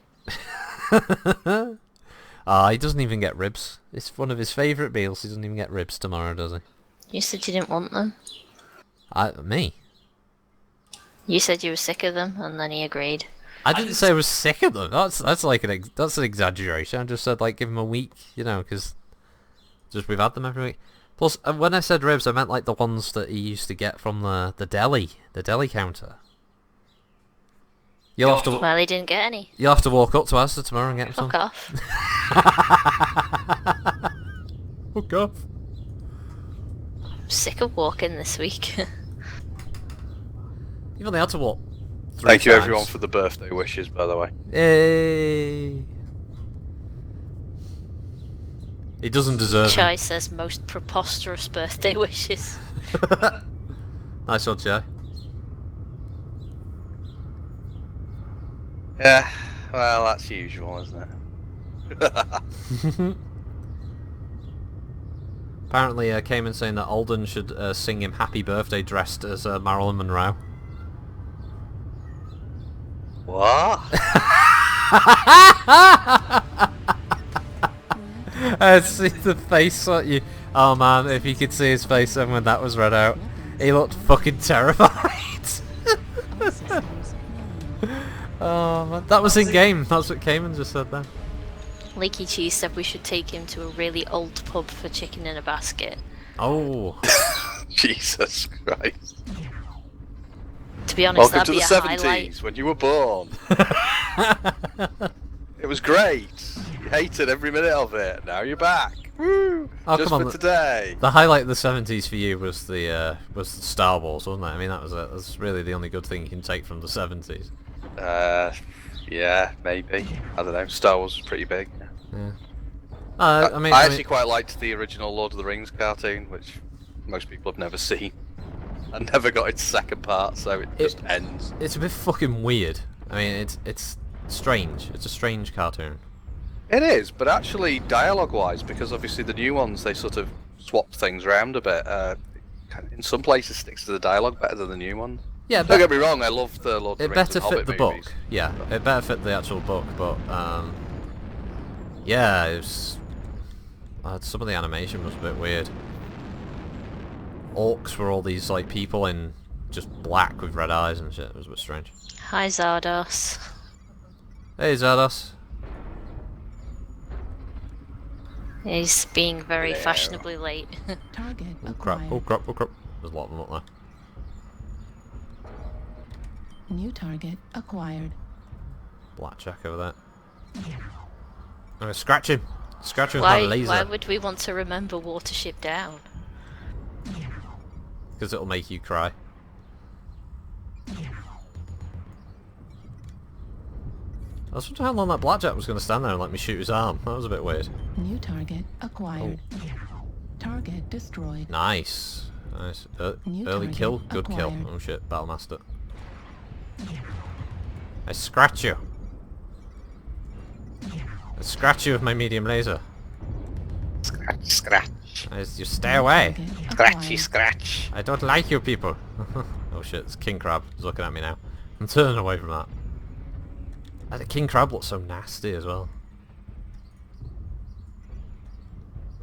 He doesn't even get ribs. It's one of his favourite meals. He doesn't even get ribs tomorrow, does he? You said you didn't want them. Me? You said you were sick of them, and then he agreed. I didn't say I was sick of them. That's like that's an exaggeration. I just said like give him a week, you know, because just we've had them every week. Plus, when I said ribs, I meant like the ones that he used to get from the deli counter. You'll have to. Well, he didn't get any. You'll have to walk up to Asda tomorrow and get him some. Fuck off. Fuck off. I'm sick of walking this week. You've only had to walk 3 Thank you times. everyone for the birthday wishes, by the way. Hey. He doesn't deserve Chai it. says most preposterous birthday wishes. Nice one, Chai. Yeah, well, that's usual, isn't it? Apparently, Cayman saying that Alden should sing him "Happy Birthday" dressed as Marilyn Monroe. What? See the face on you. Oh man, if you could see his face then when that was read out, he looked fucking terrified. All systems. Oh man, that was in game. That's what Cayman just said then. Leaky Cheese said we should take him to a really old pub for chicken in a basket. Oh. Jesus Christ. To be honest, Welcome to that'd the be a 70s, highlight. when you were born. It was great. You hated every minute of it. Now you're back. Woo! Oh, Just come for on. today. The highlight of the 70s for you was the Star Wars, wasn't it? I mean, that's really the only good thing you can take from the 70s. Yeah, maybe. I don't know. Star Wars was pretty big. Yeah. I actually quite liked the original Lord of the Rings cartoon, which most people have never seen. I never got its second part, so it just ends. It's a bit fucking weird. I mean, it's strange. It's a strange cartoon. It is, but actually dialogue-wise, because obviously the new ones, they sort of swapped things around a bit. In some places sticks to the dialogue better than the new one. Yeah, Don't get me wrong, I love the Lord of the it Rings better and fit Hobbit the movies. book. Yeah, it better fit the actual book, but yeah, it was. Some of the animation was a bit weird. Orcs were all these like people in just black with red eyes and shit. It was a bit strange. Hi Zardos. Hey Zardos. He's being very Hello. fashionably late. Target Oh crap! acquired. Oh crap! Oh crap! There's a lot of them up there. New target acquired. Blackjack over there. I'm gonna scratch him. Scratch him with my why laser. would we want to remember Watership Down? Because it'll make you cry. I was wondering how long that blackjack was going to stand there and let me shoot his arm. That was a bit weird. New target acquired. Target destroyed. Nice. Nice. New Early target kill. Good kill. acquired. Oh shit. Battlemaster. I scratch you. I scratch you with my medium laser. Scratch, scratch. You stay away. Target Scratchy, acquired. scratch. I don't like you people. Oh shit. It's King Crab. He's looking at me now. I'm turning away from that. The King Crab looks so nasty as well.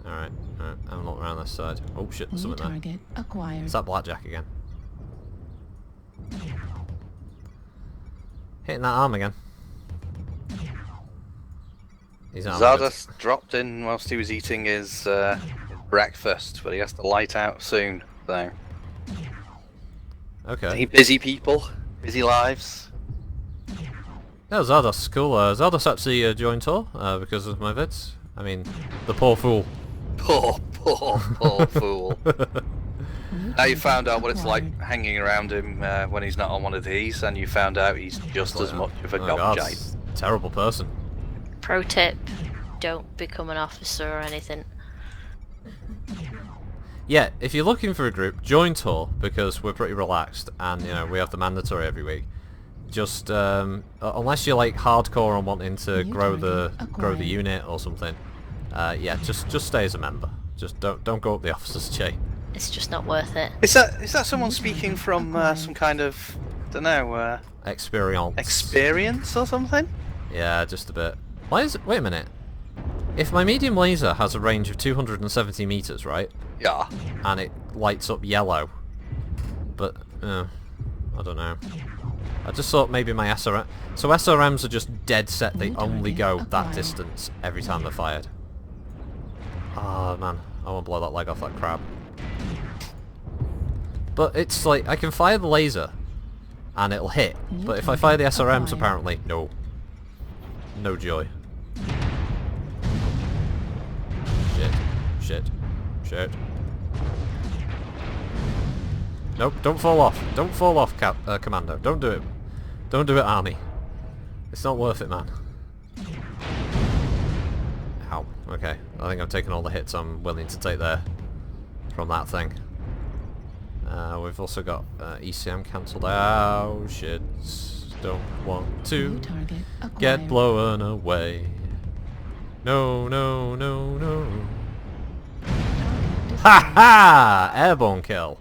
Alright, alright, I'm looking around this side. Oh shit, there's New something there. target acquired. It's that blackjack again. Hitting that arm again. He's armored. Zardos dropped in whilst he was eating his breakfast, but he has to light out soon, so... Okay. Any busy people? Busy lives? Yeah, Zardos, cool. Zardos actually joined Tor because of my vids. I mean, the poor fool. Poor fool. New Now you target found out what it's like acquired. hanging around him when he's not on one of these, and you found out he's just as much of a Oh my God, gobshite. terrible person. Pro tip, don't become an officer or anything. Yeah, if you're looking for a group, join Tor because we're pretty relaxed and you know we have the mandatory every week. Just unless you're like hardcore and wanting to New grow target the acquired. unit or something, yeah, just stay as a member. Just don't go up the officers' chain. It's just not worth it. Is that someone speaking from some kind of, don't know, Experience. experience or something? Yeah, just a bit. Why is it? Wait a minute. If my medium laser has a range of 270 meters, right, Yeah. and it lights up yellow, but I don't know. I just thought maybe my SRM... So SRMs are just dead set, they New only target go that acquired. distance every time they're fired. Oh man, I want to blow that leg off that crab. But it's like, I can fire the laser, and it'll hit, New but if I fire the target SRMs acquired. apparently, no. No joy. Shit. Shit. Shit. Nope, don't fall off. Don't fall off, Commando. Don't do it. Don't do it, Army. It's not worth it, man. Ow. okay. I think I've taken all the hits I'm willing to take there from that thing. We've also got ECM cancelled. Oh shit. Don't want to New target acquired. get blown away. No, no, no, no. Target destroyed. Ha ha! Airborne kill.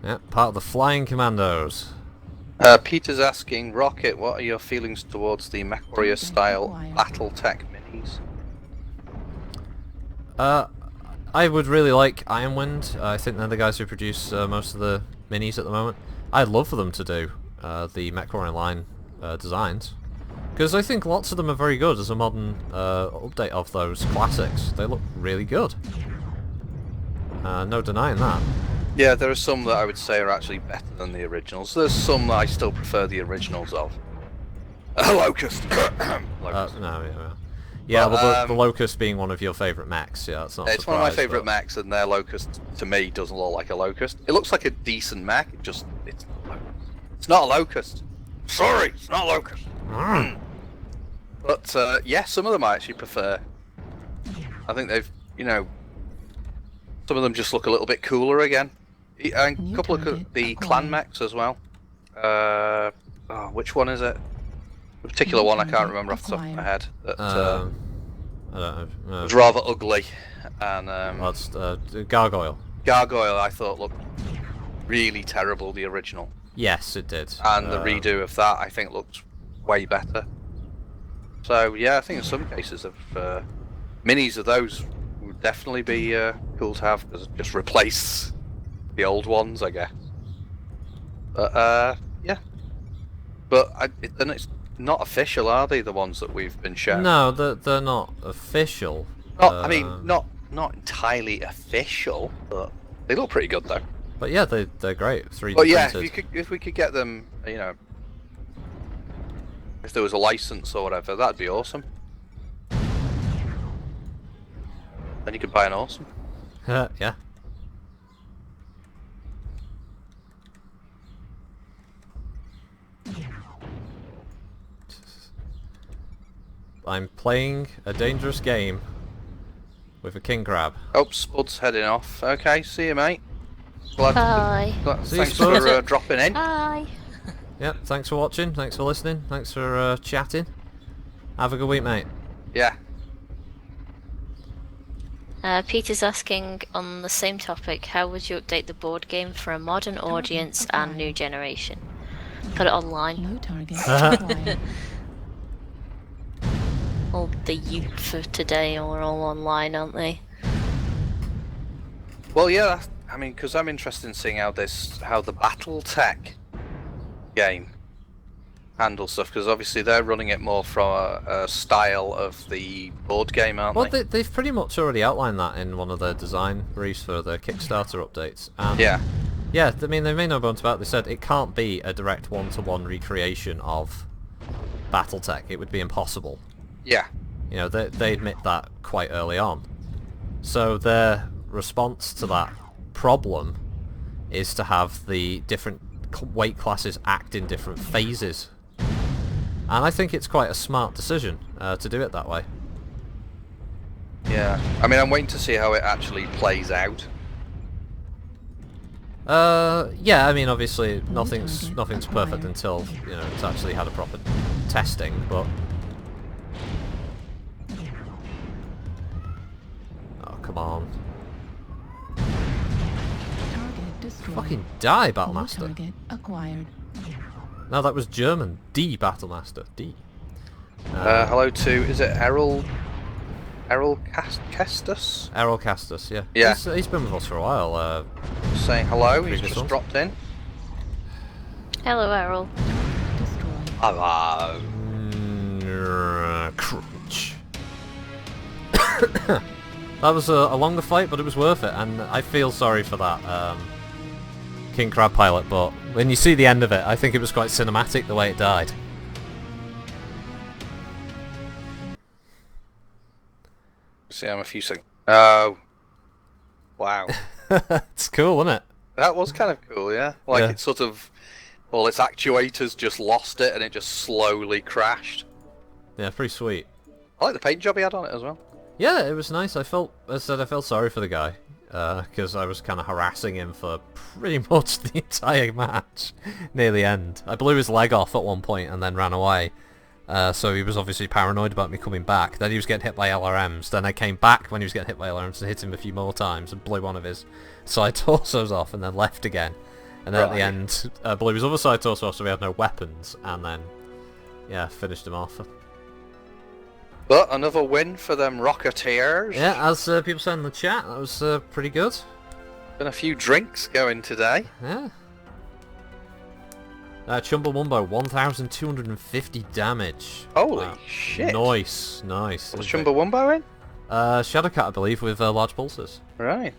Yep, part of the Flying Commandos. Peter's asking, Rocket, what are your feelings towards the MechWarrior style BattleTech minis? I would really like Ironwind. I think they're the guys who produce most of the minis at the moment. I'd love for them to do the MechWarrior line designs, because I think lots of them are very good as a modern update of those classics. They look really good. No denying that. Yeah, there are some that I would say are actually better than the originals. There's some that I still prefer the originals of. Locust! Locust. No, yeah. Yeah, But, well, the Locust being one of your favourite mechs, yeah, that's not a It's one of my surprise, favourite but- mechs, and their Locust, to me, doesn't look like a Locust. It looks like a decent mech, it's not a Locust. Sorry, it's not a Locust. Mm. But, yeah, some of them I actually prefer. I think they've, you know, some of them just look a little bit cooler again. And a New couple of target the acquired. clan mechs as well. Which one is it? The particular New one I can't target remember off the top of my acquired. head. That I don't know. was rather ugly. And That's Gargoyle. Gargoyle I thought looked really terrible, the original. Yes, it did. And the redo of that I think looked way better. So yeah, I think in some cases of minis of those would definitely be cool to have, because it just replace the old ones, I guess. But yeah. But then it's not official, are they? The ones that we've been shown. No, they're not official. I mean, not entirely official, but they look pretty good though. But yeah, they're great. 3D But yeah, printed. if we could get them, you know, if there was a license or whatever, that'd be awesome. Then you could buy an awesome. Yeah. I'm playing a dangerous game with a king crab. Oh, Spud's heading off. Okay, see you, mate. Bye. See you, Thanks Spud. for dropping in. Bye. Yep, thanks for watching, thanks for listening, thanks for chatting. Have a good week, mate. Yeah. Peter's asking on the same topic, how would you update the board game for a modern audience and new generation? Put it online. New target acquired. All the youth for today are all online, aren't they? Well, yeah. I mean, because I'm interested in seeing how the BattleTech game handles stuff. Because obviously they're running it more from a style of the board game, aren't Well, they? they've pretty much already outlined that in one of their design briefs for their Kickstarter updates. And Yeah. yeah, I mean, they made no bones about it. They said it can't be a direct one-to-one recreation of BattleTech. It would be impossible. Yeah. You know, they admit that quite early on. So their response to that problem is to have the different weight classes act in different phases. And I think it's quite a smart decision to do it that way. Yeah. I mean, I'm waiting to see how it actually plays out. Yeah, I mean, obviously nothing's target perfect acquired. until, you know, it's actually had a proper testing, but... Oh, come on. Target destroyed. Fucking die, New Battlemaster. target acquired. No, that was German. D, Battlemaster. D. Hello to, is it Errol Kestus? Errol Castus, yeah. Yeah. He's been with us for a while. Saying hello, he's Previous just ones. dropped in. Hello, Errol. Destroyed. Hello. Crunch. That was a longer fight, but it was worth it, and I feel sorry for that King Crab pilot, but when you see the end of it, I think it was quite cinematic the way it died. See, I'm a few seconds. Oh. Wow. It's cool, isn't it? That was kind of cool, yeah. Like Yeah. it sort of, well, its actuators just lost it and it just slowly crashed. Yeah, pretty sweet. I like the paint job he had on it as well. Yeah, it was nice. I felt sorry for the guy because I was kind of harassing him for pretty much the entire match near the end. I blew his leg off at one point and then ran away. So he was obviously paranoid about me coming back. Then he was getting hit by LRMs. Then I came back when he was getting hit by LRMs and hit him a few more times and blew one of his side torsos off and then left again. And then at the end, blew his other side torso off so he had no weapons. And then, yeah, finished him off. But another win for them Rocketeers. Yeah, as people say in the chat, that was pretty good. Been a few drinks going today. Yeah. Chumbawumbo, 1,250 damage. Holy shit. Nice. Was Chumbawumbo in? Shadowcat, I believe, with large pulses. Right.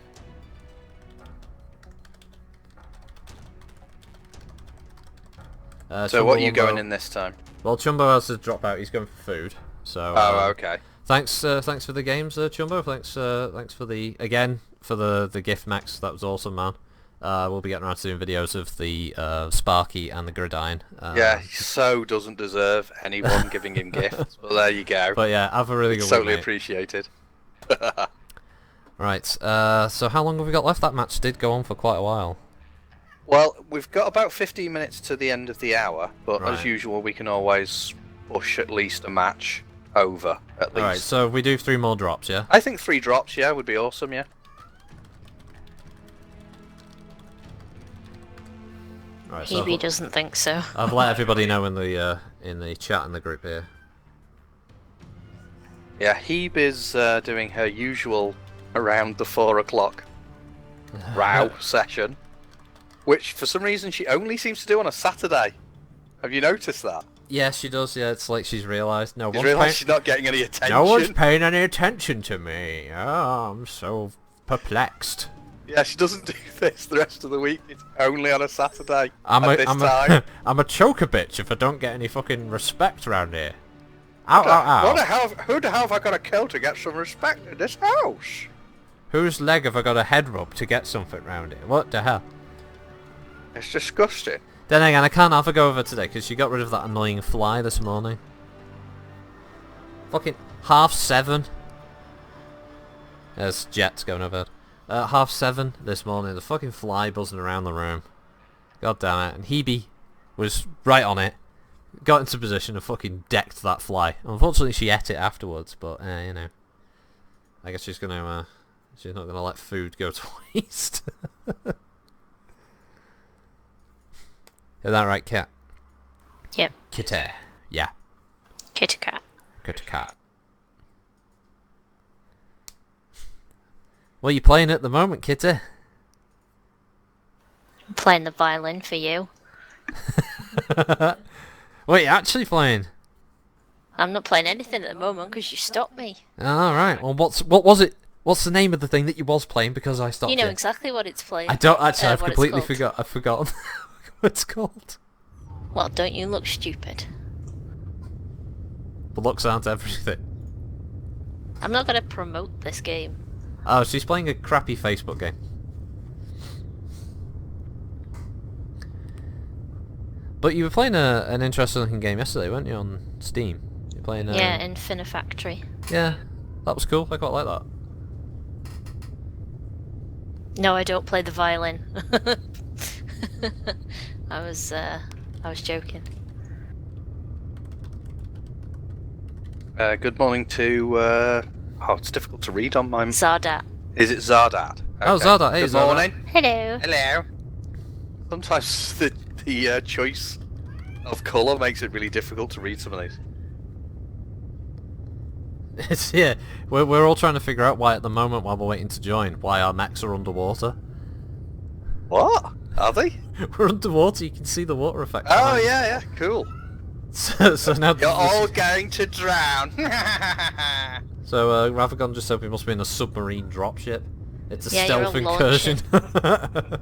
So what are you going in this time? Well, Chumbo has to drop out. He's going for food. So. Oh, okay. Thanks for the games, Chumbo. Thanks for the gift, Max. That was awesome, man. We'll be getting around to doing videos of the Sparky and the Gridiron. Yeah, he so doesn't deserve anyone giving him gifts. But there you go. But yeah, have a really good week, totally mate. appreciated. Right. So how long have we got left? That match did go on for quite a while. Well, we've got about 15 minutes to the end of the hour, but Right. as usual, we can always push at least a match over, at least. Alright, so we do 3 more drops, yeah? I think 3 drops, yeah, would be awesome, yeah. Right, so Hebe doesn't think so. I've let everybody know in the chat in the group here. Yeah, Hebe is doing her usual around the 4 o'clock row session, which for some reason she only seems to do on a Saturday. Have you noticed that? Yeah, she does. Yeah, it's like she's realised She's not getting any attention. no one's paying any attention to me. Oh, I'm so perplexed. Yeah, she doesn't do this the rest of the week. It's only on a Saturday I'm at this time. I'm a choker bitch if I don't get any fucking respect around here. Ow, ow, ow. Who the hell have I got to kill to get some respect in this house? Whose leg have I got a head rub to get something round here? What the hell? It's disgusting. Then again, I can't have a go over today because she got rid of that annoying fly this morning. Fucking 7:30. There's jets going overhead. 7:30 this morning, the fucking fly buzzing around the room. God damn it. And Hebe was right on it. Got into position and fucking decked that fly. Unfortunately, she ate it afterwards, but, you know. I guess she's gonna, she's not gonna let food go to waste. Is that right, Cat? Yep. Kitty. Yeah. Kitty cat. Kitty cat. What are you playing at the moment, Kitty? I'm playing the violin for you. What are you actually playing? I'm not playing anything at the moment because you stopped me. Alright, well what was it? What's the name of the thing that you was playing because I stopped you? You know exactly what it's playing. I don't actually, I've what completely it's called. I've forgotten what it's called. Well, don't you look stupid. But looks aren't everything. I'm not going to promote this game. Oh, she's playing a crappy Facebook game. But you were playing an interesting looking game yesterday, weren't you, on Steam? You're playing Yeah, Infinifactory. Yeah, that was cool. I quite like that. No, I don't play the violin. I was joking. Good morning to, oh, it's difficult to read on my... Zardat. Is it Zardat? Okay. Oh, Zardat, hey, Good Zardat. morning. Hello. Hello. Sometimes the choice of colour makes it really difficult to read some of these. It's, yeah, we're all trying to figure out why at the moment while we're waiting to join, why our mechs are underwater. What? Are they? We're underwater, you can see the water effect. Oh, yeah, cool. So now... You're all going to drown. So Ravagon just said we must be in a submarine dropship. It's a Yeah, stealth you're all incursion.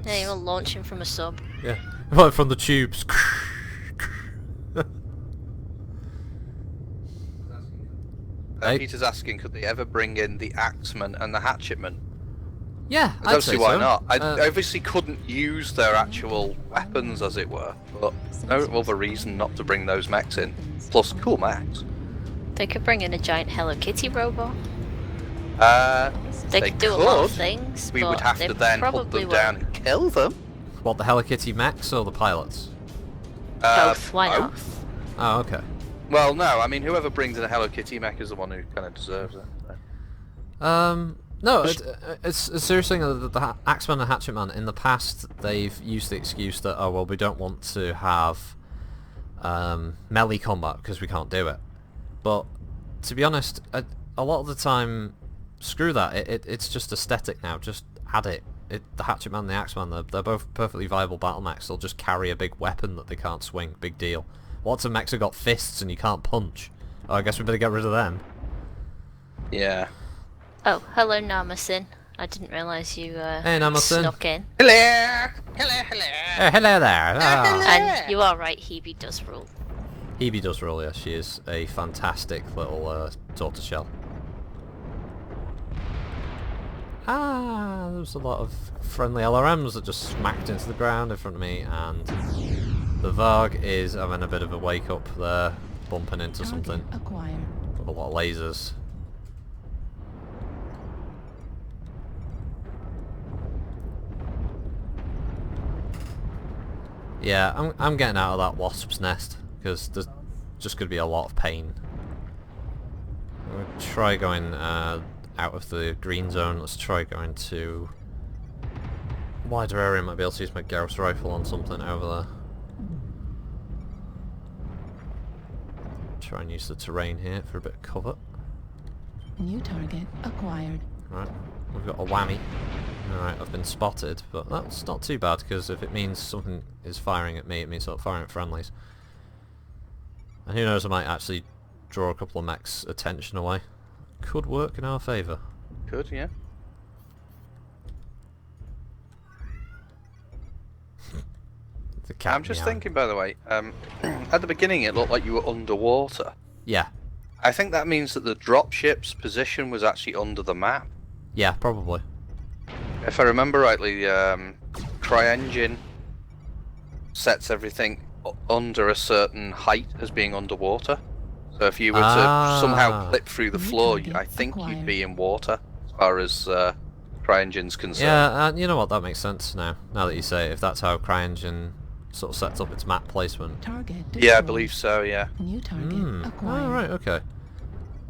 Yeah, you're launching from a sub. Yeah, well, from the tubes. Hey. Peter's asking, could they ever bring in the Axeman and the Hatchetman? Yeah, I don't I'd see say why so. not. I obviously couldn't use their actual weapons, as it were, but no other reason not to bring those mechs in. Plus, cool mechs. They could bring in a giant Hello Kitty robot. They could do a lot of could. things, We but would have they to then hunt probably them down won't. and kill them. What, the Hello Kitty mechs or the pilots? Both, why not? Both. Oh, okay. Well, no, I mean, whoever brings in a Hello Kitty mech is the one who kind of deserves it. So. No, it's a serious thing. The Axeman and Hatchet Man, in the past, they've used the excuse that, oh, well, we don't want to have melee combat because we can't do it. But, to be honest, a lot of the time, screw that. It's just aesthetic now. Just add it. The Hatchet Man and the Axeman, they're both perfectly viable battle mechs. They'll just carry a big weapon that they can't swing. Big deal. Lots of mechs have got fists and you can't punch. Oh, I guess we better get rid of them. Yeah. Oh, hello Namasin. I didn't realise you Hey, Namasin. snuck in. Hello! Hello, hello! Hello there. Ah. And you are right, Hebe does rule. Hebe does roll, yeah. She is a fantastic little tortoiseshell. There was a lot of friendly LRMs that just smacked into the ground in front of me, and the Varg is having a bit of a wake up there, bumping into something Acquired. with a lot of lasers. Yeah, I'm getting out of that wasp's nest because there's just going to be a lot of pain. I'm going to try going out of the green zone. Let's try going to wider area. Might be able to use my Gauss rifle on something over there. Try and use the terrain here for a bit of cover. New target acquired. Right, we've got a whammy. Alright, I've been spotted, but that's not too bad, because if it means something is firing at me, it means I'm firing at friendlies. And who knows, I might actually draw a couple of mechs' attention away. Could work in our favour. Could, yeah. The cat I'm just meowing. thinking, by the way, at the beginning it looked like you were underwater. Yeah. I think that means that the dropship's position was actually under the map. Yeah, probably. If I remember rightly, CryEngine sets everything under a certain height as being underwater. So if you were to somehow clip through the New floor, target I think you'd acquired. be in water, as far as CryEngine's concerned. Yeah, you know what, that makes sense now that you say it, if that's how CryEngine sort of sets up its map placement. Target Yeah, I destroyed. believe so, yeah. New target Oh, acquired. right, okay.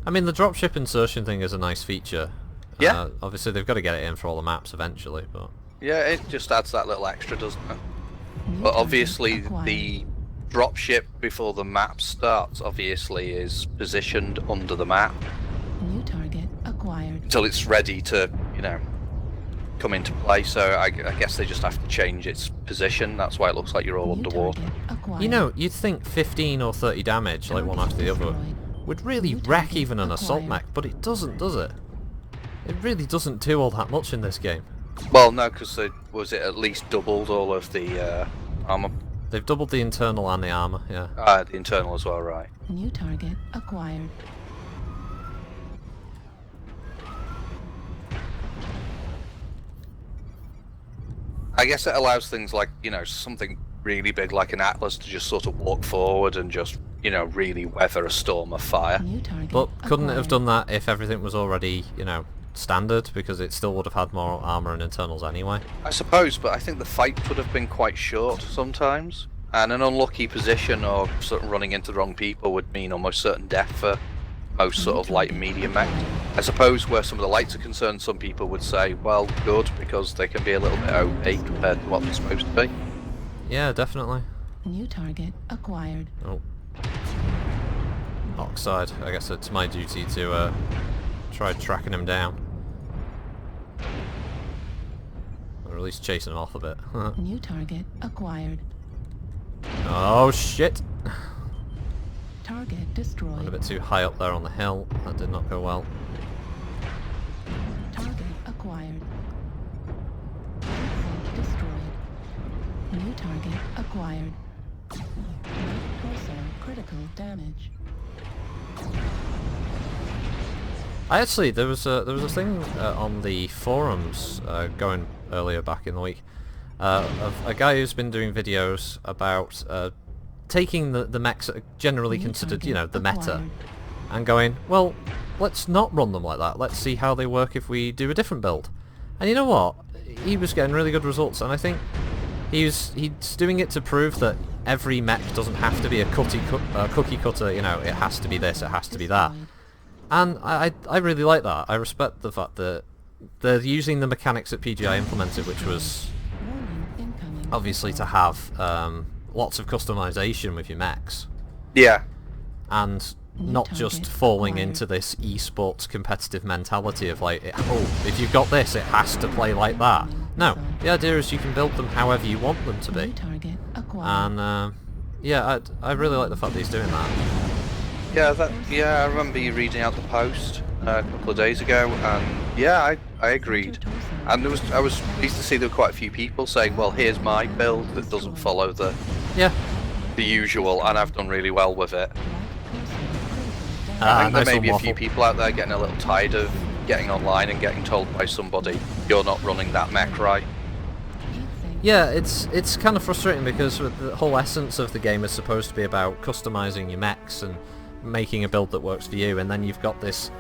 I mean, the dropship insertion thing is a nice feature. Yeah. Obviously, they've got to get it in for all the maps eventually, but... Yeah, it just adds that little extra, doesn't it? New But target obviously acquired. the dropship before the map starts obviously is positioned under the map New target acquired. until it's ready to, you know, come into play. So I guess they just have to change its position. That's why it looks like you're all New underwater. target acquired. You know, you'd think 15 or 30 damage, like one Target after the other, destroyed. would really New wreck target even an assault acquired. mech, but it doesn't, does it? It really doesn't do all that much in this game. Well, no, because was it at least doubled all of the armor, They've doubled the internal and the armour, yeah. the internal as well, right? New target acquired. I guess it allows things like, you know, something really big like an Atlas to just sort of walk forward and just, you know, really weather a storm of fire. New target But couldn't it have acquired. done that if everything was already, you know, standard? Because it still would have had more armour and internals anyway. I suppose, but I think the fight could have been quite short sometimes. And an unlucky position or sort of running into the wrong people would mean almost certain death for most sort of light and medium mech. I suppose where some of the lights are concerned, some people would say, well, good, because they can be a little bit OP compared to what they're supposed to be. Yeah, definitely. New target acquired. Oh. Oxide. I guess it's my duty to try tracking him down. Or at least chasing him off a bit. New target acquired. Oh shit! Target Went a destroyed. bit too high up there on the hill. That did not go well. Target acquired. Target destroyed. New target acquired. Torso critical damage. There was a thing on the forums going earlier back in the week of a guy who's been doing videos about taking the mechs that are generally New considered, target you know, the meta, acquired. and going, well, let's not run them like that. Let's see how they work if we do a different build. And you know what? He was getting really good results, and I think he's doing it to prove that every mech doesn't have to be a cookie cutter, you know, it has to be this, it has to be that. And I really like that. I respect the fact that they're using the mechanics that PGI implemented, which was obviously to have lots of customization with your mechs. Yeah. And not just falling into this esports competitive mentality of like, oh, if you've got this, it has to play like that. No, the idea is you can build them however you want them to be. And yeah, I really like the fact that he's doing that. Yeah, I remember you reading out the post a couple of days ago, and yeah, I agreed. And I was pleased to see there were quite a few people saying, well, here's my build that doesn't follow the usual, and I've done really well with it. I think there may be a few people out there getting a little tired of getting online and getting told by somebody, you're not running that mech right. Yeah, it's kind of frustrating because the whole essence of the game is supposed to be about customizing your mechs and making a build that works for you, and then you've got this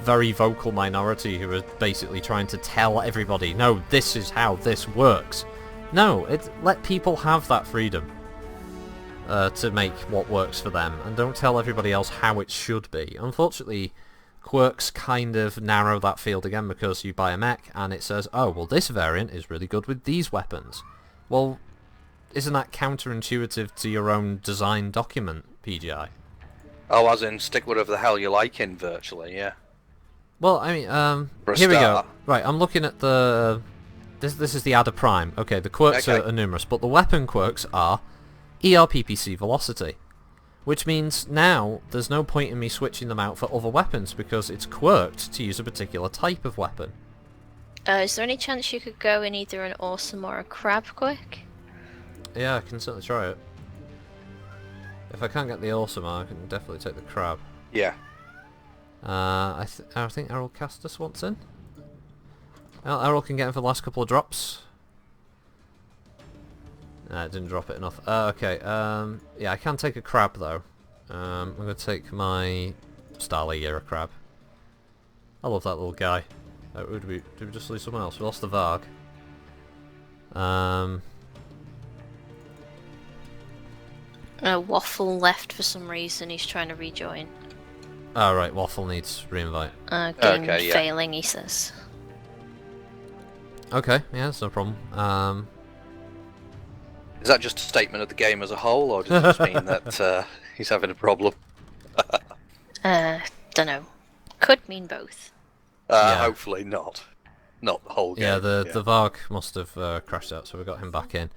very vocal minority who are basically trying to tell everybody, no, this is how this works. No, let people have that freedom to make what works for them, and don't tell everybody else how it should be. Unfortunately, quirks kind of narrow that field again, because you buy a mech and it says, oh, well, this variant is really good with these weapons. Well, isn't that counterintuitive to your own design document, PGI? Oh, as in stick whatever the hell you like in virtually, yeah. Well, I mean, here we go. Right, I'm looking at the... This is the Adder Prime. Okay, the quirks are numerous, but the weapon quirks are ERPPC Velocity. Which means now there's no point in me switching them out for other weapons, because it's quirked to use a particular type of weapon. Is there any chance you could go in either an awesome or a crab quick? Yeah, I can certainly try it. If I can't get the awesome, I can definitely take the crab. Yeah. I think Errol Castus wants in. Errol can get in for the last couple of drops. It didn't drop it enough. Okay, yeah, I can take a crab though. I'm going to take my Starly Era crab. I love that little guy. Did we just lose someone else? We lost the Varg. Waffle left for some reason, he's trying to rejoin. Oh right, Waffle needs reinvite. Game failing, he says. Okay, yeah, that's no problem. Is that just a statement of the game as a whole, or does it just mean that he's having a problem? Dunno. Could mean both. Hopefully not. Not the whole game. Yeah, the Varg must have crashed out, so we got him back in.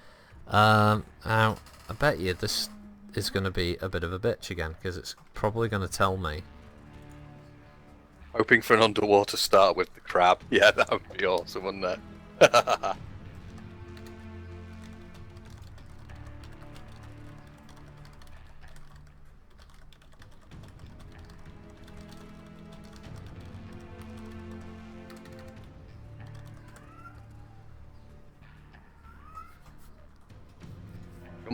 Now, I bet you this is going to be a bit of a bitch again, because it's probably going to tell me. Hoping for an underwater start with the crab. Yeah, that would be awesome, wouldn't it?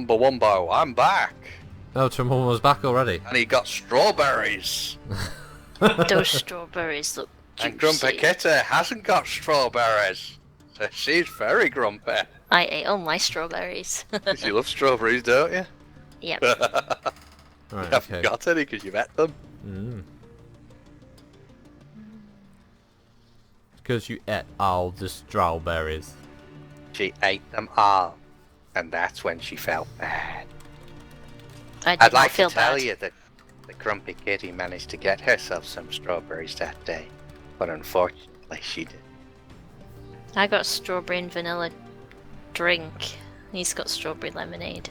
Wumbo, I'm back! Oh, Chumbawamba was back already. And he got strawberries! Those strawberries look juicy. And Grumpy Kitty hasn't got strawberries. So she's very grumpy. I ate all my strawberries. You love strawberries, don't you? Yep. You haven't got any because you've ate them. Because you ate all the strawberries. She ate them all. And that's when she felt bad. I'd like to tell you that the Grumpy Kitty managed to get herself some strawberries that day. But unfortunately, she didn't. I got strawberry and vanilla drink. He's got strawberry lemonade.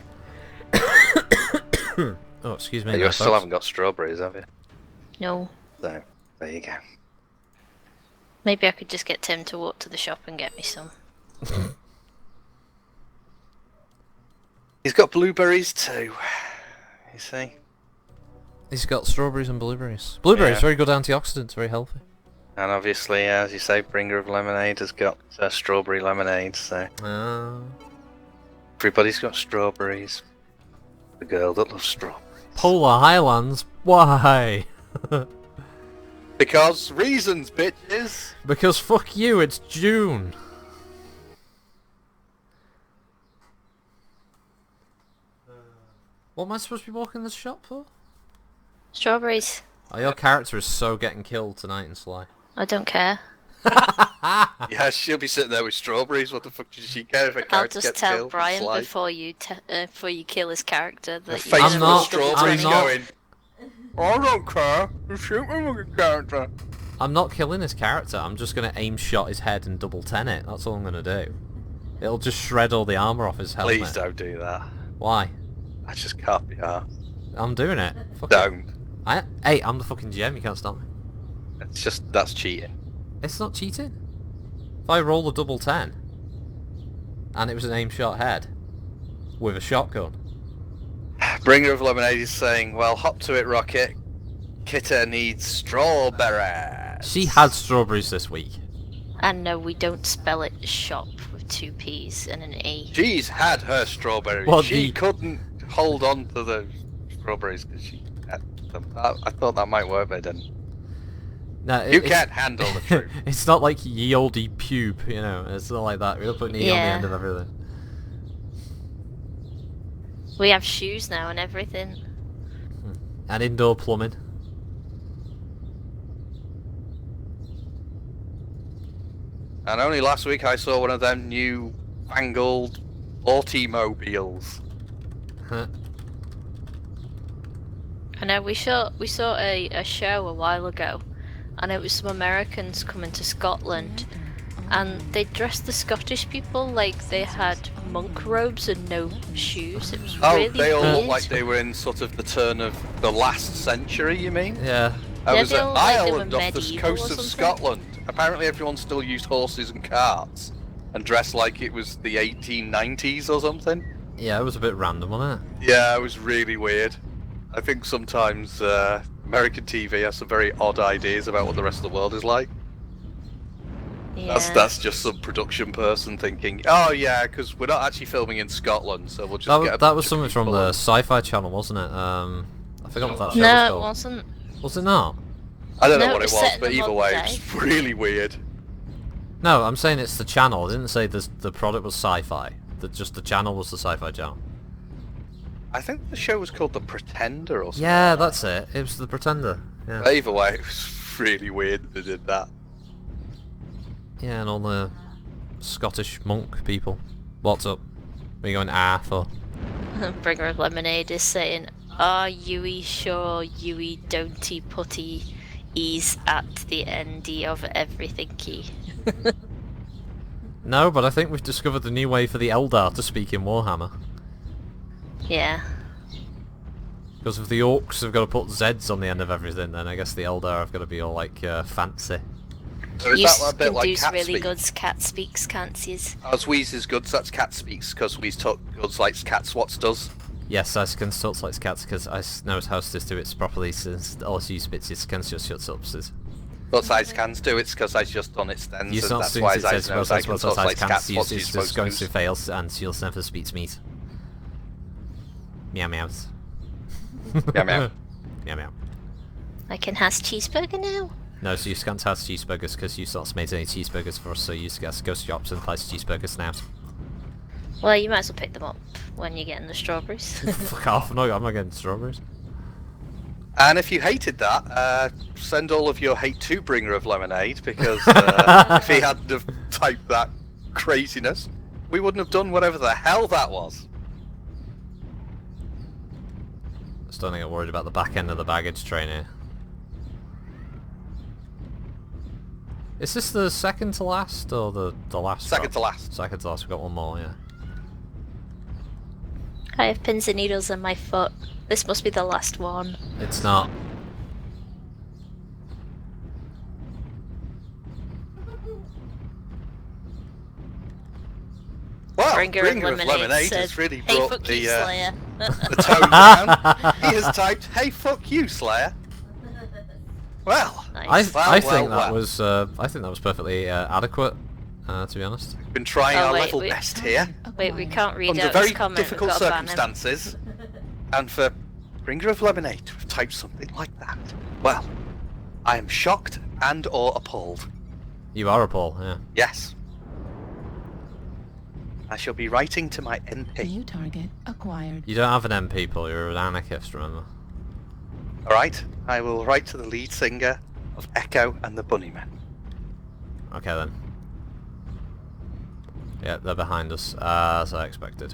Oh, excuse me. You still haven't got strawberries, have you? No. So, there you go. Maybe I could just get Tim to walk to the shop and get me some. He's got blueberries too, you see. He's got strawberries and blueberries. Blueberries, very good antioxidants, very healthy. And obviously, as you say, Bringer of Lemonade has got strawberry lemonade, so... Everybody's got strawberries. The girl that loves strawberries. Polar Highlands? Why? Because reasons, bitches. Because fuck you, it's June. What am I supposed to be walking in the shop for? Strawberries. Oh, your character is so getting killed tonight in Sly. I don't care. Yeah, she'll be sitting there with strawberries. What the fuck does she care if her I'll character just gets tell killed? Brian Sly? before you kill his character that Face I'm full not- of strawberries I'm not- going. I don't care. Shoot my fucking character. I'm not killing his character, I'm just going to aim shot his head and double 10 it. That's all I'm going to do. It'll just shred all the armour off his helmet. Please don't do that. Why? I just can't be arsed. I'm doing it. Fuck it. Don't. Hey, I'm the fucking GM, you can't stop me. It's just, that's cheating. It's not cheating. If I roll a double 10, and it was an aim shot head, with a shotgun. Bringer of Lemonade is saying, well, hop to it, Rocket. Kitta needs strawberries. She had strawberries this week. And no, we don't spell it shop with 2 P's and an E. She's had her strawberries. Well, she couldn't hold on to the strawberries because she had them. I thought that might work, but it didn't. No, You can't handle the truth. It's not like ye olde pube, you know. It's not like that. We don't put an E on the Yeah. end of everything. We have shoes now and everything. And indoor plumbing. And only last week I saw one of them new fangled automobiles. I know we saw a show a while ago, and it was some Americans coming to Scotland, and they dressed the Scottish people like they had monk robes and no shoes. It was Oh, really they all weird. look like they were in sort of the turn of the last century, you mean? Yeah. I Yeah, was they at all look like they were Ireland off the medieval coast or of something. Scotland. Apparently everyone still used horses and carts and dressed like it was the 1890s or something. Yeah, it was a bit random, wasn't it? Yeah, it was really weird. I think sometimes American TV has some very odd ideas about what the rest of the world is like. Yeah. That's just some production person thinking, oh yeah, because we're not actually filming in Scotland, so we'll just get a That was bunch of something from people the on. Sci-Fi Channel, wasn't it? I forgot what that show was No, it called. wasn't. Was it not? I don't know No, what it it was was, set in but the either modern way, day. it's really weird. No, I'm saying it's the channel. I didn't say the product was sci-fi. Just the channel was the Sci-Fi Channel. I think the show was called The Pretender or something. Yeah, that's it. It was The Pretender. Yeah. But either way, it was really weird that they did that. Yeah, and all the Scottish monk people. What's up? Are you going for? Bringer of Lemonade is saying, "Are you sure you don't putty ease at the end of everything?" No, but I think we've discovered the new way for the Eldar to speak in Warhammer. Yeah. Because if the Orcs have got to put Zs on the end of everything, then I guess the Eldar have got to be all like fancy. So is You that a bit can like do cat really speak? good cat speaks, can't you? As Wheeze is good, so that's cat speaks, because Wheeze took goods like cat swats does. Yes, I can talk like cats because I know how to do it properly since all you spits can just shut up. But size cans do it's because I just done it then, You so not that's soon why it says I knows I can talk like cat can't swats use he's just going supposed to to. fail and she'll never speak to me. Meow meows. Yeah, meow. Meow meow. I can has cheeseburger now. No, so you can't have cheeseburgers because you not made any cheeseburgers for us, so you just got to go to shops and place cheeseburgers now. Well, you might as well pick them up when you're getting the strawberries. Fuck off, no, I'm not getting strawberries. And if you hated that, send all of your hate to Bringer of Lemonade, because if he hadn't have typed that craziness, we wouldn't have done whatever the hell that was. Just don't get worried about the back end of the baggage train here. Is this the second to last or the last? Second to drop? last. Second to last. We've got one more, yeah. I have pins and needles on my foot. This must be the last one. It's not. Well, Bringer of Lemonade said, has really "Hey, brought fuck you, Slayer." the tone down. He has typed, "Hey, fuck you, Slayer." Well, Nice. I think well, that well. was I think that was perfectly adequate. To be honest. been trying Oh, our wait, level wait. best here, Wait, we can't read under out very this comment. difficult We've got to ban him. circumstances, and for Bringer of Lemonade to have typed something like that, Well, I am shocked and or appalled. You are a Paul, yeah. Yes. I shall be writing to my MP. New target acquired. You don't have an MP, Paul. You're an anarchist, remember? Alright, I will write to the lead singer of Echo and the Bunnymen. Okay then. Yeah, they're behind us, as I expected.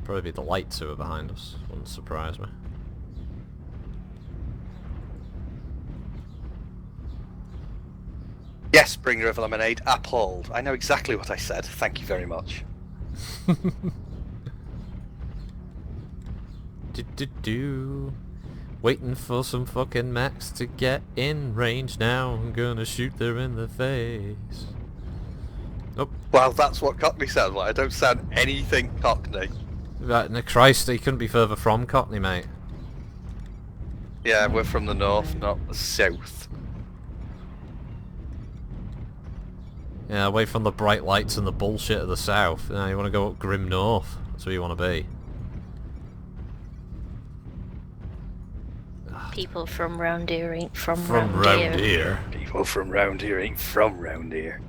Probably be the lights who are behind us. Wouldn't surprise me. Yes, bringer of lemonade, appalled. I know exactly what I said. Thank you very much. Do. Waiting for some fucking mechs to get in range now. I'm gonna shoot them in the face. Nope. Well, that's what Cockney sounds like. I don't sound anything Cockney. Right, no, Christ, he couldn't be further from Cockney, mate. Yeah, we're from the north, not the south. Yeah, away from the bright lights and the bullshit of the south. You want to go up grim north. That's where you want to be. People from round here ain't from From round round here. here. People from round here ain't from round here.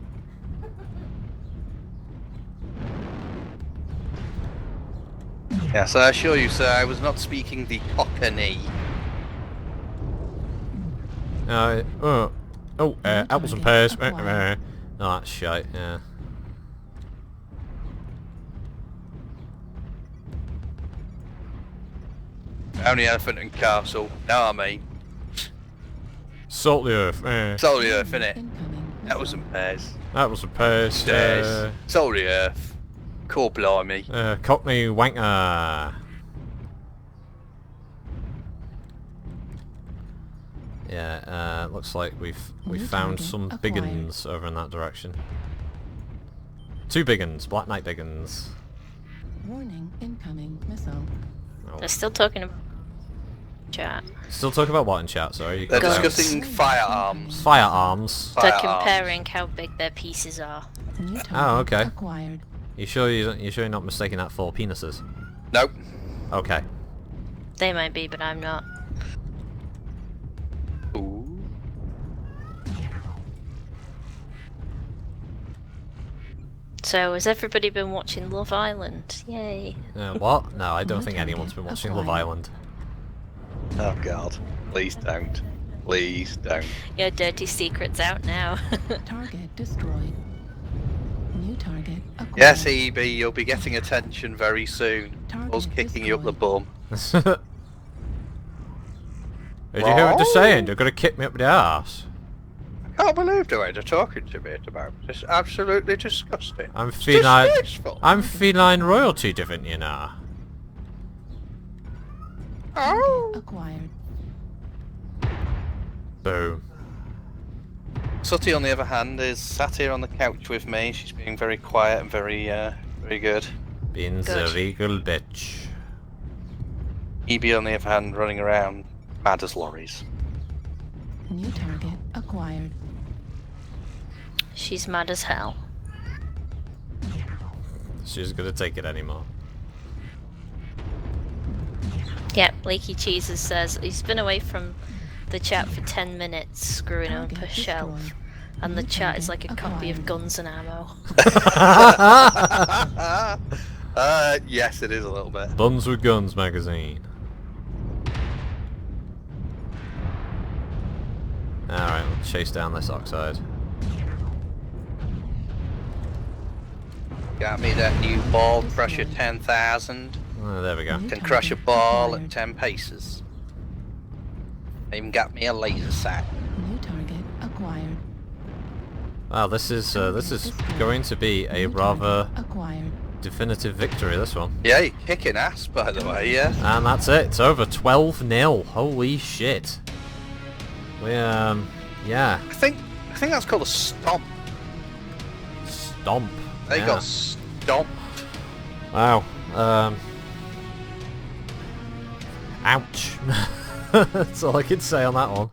Yes, I assure you, sir, I was not speaking the Cockney. Apples and pears. No, that's shite, yeah. Only elephant and castle. Know what I mean? Salt the earth. Soul the earth, innit? Incoming That was missile. some pears. That was a pears. Stairs. Soul the earth. Cool blimey. Cockney wanker. Yeah, looks like we've New found target some acquired. biggins over in that direction. Two biggins, Black Knight biggins. Warning, incoming missile. Oh. They're still talking about chat. Still talking about what in chat, sorry? They're Guns. discussing firearms. Firearms. They're Firearms. comparing how big their pieces are. New target Oh, okay. acquired. You sure you're not mistaking that for penises? Nope. Okay. They might be, but I'm not. Ooh. So, has everybody been watching Love Island? Yay. What? No, I don't New think anyone's been target watching Love acquired. Island. Oh god. Please don't. Please don't. Your dirty secret's out now. Target destroyed. New target acquired. Yes, EB, you'll be getting attention very soon. Target Us kicking you up the destroyed. bum. Did you hear what they're saying? They're gonna kick me up the arse. I can't believe the way they're talking to me at the moment. It's absolutely disgusting. I'm It's feline. disgraceful. I'm feline royalty, different, you know. Oh. Acquired. Boom. Sooty, on the other hand, is sat here on the couch with me. She's being very quiet and very good. Being Good. the regal bitch. EB, on the other hand, running around mad as lorries. New target acquired. She's mad as hell. She's gonna take it anymore. Yep, Leaky Cheeses says he's been away from the chat for 10 minutes screwing up Target a shelf. destroyed. And the New chat is like target a copy of acquired. Guns and Ammo. Yes, it is a little bit. Buns with Guns magazine. Alright, we'll chase down this oxide. Got me that new ball crusher 10,000. Oh, there we go. New Can crush a target ball acquired. at 10 paces. Even got me a laser sight. New target acquired. Wow, this is going to be a New rather target acquired. definitive victory, this one. Yeah, you're kicking ass, by the way, yeah. And that's it. It's over. 12-0. Holy shit. We yeah. I think that's called a stomp. Stomp. They yeah. got stomped. Wow. Ouch. That's all I can say on that one.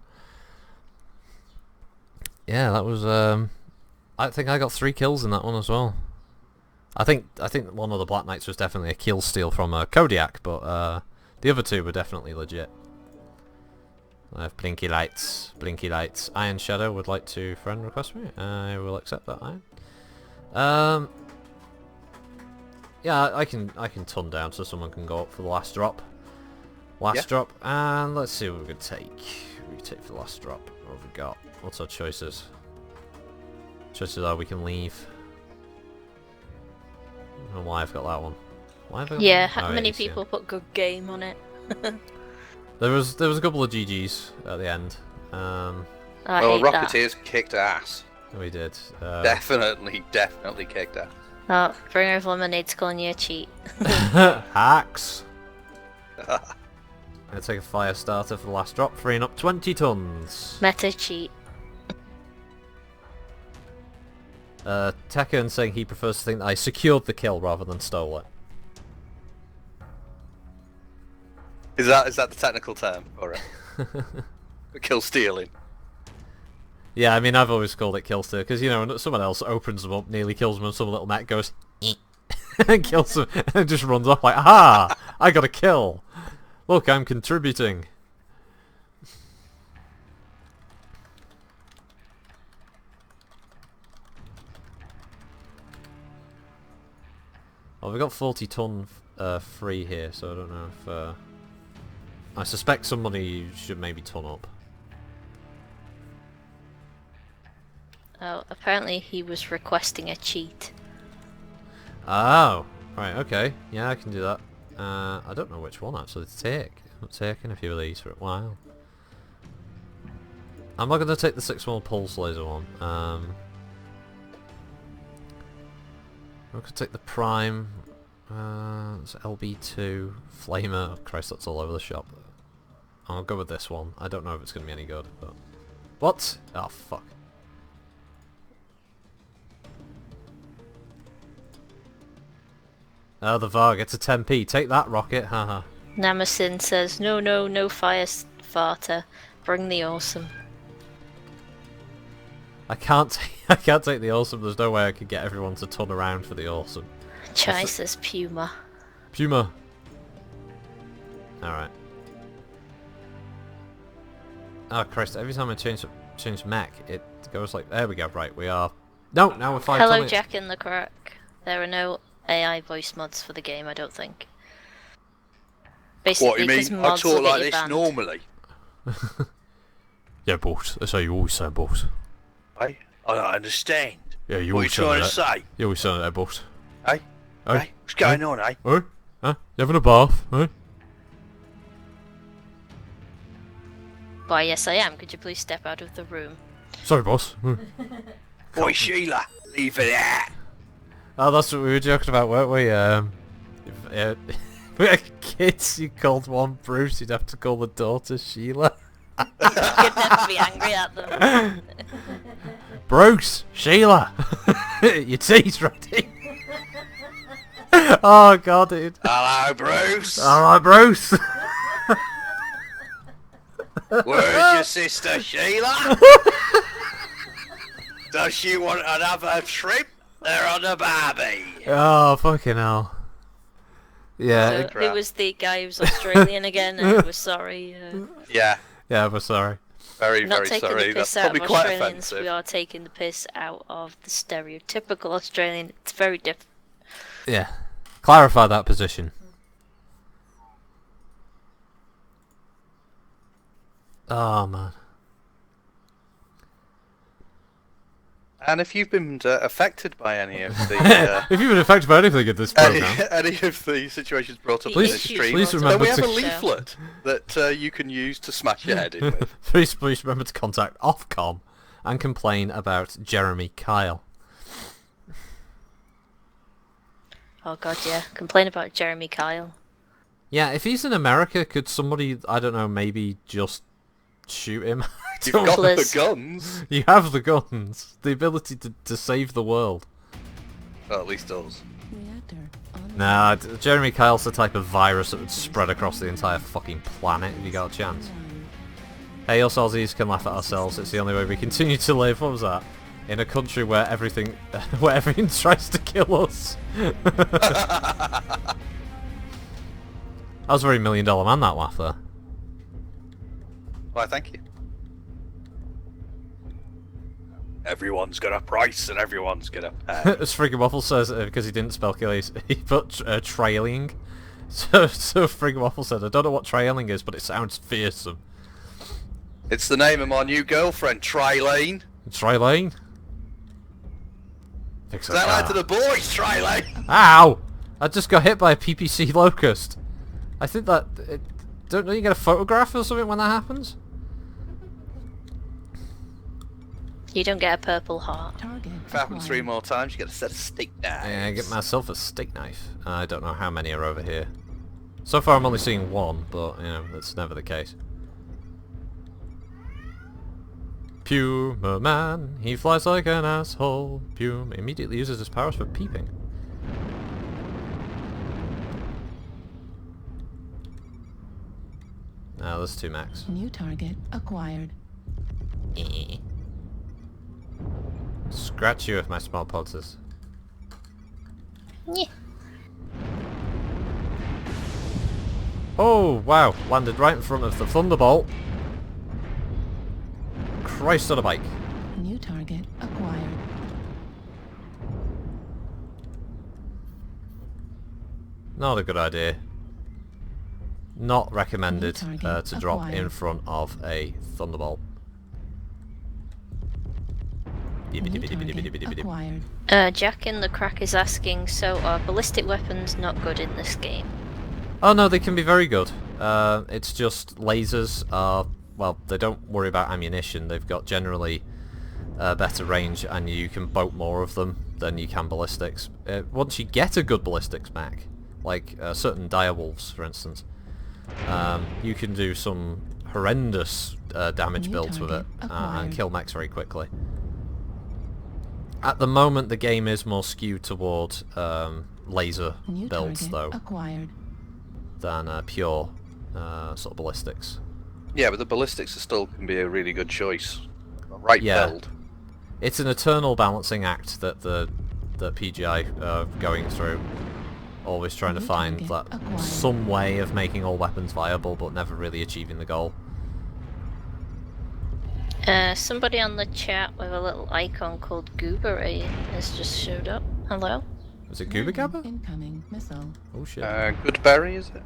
Yeah, that was I think I got 3 kills in that one as well. I think one of the Black Knights was definitely a kill steal from Kodiak, but the other two were definitely legit. I have blinky lights, blinky lights. Iron Shadow would like to friend request me. I will accept that, Iron. Yeah, I can ton down so someone can go up for the last drop. Last drop, and let's see what we can take. We can take for the last drop. What have we got? What's our choices? Choices are we can leave. I don't know why I've got that one. Why have I got Yeah, that? Oh, many yes, people put good game on it. There was a couple of GGs at the end. I Well, hate that. Rocketeers kicked ass. We did. Definitely kicked ass. Oh, Bringer of Lemonade's calling you a cheat. Hacks. I'm gonna take a fire starter for the last drop, freeing up 20 tons. Meta cheat. Tekken saying he prefers to think that I secured the kill rather than stole it. Is that the technical term for it? Kill stealing. Yeah, I mean, I've always called it kill steal, because, you know, when someone else opens them up, nearly kills them, and some little mech goes, and kills them, and just runs off like, aha! I got a kill! Look, I'm contributing. Well, we got 40 ton free here, so I don't know if... I suspect somebody should maybe ton up. Oh, apparently he was requesting a cheat. Oh, right, okay. Yeah, I can do that. I don't know which one actually to take. I'm not taking a few of these for a while. I'm not going to take the 6mm pulse laser one. I'm going to take the prime. It's LB2 flamer. Oh, Christ, that's all over the shop. I'll go with this one. I don't know if it's going to be any good, but... What? Oh, fuck. Oh, the Varg, it's a 10p. Take that, Rocket, haha. Namasin says, no fire farter. Bring the awesome. I can't take the awesome. There's no way I could get everyone to turn around for the awesome. Chai says Puma. Puma. Alright. Oh Christ, every time I change mech, it goes like, there we go, right, we are... No, now we're 5 Hello tons. Jack in the crack. There are no AI voice mods for the game, I don't think. Basically, What, you mean? because I mods will talk get like you this banned. normally. Yeah, boss. That's how you always say, boss. I don't understand. Yeah, you What are always you trying to say that. say? You always say that, boss. Hey? Hey? Hey? What's going on, eh? Hey? Huh? You having a bath? Hey? Why, yes I am. Could you please step out of the room? Sorry, boss. Boy, Sheila, leave it out. Oh, that's what we were joking about, weren't we? If we had kids, you called one Bruce, you'd have to call the daughter Sheila. You'd never be angry at them. Bruce! Sheila! Your tea's ready! Oh god, dude. Hello, Bruce. Alright, Bruce! Where's your sister, Sheila? Does she want another shrimp? They're on the barbie. Oh, fucking hell. Yeah, So, it was the guy who was Australian again, and was sorry. Yeah, yeah, we're sorry. very, Not very taking sorry. the That's piss out probably of quite Australians, we offensive. are taking the piss out of the stereotypical Australian. It's very different. Yeah. Clarify that position. Oh, man. And if you've been affected by any of the If you've been affected by anything in this program, any of the situations brought up The in this issues stream, please brought remember then we have to- a leaflet that you can use to smash your head in with. please remember to contact Ofcom and complain about Jeremy Kyle. Oh god, yeah. Complain about Jeremy Kyle. Yeah, if he's in America, could somebody, I don't know, maybe just shoot him? I You've don't got Please. the guns. You have the guns, the ability to save the world. Well, at least us. Reactor on. Nah, Jeremy Kyle's the type of virus that would spread across the entire fucking planet if you got a chance. Hey, us Aussies can laugh at ourselves, it's the only way we continue to live. What was that? in a country where everything tries to kill us. That was a very $1 million man, that laugh there. Why, thank you. Everyone's got a price and everyone's gonna pay. As Frigga Waffle says, because he didn't spell kill, he put trailing. So Frigga Waffle said, I don't know what trailing is, but it sounds fearsome. It's the name of my new girlfriend, Trilane. Trilane? Fix Say that to the boys, Trilane! Ow! I just got hit by a PPC locust. I think that... don't you get a photograph or something when that happens? You don't get a purple heart. Target If it happens 3 acquired. more times, you get a set of steak knives. Yeah, I get myself a steak knife. I don't know how many are over here. So far I'm only seeing one, but, you know, that's never the case. Puma man, he flies like an asshole. Puma immediately uses his powers for peeping. Now there's 2 mechs. New target acquired. Scratch you with my small pulses. Yeah. Oh, wow. Landed right in front of the Thunderbolt. Christ on a bike. New target acquired. Not a good idea. Not recommended New target to drop in acquired. front of a Thunderbolt. New target acquired. Jack in the Crack is asking, so are ballistic weapons not good in this game? Oh no, they can be very good. It's just lasers are, well, they don't worry about ammunition. They've got generally better range, and you can boat more of them than you can ballistics. Once you get a good ballistics mech, like certain direwolves for instance, you can do some horrendous damage New builds with it target and acquired. kill mechs very quickly. At the moment the game is more skewed toward laser New builds target though acquired. than pure sort of ballistics. Yeah, but the ballistics are still can be a really good choice. Right Yeah. build. It's an eternal balancing act that the PGI are going through, always trying to New find target that acquired. some way of making all weapons viable, but never really achieving the goal. Somebody on the chat with a little icon called Goobery has just showed up. Hello? Is it Gooba Gabba? Incoming missile. Oh shit. Goodberry, is it?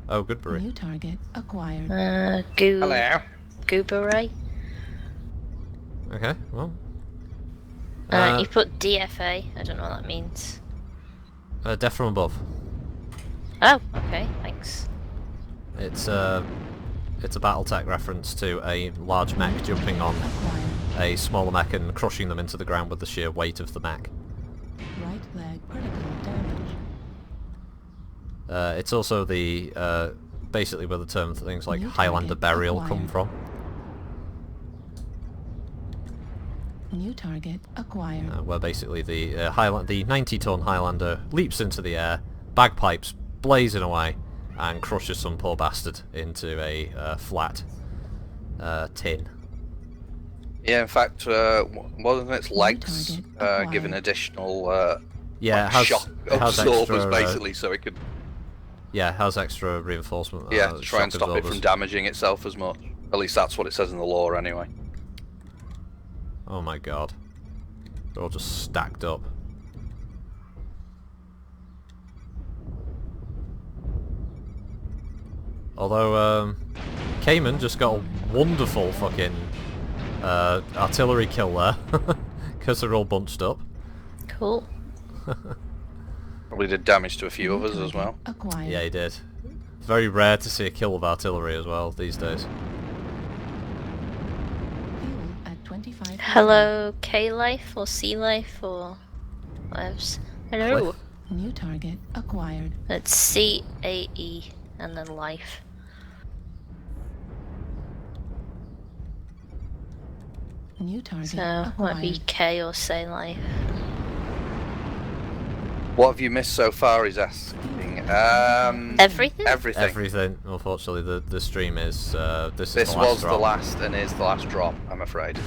Oh, Goodberry. New target acquired. Hello. Goobery? Okay, well. He put DFA. I don't know what that means. Death from above. Oh, okay, thanks. It's a BattleTech reference to a large mech jumping on Acquired. a smaller mech and crushing them into the ground with the sheer weight of the mech. Right leg critical damage. It's also the basically where the term for things like New Highlander target burial acquired. come from. New target acquired. Where basically the 90-ton Highlander leaps into the air, bagpipes blazing away, and crushes some poor bastard into a flat tin. Yeah, in fact, wasn't its legs target acquired. given additional Yeah, it has, shock it has absorbers, extra, basically, so it could yeah, it has extra reinforcement. to try shock and stop it absorbers. from damaging itself as much. At least that's what it says in the lore, anyway. Oh my god. They're all just stacked up. Although, Cayman just got a wonderful fucking artillery kill there, because they're all bunched up. Cool. Probably did damage to a few New others as target well. Acquired. Yeah, he did. Very rare to see a kill with artillery as well these days. Fuel at 25%. Hello, K-Life or C-Life or whatevs. Hello. Cliff. New target acquired. It's C-A-E and then life. New target So, might be acquired. K or say life. What have you missed so far? He's asking. Everything? Everything. Everything. Unfortunately, the stream is this is This the last was the drop. last and is the last drop, I'm afraid.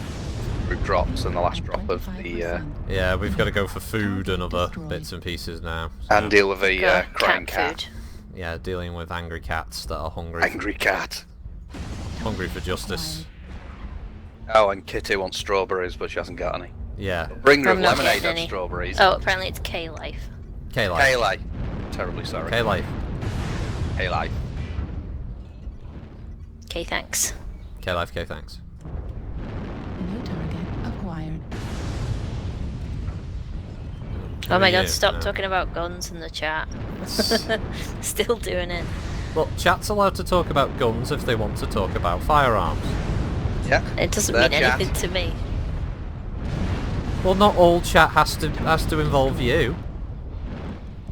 group drops and the last drop of the... Yeah, we've got to go for food and other bits and pieces now. So. And deal with the crying cat. Food. Yeah, dealing with angry cats that are hungry. Angry cat. Hungry for justice. Oh, and Kitty wants strawberries, but she hasn't got any. Yeah. Bring her I'm not lemonade getting and any. strawberries. Oh, apparently it's K-Life. K-Life. Kayla. Terribly sorry. K-Life. Kayla. Okay, thanks. K-Life, K thanks. New target acquired. Oh my Yeah, god, stop no. talking about guns in the chat. Still doing it. Well, chat's allowed to talk about guns if they want to talk about firearms. Yeah. It doesn't Their mean chat. anything to me. Well, not all chat has to involve you.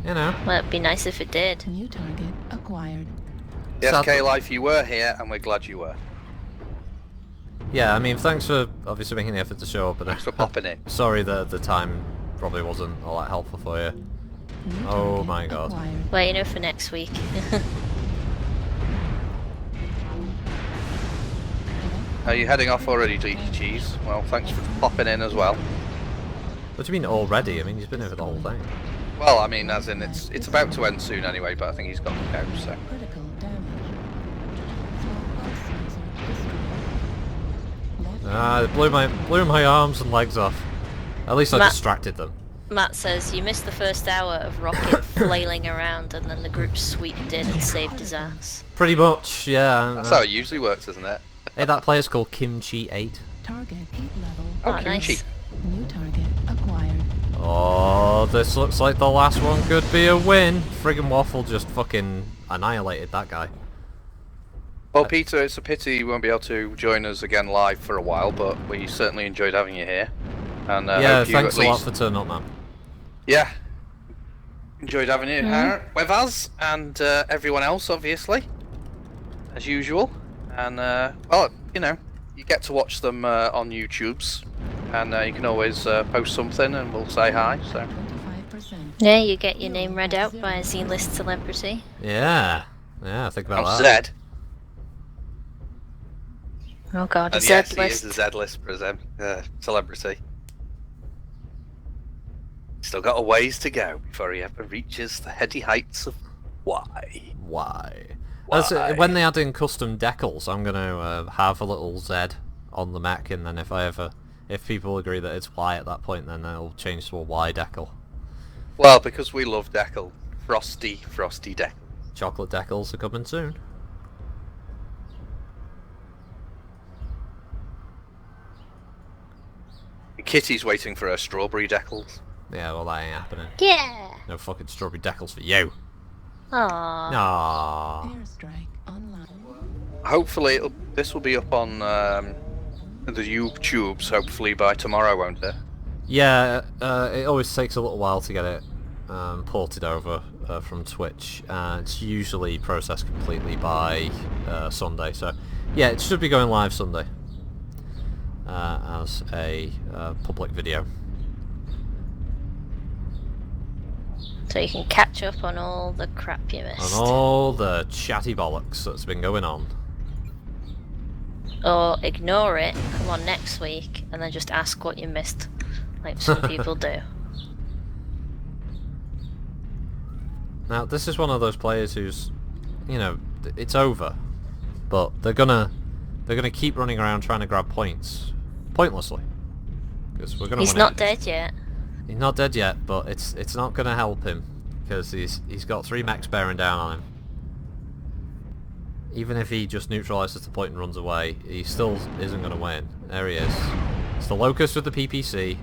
You know. Well, it'd be nice if it did. New target acquired. Yes, Sadly- K-Life, you were here, and we're glad you were. Yeah, I mean, thanks for obviously making the effort to show up. But Thanks for popping in. sorry that the time probably wasn't all that helpful for you. New Oh target my god. acquired. Well, you know, for next week. Are you heading off already, Geeky Cheese? Well, thanks for popping in as well. What do you mean already? I mean, he's been here for the whole thing. Well, I mean, as in, it's about to end soon anyway, but I think he's got to go, so... Critical damage. Small pulse sensor destroyed. Left Ah, it blew my arms and legs off. At least I Matt- distracted them. Matt says, you missed the first hour of Rocket flailing around and then the group swooped in and saved his ass. Pretty much, yeah. That's how it usually works, isn't it? Hey, that player's called Kimchi8. target heat level. Oh, Kimchi. nice. New target acquired. Oh, this looks like the last one could be a win. Friggin' Waffle just fucking annihilated that guy. Well, Peter, it's a pity you won't be able to join us again live for a while, but we certainly enjoyed having you here. And Yeah, hope you thanks at a lot least, for turning up, man. yeah, enjoyed having you here with us and everyone else, obviously, as usual. And well, you know, you get to watch them on YouTube's, and you can always post something, and we'll say hi. So 25%. Yeah, you get your name read out by a Z-list celebrity. Yeah. Yeah, think about I'm that. Zed, Oh god, a and yes, he Z-list. is a Zed list celebrity. Still got a ways to go before he ever reaches the heady heights of why. Why? Why? When they add in custom decals, I'm going to have a little Z on the Mech, and then if people agree that it's Y at that point, then it'll change to a Y decal. Well, because we love Decal, frosty Decal. Chocolate decals are coming soon. Kitty's waiting for her strawberry decals. Yeah, well, that ain't happening. Yeah! No fucking strawberry decals for you. Aww. Aww. Airstrike online. Hopefully, this will be up on the YouTubes. Hopefully by tomorrow, won't it? Yeah, it always takes a little while to get it ported over from Twitch. It's usually processed completely by Sunday, so yeah, it should be going live Sunday as a public video. So you can catch up on all the crap you missed. And all the chatty bollocks that's been going on. Or ignore it, come on next week, and then just ask what you missed, like some people do. Now, this is one of those players who's, you know, it's over, but they're gonna keep running around trying to grab points pointlessly, because we're gonna. He's win not it. dead yet. He's not dead yet, but it's not gonna help him because he's got 3 mechs bearing down on him. Even if he just neutralizes the point and runs away, he still isn't gonna win. There he is. It's the Locust with the PPC.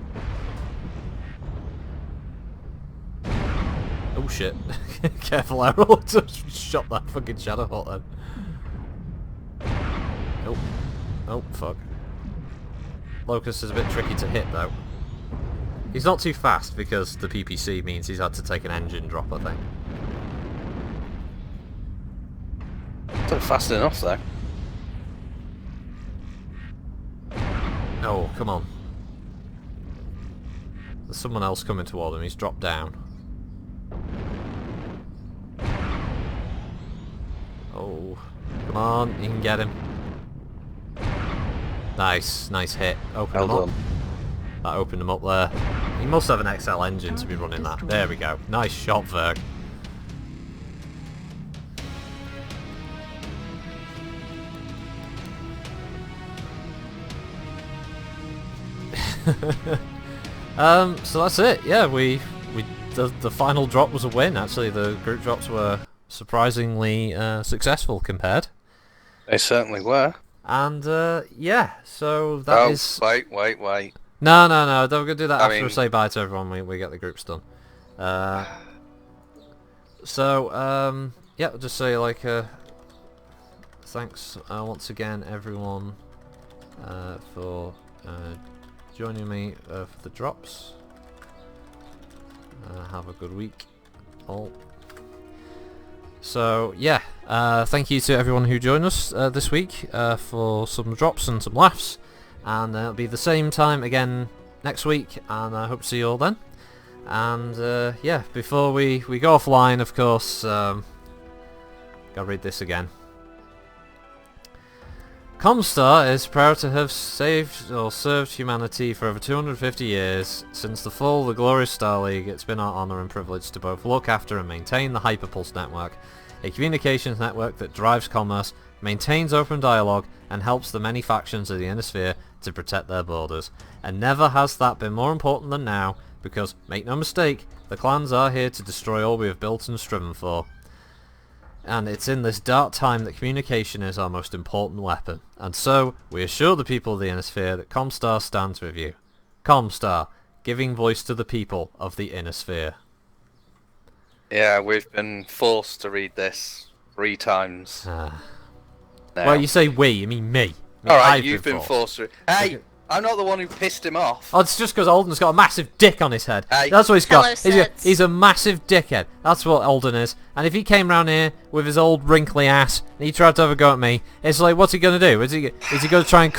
Oh shit! Careful, Errol! Just shot that fucking shadow hot then. Oh, oh fuck. Locust is a bit tricky to hit though. He's not too fast because the PPC means he's had to take an engine drop, I think. Not fast enough though. Oh, come on. There's someone else coming toward him, he's dropped down. Oh, come on, you can get him. Nice, nice hit. Open him Well up. done. That opened him up there. He must have an XL engine to be running that. There we go. Nice shot, Verg. So that's it. Yeah, the final drop was a win. Actually, the group drops were surprisingly successful compared. They certainly were. And yeah, so that is. Wait. No. We're gonna do that after we say bye to everyone. We get the groups done. So yeah, I'll just say like thanks once again everyone for joining me for the drops. Have a good week all. So yeah, thank you to everyone who joined us this week for some drops and some laughs, and it'll be the same time again next week, and I hope to see you all then. And yeah, before we go offline, of course, gotta read this again. Comstar is proud to have saved or served humanity for over 250 years. Since the fall of the glorious Star League, it's been our honour and privilege to both look after and maintain the Hyperpulse network, a communications network that drives commerce, maintains open dialogue, and helps the many factions of the Inner Sphere to protect their borders. And never has that been more important than now, because, make no mistake, the clans are here to destroy all we have built and striven for. And it's in this dark time that communication is our most important weapon. And so, we assure the people of the Inner Sphere that Comstar stands with you. Comstar, giving voice to the people of the Inner Sphere. Yeah, we've been forced to read this 3 times. Well, you say we, you mean me. Alright, you've been forced to... Hey! Okay. I'm not the one who pissed him off. Oh, it's just because Alden's got a massive dick on his head. Hey. That's what he's got. He's a massive dickhead. That's what Alden is. And if he came round here with his old wrinkly ass and he tried to have a go at me, it's like, what's he going to do? Is he going to try and